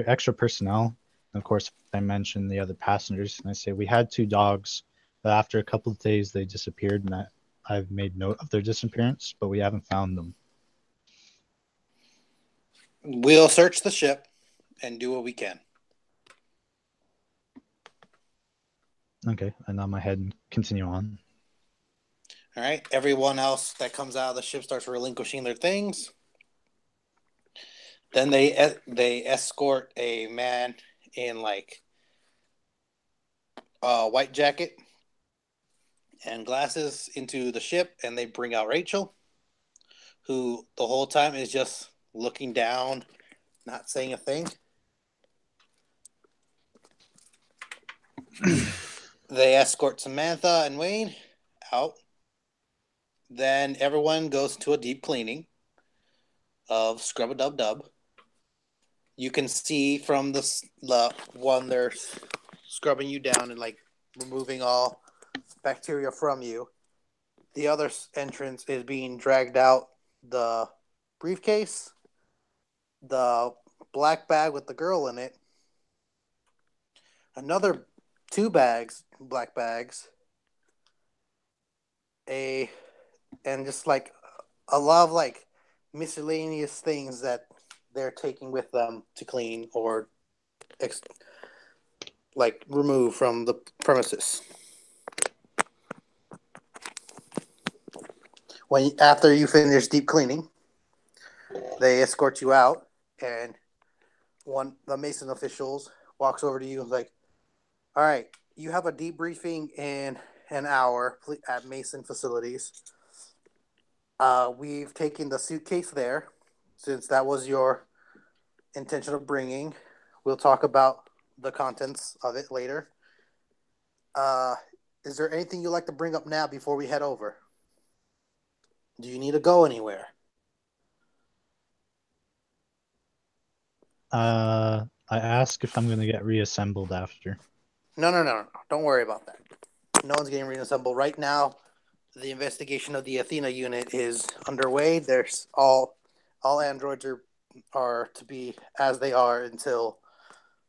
extra personnel. And of course, I mentioned the other passengers, and I say we had 2 dogs, but after a couple of days they disappeared, and I've made note of their disappearance, but we haven't found them. We'll search the ship and do what we can. Okay, and nod my head and continue on. All right. Everyone else that comes out of the ship starts relinquishing their things. Then they escort a man in like a white jacket and glasses into the ship, and they bring out Rachel, who the whole time is just looking down, not saying a thing. They escort Samantha and Wayne out. Then everyone goes to a deep cleaning of Scrub a Dub Dub. You can see from the one they're scrubbing you down and like removing all bacteria from you. The other entrance is being dragged out the briefcase, the black bag with the girl in it, another black bags, and just like a lot of like miscellaneous things that they're taking with them to clean or like remove from the premises. After you finish deep cleaning, they escort you out, and the Mason officials walks over to you and is like, "All right, you have a debriefing in an hour at Mason facilities. We've taken the suitcase there, since that was your intention of bringing. We'll talk about the contents of it later. Is there anything you'd like to bring up now before we head over? Do you need to go anywhere?" I ask if I'm going to get reassembled after. No. Don't worry about that. No one's getting reassembled right now. The investigation of the Athena unit is underway. There's all androids are to be as they are until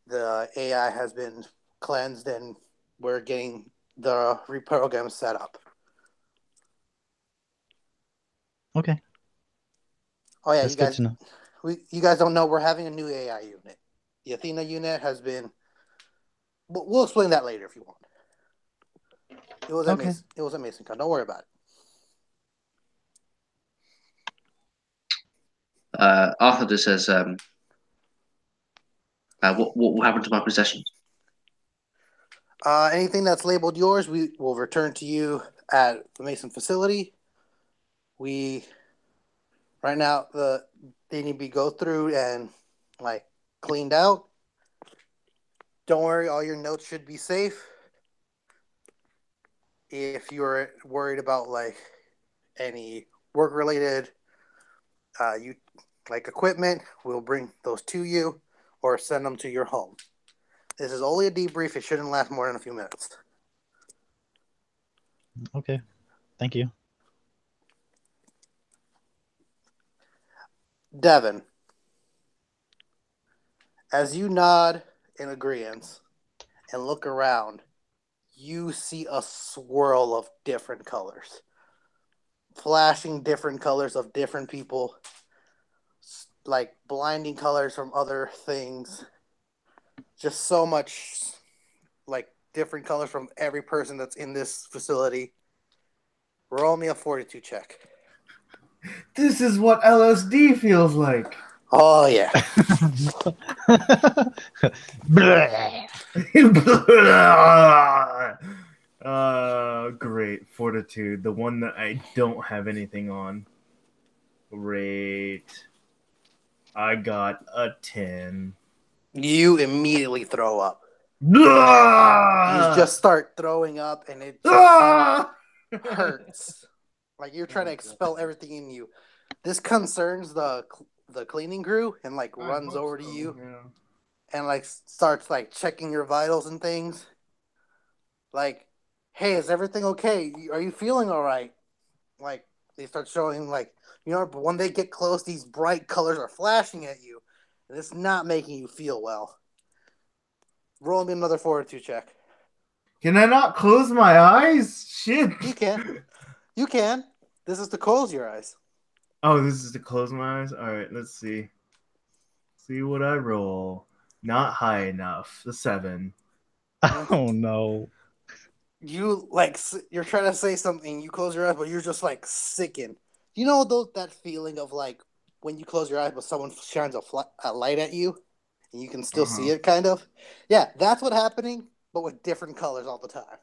the AI has been cleansed and we're getting the reprogram set up. Okay. Oh yeah, That's good to know. You guys don't know we're having a new AI unit. The Athena unit has been. We'll explain that later if you want. It was Okay. It was at MasonCon. Don't worry about it. Arthur just says, what will happen to my possessions? Anything that's labeled yours, we will return to you at the Mason facility. Right now they need to be go through and like cleaned out. Don't worry, all your notes should be safe. If you're worried about like any work related equipment, we'll bring those to you or send them to your home. This is only a debrief. It shouldn't last more than a few minutes. Okay. Thank you. Devin, as you nod in agreement and look around, you see a swirl of different colors. Flashing different colors of different people, like blinding colors from other things. Just so much like different colors from every person that's in this facility. Roll me a fortitude check. This is what LSD feels like. Oh yeah. Great. Fortitude. The one that I don't have anything on. Great. I got a 10. You immediately throw up. Ah! You just start throwing up and it just hurts. Like you're trying to expel everything in you. This concerns the cleaning crew and like runs over to you and like starts like checking your vitals and things. Like, hey, is everything okay? Are you feeling all right? Like they start showing like, but when they get close, these bright colors are flashing at you, and it's not making you feel well. Roll me another fortitude check. Can I not close my eyes? Shit. You can. You can. This is to close your eyes. Oh, this is to close my eyes? Alright, let's see. See what I roll. Not high enough. The 7. Oh no. You're trying to say something, you close your eyes, but you're just like sickened. You know that feeling of like when you close your eyes, but someone shines a light at you, and you can still see it, kind of. Yeah, that's what's happening, but with different colors all the time.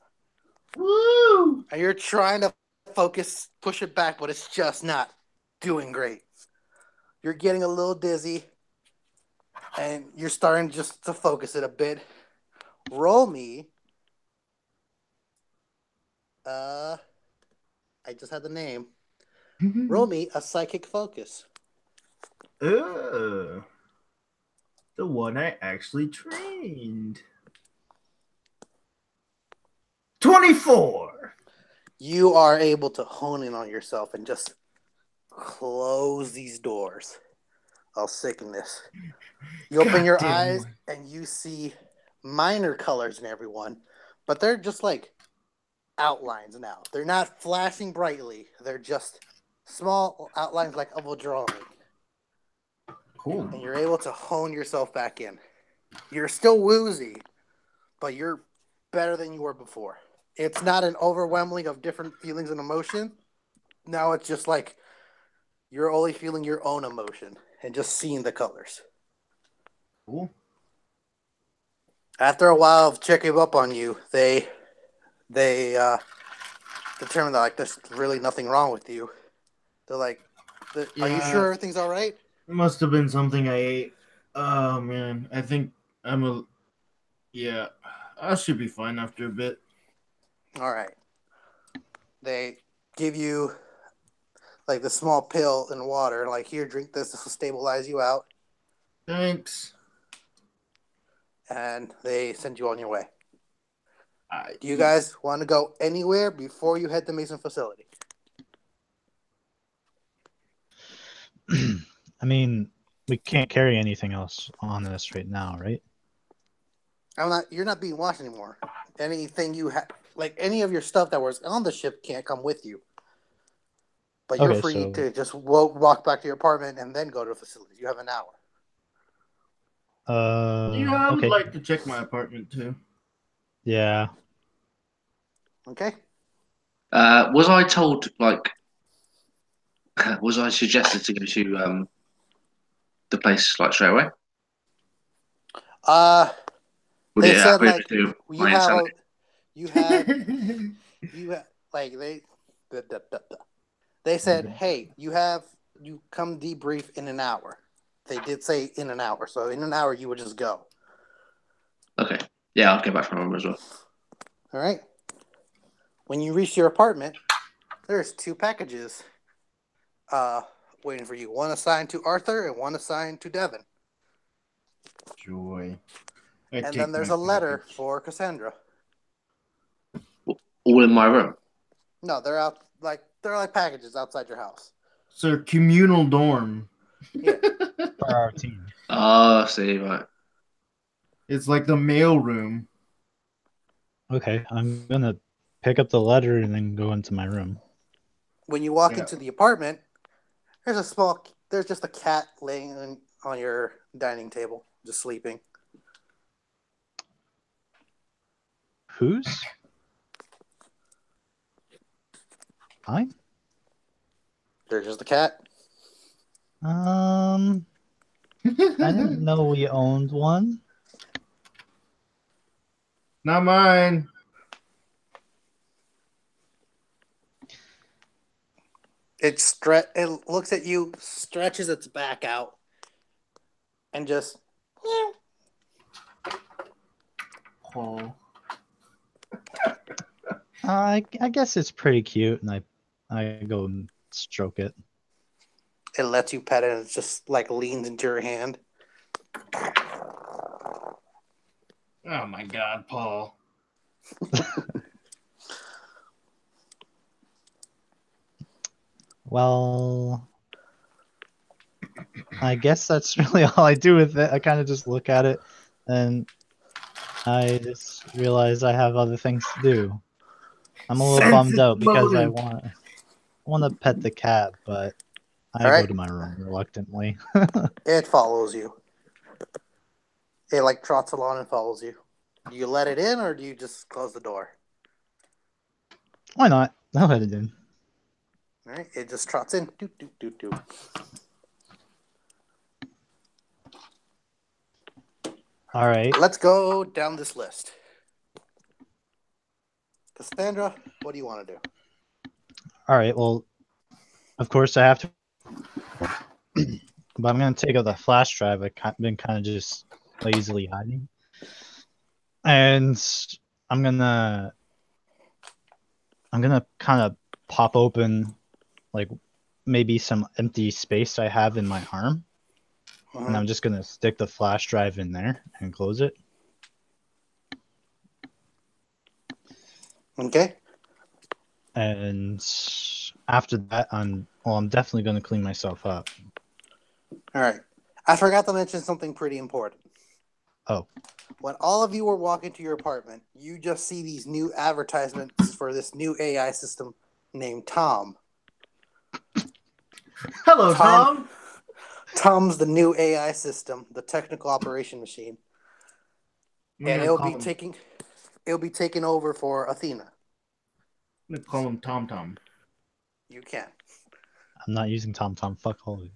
Woo! And you're trying to focus, push it back, but it's just not doing great. You're getting a little dizzy, and you're starting just to focus it a bit. Roll me. I just had the name. Roll me a psychic focus. The one I actually trained. 24. You are able to hone in on yourself and just close these doors of sickness. You open your eyes and you see minor colors in everyone, but they're just like outlines now. They're not flashing brightly. They're just small outlines like of a drawing. Cool. And you're able to hone yourself back in. You're still woozy, but you're better than you were before. It's not an overwhelming of different feelings and emotion. Now it's just like you're only feeling your own emotion and just seeing the colors. Cool. After a while of checking up on you, they determine that like there's really nothing wrong with you. They're like, "Are you sure everything's all right?" It must have been something I ate. Oh man, I think yeah, I should be fine after a bit. All right. They give you like the small pill in water. Like, here, drink this. This will stabilize you out. Thanks. And they send you on your way. Do you guys want to go anywhere before you head to Mason facility? I mean, we can't carry anything else on us right now, right? You're not being watched anymore. Anything you have, like any of your stuff that was on the ship, can't come with you. But you're free to just walk back to your apartment and then go to the facility. You have an hour. I would like to check my apartment too. Yeah. Okay. Was I told, like, was I suggested to go to the place like straight away? Would They it said happen like to you my have insanity? you have like they said, hey, you come debrief in an hour. They did say in an hour, so in an hour you would just go. Okay. Yeah, I'll get back from home as well. All right. When you reach your apartment, there's 2 packages waiting for you. One assigned to Arthur and one assigned to Devin. Joy. And then there's a letter for Cassandra. All in my room? No, they're like packages outside your house. It's a communal dorm. Yeah. For our team. Oh, I see, right. It's like the mail room. Okay, I'm gonna pick up the letter and then go into my room. When you walk into the apartment, there's just a cat laying on your dining table, just sleeping. Whose? Mine? There's just a cat. I didn't know we owned one. Not mine. It looks at you, stretches its back out, and just. Paul. I guess it's pretty cute, and I go and stroke it. It lets you pet it, and it just like leans into your hand. Oh my God, Paul. Well, I guess that's really all I do with it. I kind of just look at it, and I just realize I have other things to do. I'm a little bummed out because I want to pet the cat, but I go to my room reluctantly. It follows you. It like trots along and follows you. Do you let it in or do you just close the door? Why not? I'll let it in. All right, it just trots in. Doot, doot, doot, doot. All right. Let's go down this list. Cassandra, what do you want to do? All right. Well, of course I have to, but I'm gonna take out the flash drive. I've been kind of just lazily hiding, and I'm gonna kind of pop open like maybe some empty space I have in my arm, and Mhm. I'm just gonna stick the flash drive in there and close it. Okay. And after that, I'm definitely gonna clean myself up. All right. I forgot to mention something pretty important. Oh. When all of you were walking to your apartment, you just see these new advertisements for this new AI system named Tom. Hello, Tom. Tom's the new AI system, the technical operation machine, I'm and gonna call him. it'll be taking over for Athena. I'm gonna call him Tom Tom. You can. I'm not using TomTom. Fuck all of you.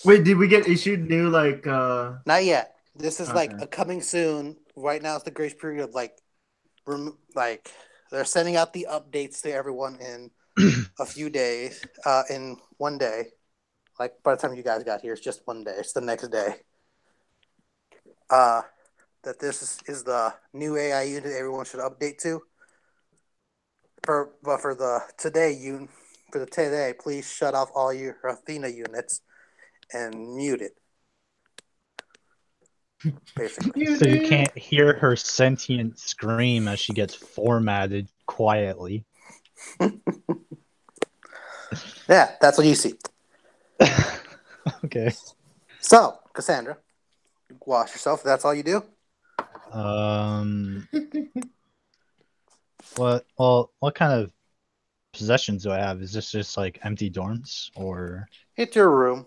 Wait, did we get issued new like? Not yet. This is like Okay. a coming soon. Right now, it's the grace period of like they're sending out the updates to everyone in a few days. In one day. Like by the time you guys got here, it's just one day. It's the next day. That this is the new AI unit everyone should update to. For the today, please shut off all your Athena units and mute it. Basically. So you can't hear her sentient scream as she gets formatted quietly. Yeah, that's what you see. Okay. So, Cassandra, wash yourself. That's all you do? What kind of possessions do I have? Is this just like empty dorms or? It's your room.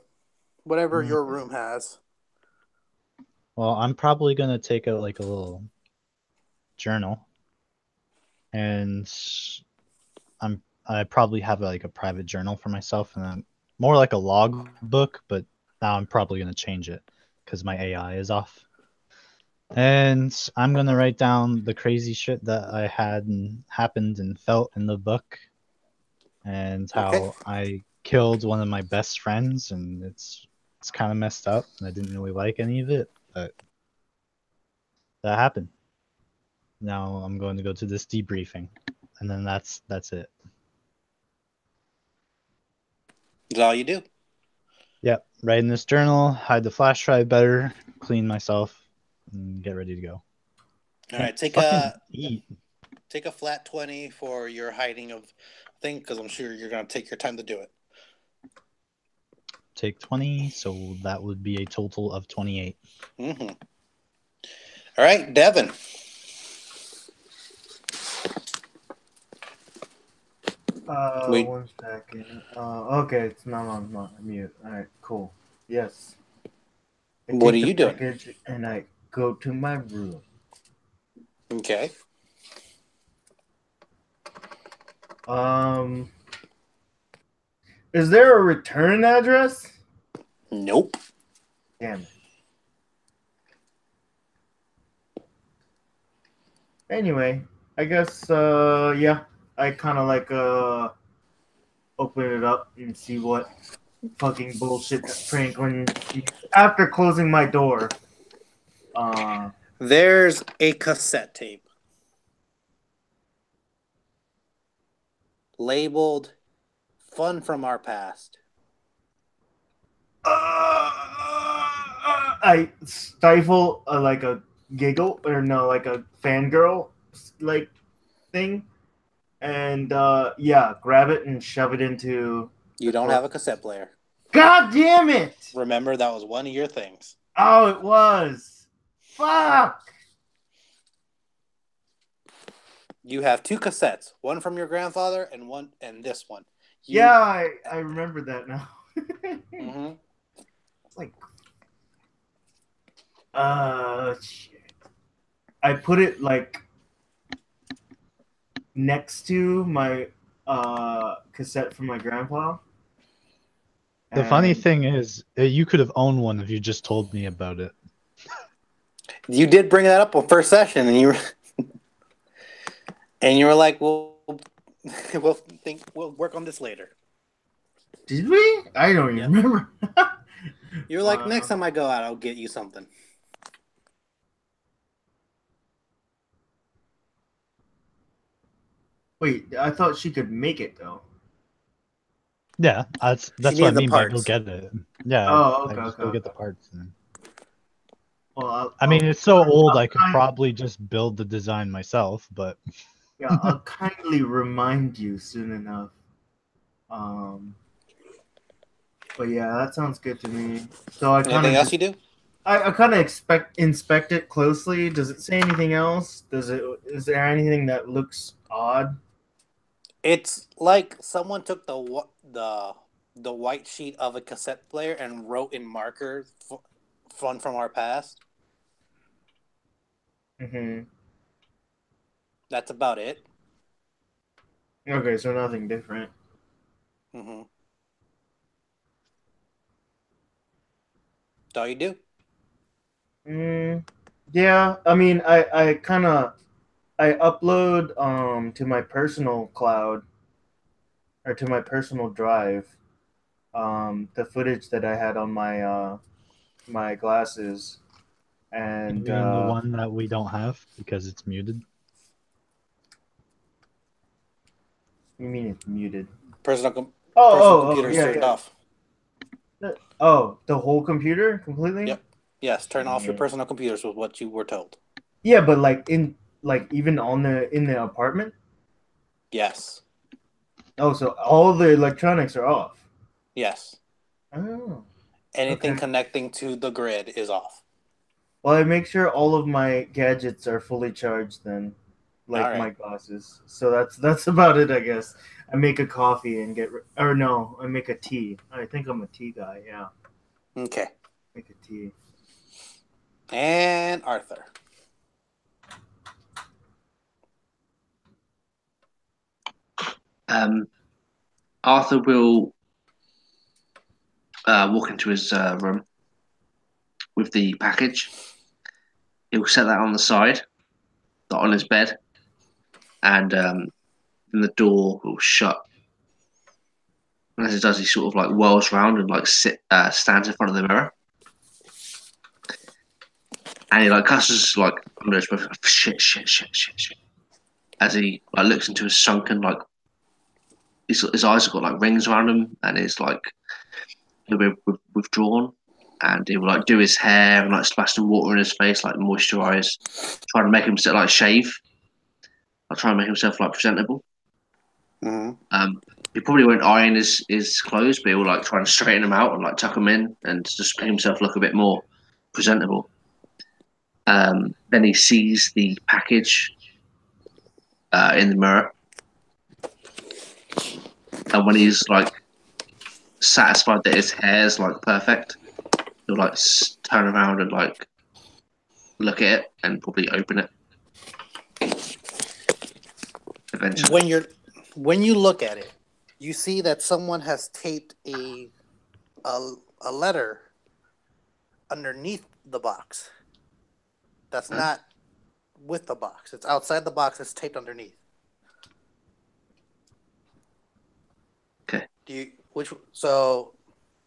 Whatever your room has. Well, I'm probably gonna take out like a little journal, and I probably have like a private journal for myself, and then more like a log book. But now I'm probably gonna change it because my AI is off. And I'm gonna write down the crazy shit that I had and happened and felt in the book, and how I killed one of my best friends, and it's kind of messed up, and I didn't really like any of it, but that happened. Now I'm going to go to this debriefing, and then that's it. That's all you do. Yep, write in this journal, hide the flash drive better, clean myself, and get ready to go. All right, take a flat 20 for your hiding of thing, because I'm sure you're gonna take your time to do it. Take 20, so that would be a total of 28. Mm-hmm. All right, Devin. Wait. 1 second. Okay, it's not on mute. All right, cool. Yes. I What are take the you doing? package and I go to my room. Okay. Is there a return address? Nope. Damn it. Anyway, I guess yeah, I kind of like open it up and see what fucking bullshit that Franklin after closing my door. There's a cassette tape labeled "Fun from Our Past." I stifle like a giggle or no, like a fangirl like thing, and yeah, grab it and shove it into. You don't have a cassette player. God damn it! Remember, that was one of your things. Oh, it was. Fuck. You have two cassettes, one from your grandfather and this one. Yeah, I remember that now. Mm-hmm. It's like, shit. I put it like next to my cassette from my grandpa. The funny thing is, you could have owned one if you just told me about it. You did bring that up on first session, and you were like, "Well, we'll work on this later." Did we? I don't even remember. You're like, "Next time I go out, I'll get you something." Wait, I thought she could make it though. Yeah, that's what I needed the mean by go parts. get it. Yeah, Oh, I okay, just okay, go get the okay. parts. And... Well, I mean, it's so old I'll I could kind- probably just build the design myself, but yeah, I'll kindly remind you soon enough. But yeah, that sounds good to me. So I kind Anything of else just you do? I kind of inspect it closely. Does it say anything else? Is there anything that looks odd? It's like someone took the white sheet of a cassette player and wrote in marker fun from our past. Mm-hmm. That's about it. Okay, so nothing different. Mm-hmm. That's all you do. Yeah, I mean, I upload to my personal cloud or to my personal drive the footage that I had on my glasses and even the one that we don't have because it's muted. you mean it's muted? Personal Oh, computer is yeah, turned yeah. off. Oh, the whole computer completely? Yep. Yes, turn off your Yeah. personal computers was what you were told. Yeah, but like even on in the apartment? Yes. Oh, so all the electronics are off. Yes. Oh. Anything Okay. connecting to the grid is off. Well, I make sure all of my gadgets are fully charged then, All like my right. glasses. So that's about it, I guess. I make a coffee and or no, I make a tea. I think I'm a tea guy. Yeah, Okay. make a tea. And Arthur. Arthur will walk into his room with the package. He'll set that on the side, on his bed, and then the door will shut. And as he does, he sort of like whirls around and like stands in front of the mirror, and he like cusses like under his breath, shit, shit, shit, shit, shit. As he like looks into his sunken like his eyes have got like rings around him, and he's like he'll be withdrawn, and he will like do his hair and like splash some water in his face, like moisturize, trying to make himself like shave, like try and make himself like presentable. Mm-hmm. He probably won't iron his clothes, but he'll like try and straighten them out and like tuck them in and just make himself look a bit more presentable. Then he sees the package in the mirror, and when he's like satisfied that his hair's like perfect, he'll like turn around and like look at it and probably open it eventually. When you look at it, you see that someone has taped a letter underneath the box. That's not with the box. It's outside the box. It's taped underneath. Okay. So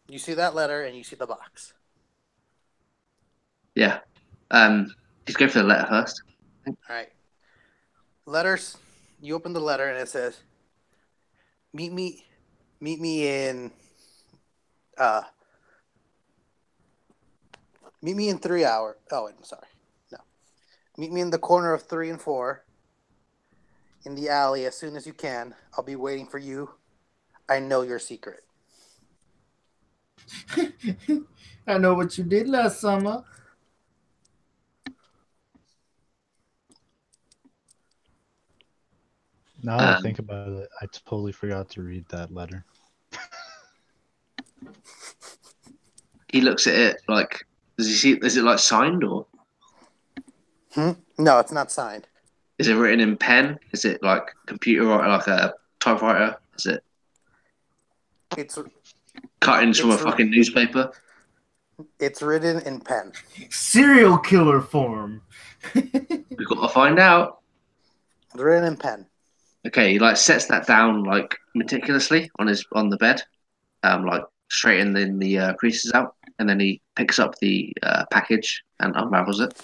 you see that letter and you see the box. Yeah. Just go for the letter first. All right. Letters. You open the letter and it says, "Meet me in meet me in 3 hours." Oh, wait, I'm sorry. No. Meet me in the corner of 3 and 4 in the alley as soon as you can. I'll be waiting for you. I know your secret. I know what you did last summer. Now that I think about it, I totally forgot to read that letter. He looks at it like, does he see? Is it like signed or No, it's not signed. is it written in pen? Is it like computer or like a typewriter? Is it It's cuttings from a it's fucking newspaper? it's written in pen. Serial killer form. We've got to find out. It's written in pen. Okay, he like sets that down like meticulously on the bed, like straightening the creases out, and then he picks up the package and unravels it.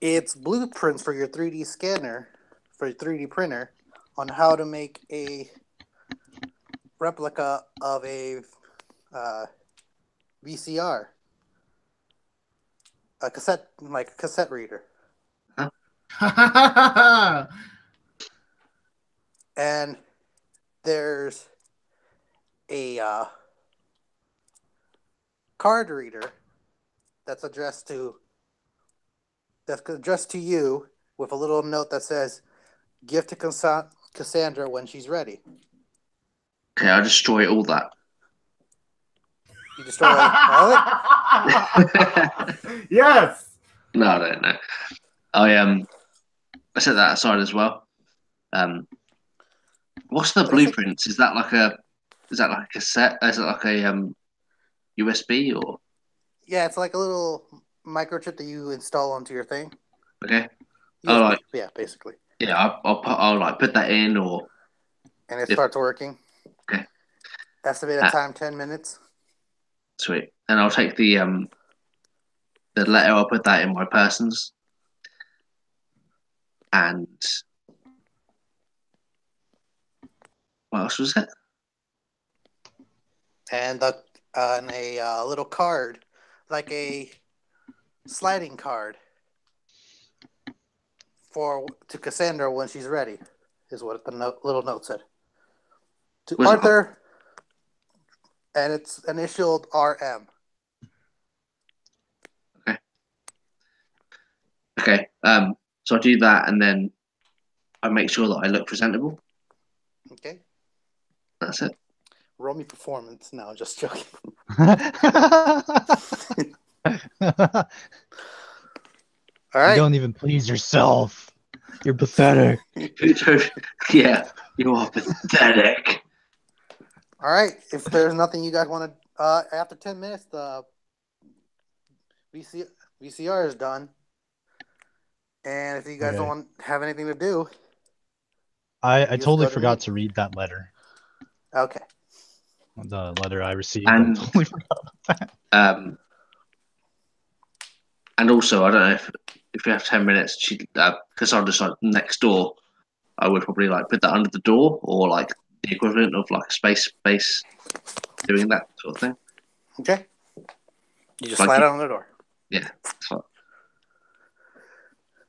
It's blueprints for your 3D scanner, for your 3D printer, on how to make a replica of a VCR, a cassette reader, and there's a card reader that's addressed to you with a little note that says, "Give to Cassandra when she's ready." Okay, I'll destroy all that. You destroy all of it? Yes. No. I set that aside as well. What's the blueprints? Is that like a cassette? Is it like a USB or? Yeah, it's like a little microchip that you install onto your thing. Okay. USB, yeah, basically. Yeah, I'll like put that in or. And it starts working. Okay. Estimated time 10 minutes. Sweet. And I'll take the letter. I'll put that in my person's. And what else was it? And a little card, like a sliding card to Cassandra when she's ready, is what the little note said. To Arthur, and it's initialed RM. Okay. So I do that, and then I make sure that I look presentable. Okay. That's it. Roll me performance. No, just joking. All right. You don't even please yourself. You're pathetic. Yeah, you are pathetic. All right. If there's nothing you guys want to, after 10 minutes, the VCR is done. And if you guys don't have anything to do, I totally forgot to read that letter. Okay. The letter I received. And, I totally forgot about that. And also, I don't know if you have 10 minutes, because I'm just like next door, I would probably like put that under the door or like the equivalent of like space doing that sort of thing. Okay. You just slide it on the door. Yeah.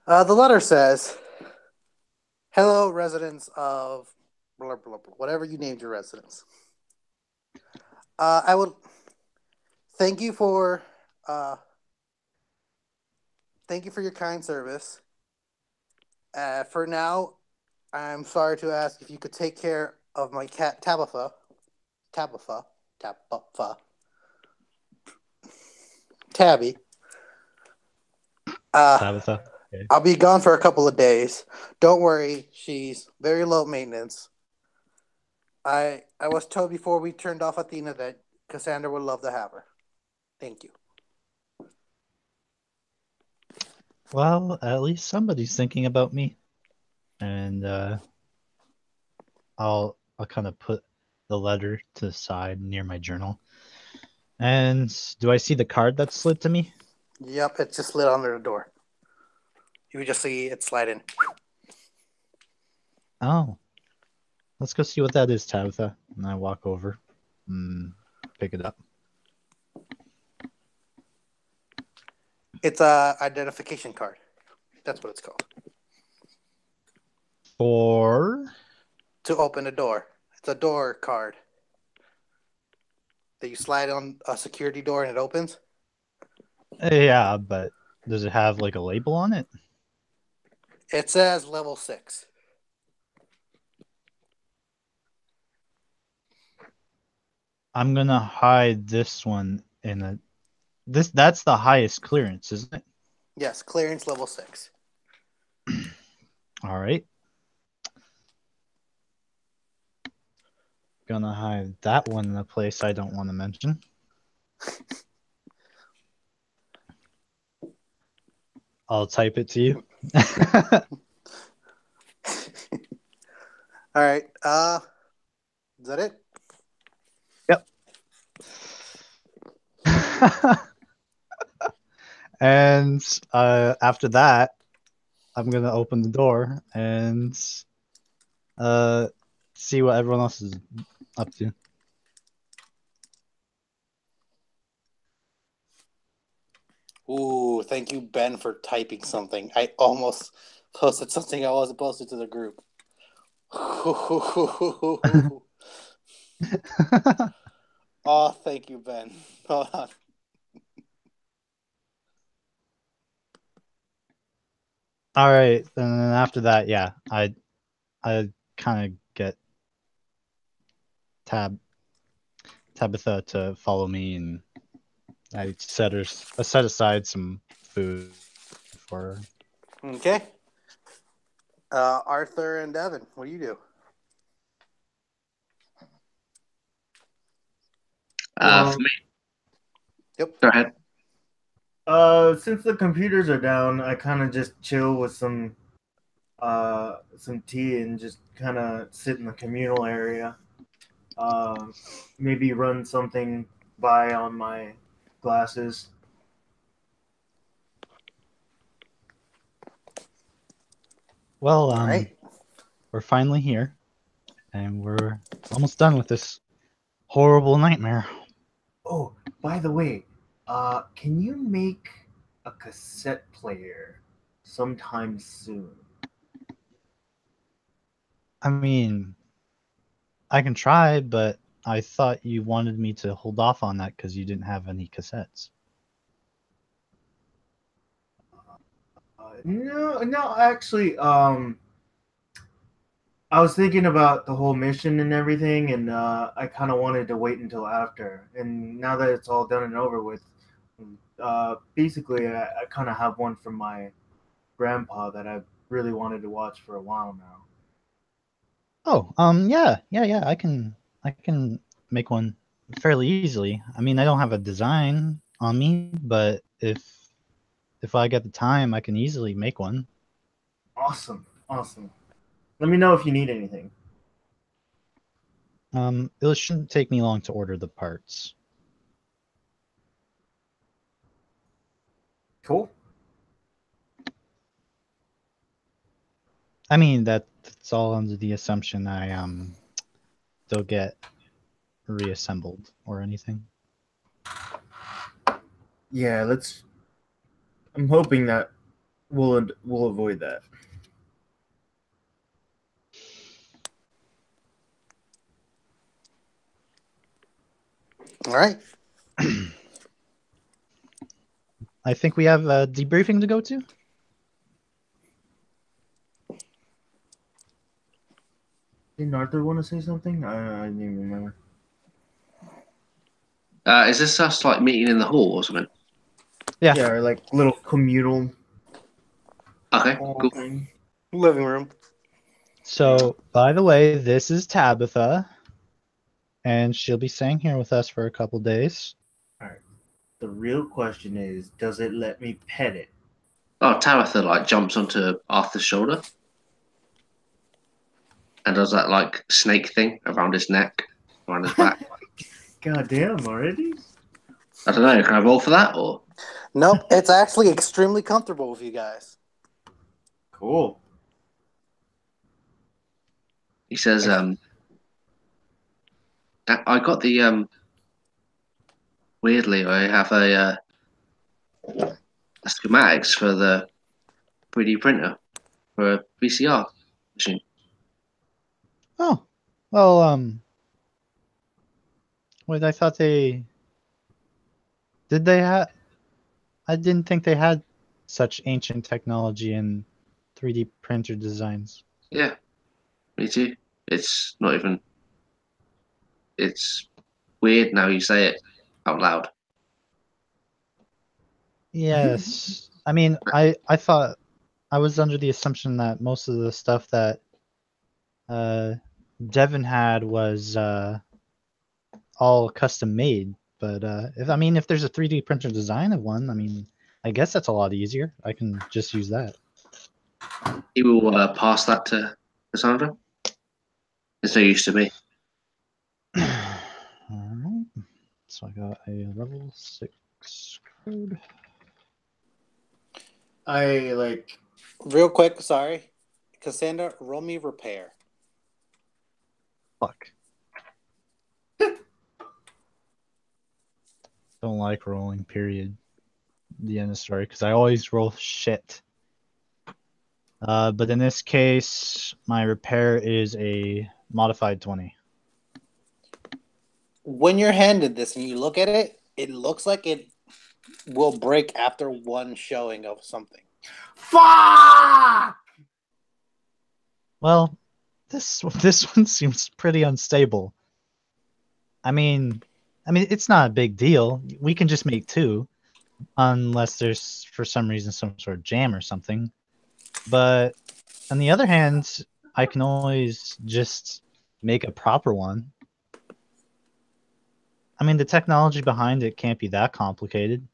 The letter says, "Hello, residents of blah, blah, blah, whatever you named your residence. I would thank you for your kind service. For now, I'm sorry to ask if you could take care of my cat Tabitha. Tabby. Tabitha. Okay. I'll be gone for a couple of days. Don't worry, she's very low maintenance. I was told before we turned off Athena that Cassandra would love to have her. Thank you." Well, at least somebody's thinking about me. And I'll kind of put the letter to the side near my journal. And do I see the card that slid to me? Yep, it just slid under the door. You would just see it slide in. Oh. Let's go see what that is, Tabitha. And I walk over and pick it up. It's a identification card. That's what it's called. To open a door. It's a door card that you slide on a security door and it opens. Yeah, but does it have like a label on it? It says level 6. I'm gonna hide this one in a. That's the highest clearance, isn't it? Yes, clearance level 6. All right. Gonna hide that one in a place I don't want to mention. I'll type it to you. All right. Is that it? Yep. And after that, I'm gonna open the door and see what everyone else is up to. Ooh, thank you, Ben, for typing something. I almost posted something I wasn't posted to the group. Oh, thank you, Ben. Hold on. All right, and then after that, yeah, I kind of get Tabitha to follow me, and I set aside some food for her. Okay. Arthur and Devin, what do you do? For me, Yep. go ahead. Since the computers are down, I kind of just chill with some tea and just kind of sit in the communal area. Maybe run something by on my glasses. Well, All right. we're finally here, and we're almost done with this horrible nightmare. Oh, by the way, can you make a cassette player sometime soon? I mean, I can try, but I thought you wanted me to hold off on that because you didn't have any cassettes. No, actually, I was thinking about the whole mission and everything, and I kind of wanted to wait until after. And now that it's all done and over with, basically, I kind of have one from my grandpa that I really wanted to watch for a while now. Oh, yeah. I can make one fairly easily. I mean, I don't have a design on me, but if I get the time, I can easily make one. Awesome, awesome. Let me know if you need anything. It shouldn't take me long to order the parts. Cool. I mean, that's all under the assumption they'll get reassembled or anything. Yeah, let's. I'm hoping that we'll avoid that. All right. I think we have a debriefing to go to. Didn't Arthur want to say something? I didn't even remember. Is this us like meeting in the hall or something? Yeah. Yeah, or like little communal Okay, cool. thing. Living room. So, by the way, this is Tabitha, and she'll be staying here with us for a couple days. All right. The real question is, does it let me pet it? Oh, Tabitha like jumps onto Arthur's shoulder and does that like snake thing around his neck, around his back. God damn, already? I don't know. Can I roll for that or? Nope. It's actually extremely comfortable with you guys. Cool. He says, I got the weirdly, I have a schematics for the 3D printer for a VCR machine. Oh, well, wait, I thought did they have? I didn't think they had such ancient technology in 3D printer designs. Yeah, me too. It's not even. It's weird now you say it out loud. Yes, I mean, I thought I was under the assumption that most of the stuff that Devin had was all custom made. But if there's a 3D printer design of one, I mean, I guess that's a lot easier. I can just use that. He will pass that to Cassandra. It's no use to me. Alright. So I got a level 6 code. I like. Real quick, sorry. Cassandra, roll me repair. Fuck. Don't like rolling, period. The end of the story, because I always roll shit. But in this case, my repair is a modified 20. When you're handed this and you look at it, it looks like it will break after one showing of something. Fuck! Well, this one seems pretty unstable. I mean, it's not a big deal. We can just make 2, unless there's for some reason some sort of jam or something. But on the other hand, I can always just make a proper one. I mean, the technology behind it can't be that complicated.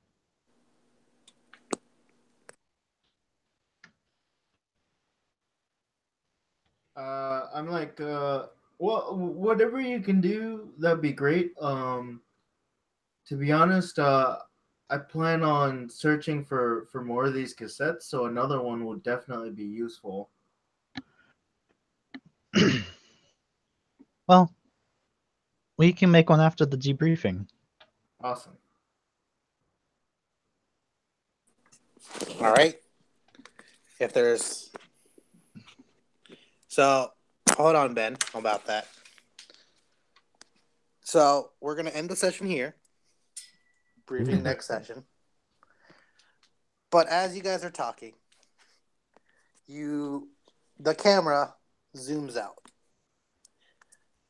I'm like, well, whatever you can do, that'd be great. To be honest, I plan on searching for more of these cassettes, so another one would definitely be useful. Well, we can make one after the debriefing. Awesome. All right. If there's... So, hold on, Ben, about that. So, we're going to end the session here. Briefing next session. But as you guys are talking, the camera zooms out,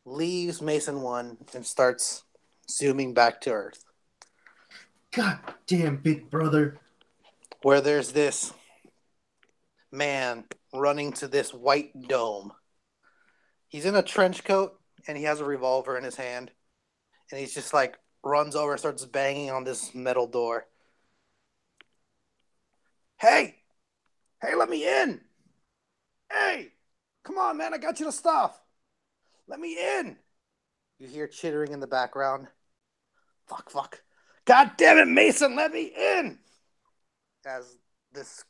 leaves Mason 1, and starts zooming back to Earth. God damn, big brother. Where there's this man running to this white dome. He's in a trench coat, and he has a revolver in his hand. And he's just like, runs over, starts banging on this metal door. Hey, let me in. Hey, come on, man, I got you the stuff. Let me in. You hear chittering in the background. Fuck. God damn it, Mason, let me in. As this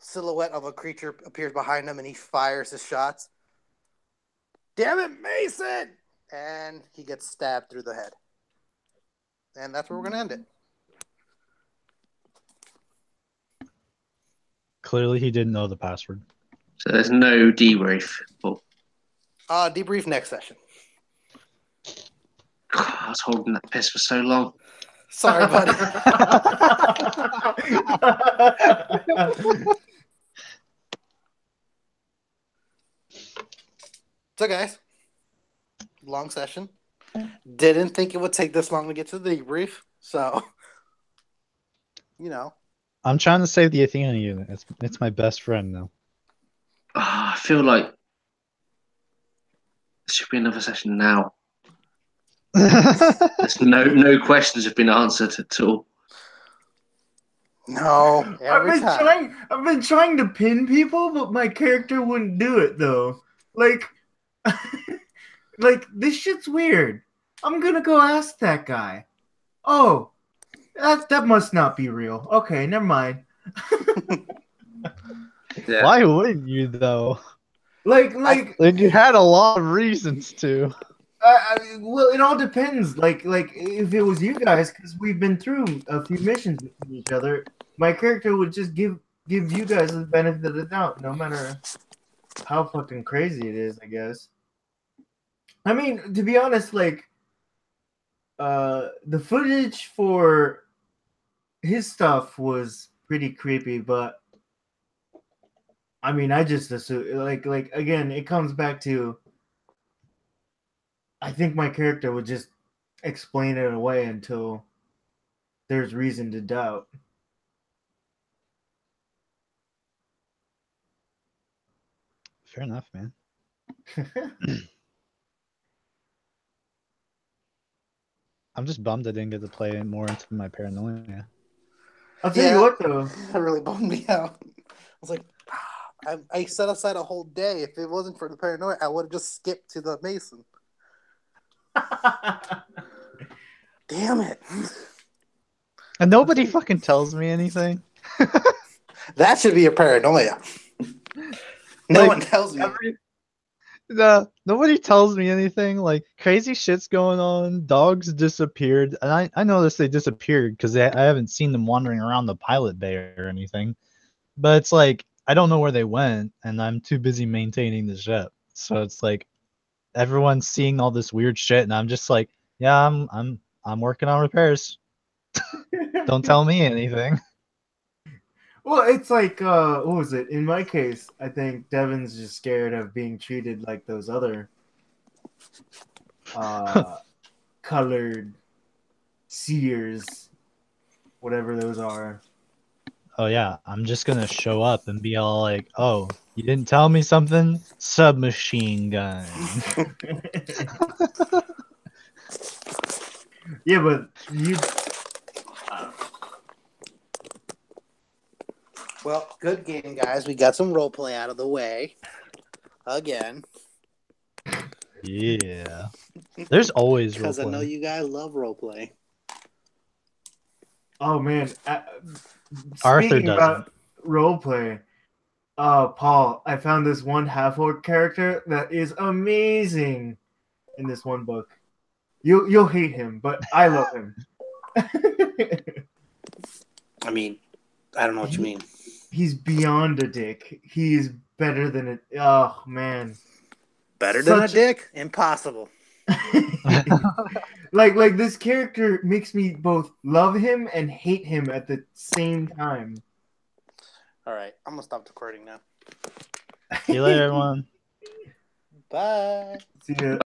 silhouette of a creature appears behind him and he fires his shots. Damn it, Mason! And he gets stabbed through the head. And that's where we're going to end it. Clearly, he didn't know the password. So there's no debrief. Oh, Debrief next session. God, I was holding that piss for so long. Sorry, buddy. So, guys, long session. Didn't think it would take this long to get to the debrief. So, I'm trying to save the Athena unit. It's my best friend now. I feel like there should be another session now. There's no questions have been answered at all. No, every time. I've been trying to pin people, but my character wouldn't do it though. Like, like this shit's weird. I'm gonna go ask that guy. Oh, that must not be real. Okay, never mind. Yeah. Why wouldn't you though? Like you had a lot of reasons to. well, it all depends. Like if it was you guys, because we've been through a few missions with each other, my character would just give you guys the benefit of the doubt, no matter how fucking crazy it is, I guess. I mean, to be honest, like, the footage for his stuff was pretty creepy, but I mean, I just assume, like again, it comes back to, I think my character would just explain it away until there's reason to doubt. Fair enough, man. I'm just bummed I didn't get to play more into my paranoia. I'll tell you what, though. That really bummed me out. I was like, I set aside a whole day. If it wasn't for the paranoia, I would have just skipped to the Mason. Damn it. And nobody fucking tells me anything. That should be a paranoia. No one tells me. No, nobody tells me anything. Like crazy shit's going on. Dogs disappeared, and I noticed they disappeared because I haven't seen them wandering around the pilot bay or anything. But it's like I don't know where they went, and I'm too busy maintaining the ship. So it's like everyone's seeing all this weird shit, and I'm just like, yeah, I'm working on repairs. Don't tell me anything. Well, it's like, what was it? In my case, I think Devin's just scared of being treated like those other colored seers, whatever those are. Oh yeah, I'm just gonna show up and be all like, "Oh, you didn't tell me something? Submachine gun." Yeah, but you. Well, good game, guys. We got some roleplay out of the way. Again. Yeah. There's always Because I know roleplay. you guys love roleplay. Oh man, Arthur speaking doesn't. about roleplay, Paul, I found this one half-orc character that is amazing in this one book. You'll hate him, but I love him. I mean, I don't know what you mean. He's beyond a dick. He's better than it. Oh man, Better than a dick? Impossible. like this character makes me both love him and hate him at the same time. All right, I'm gonna stop recording now. See you later, everyone. Bye. See ya.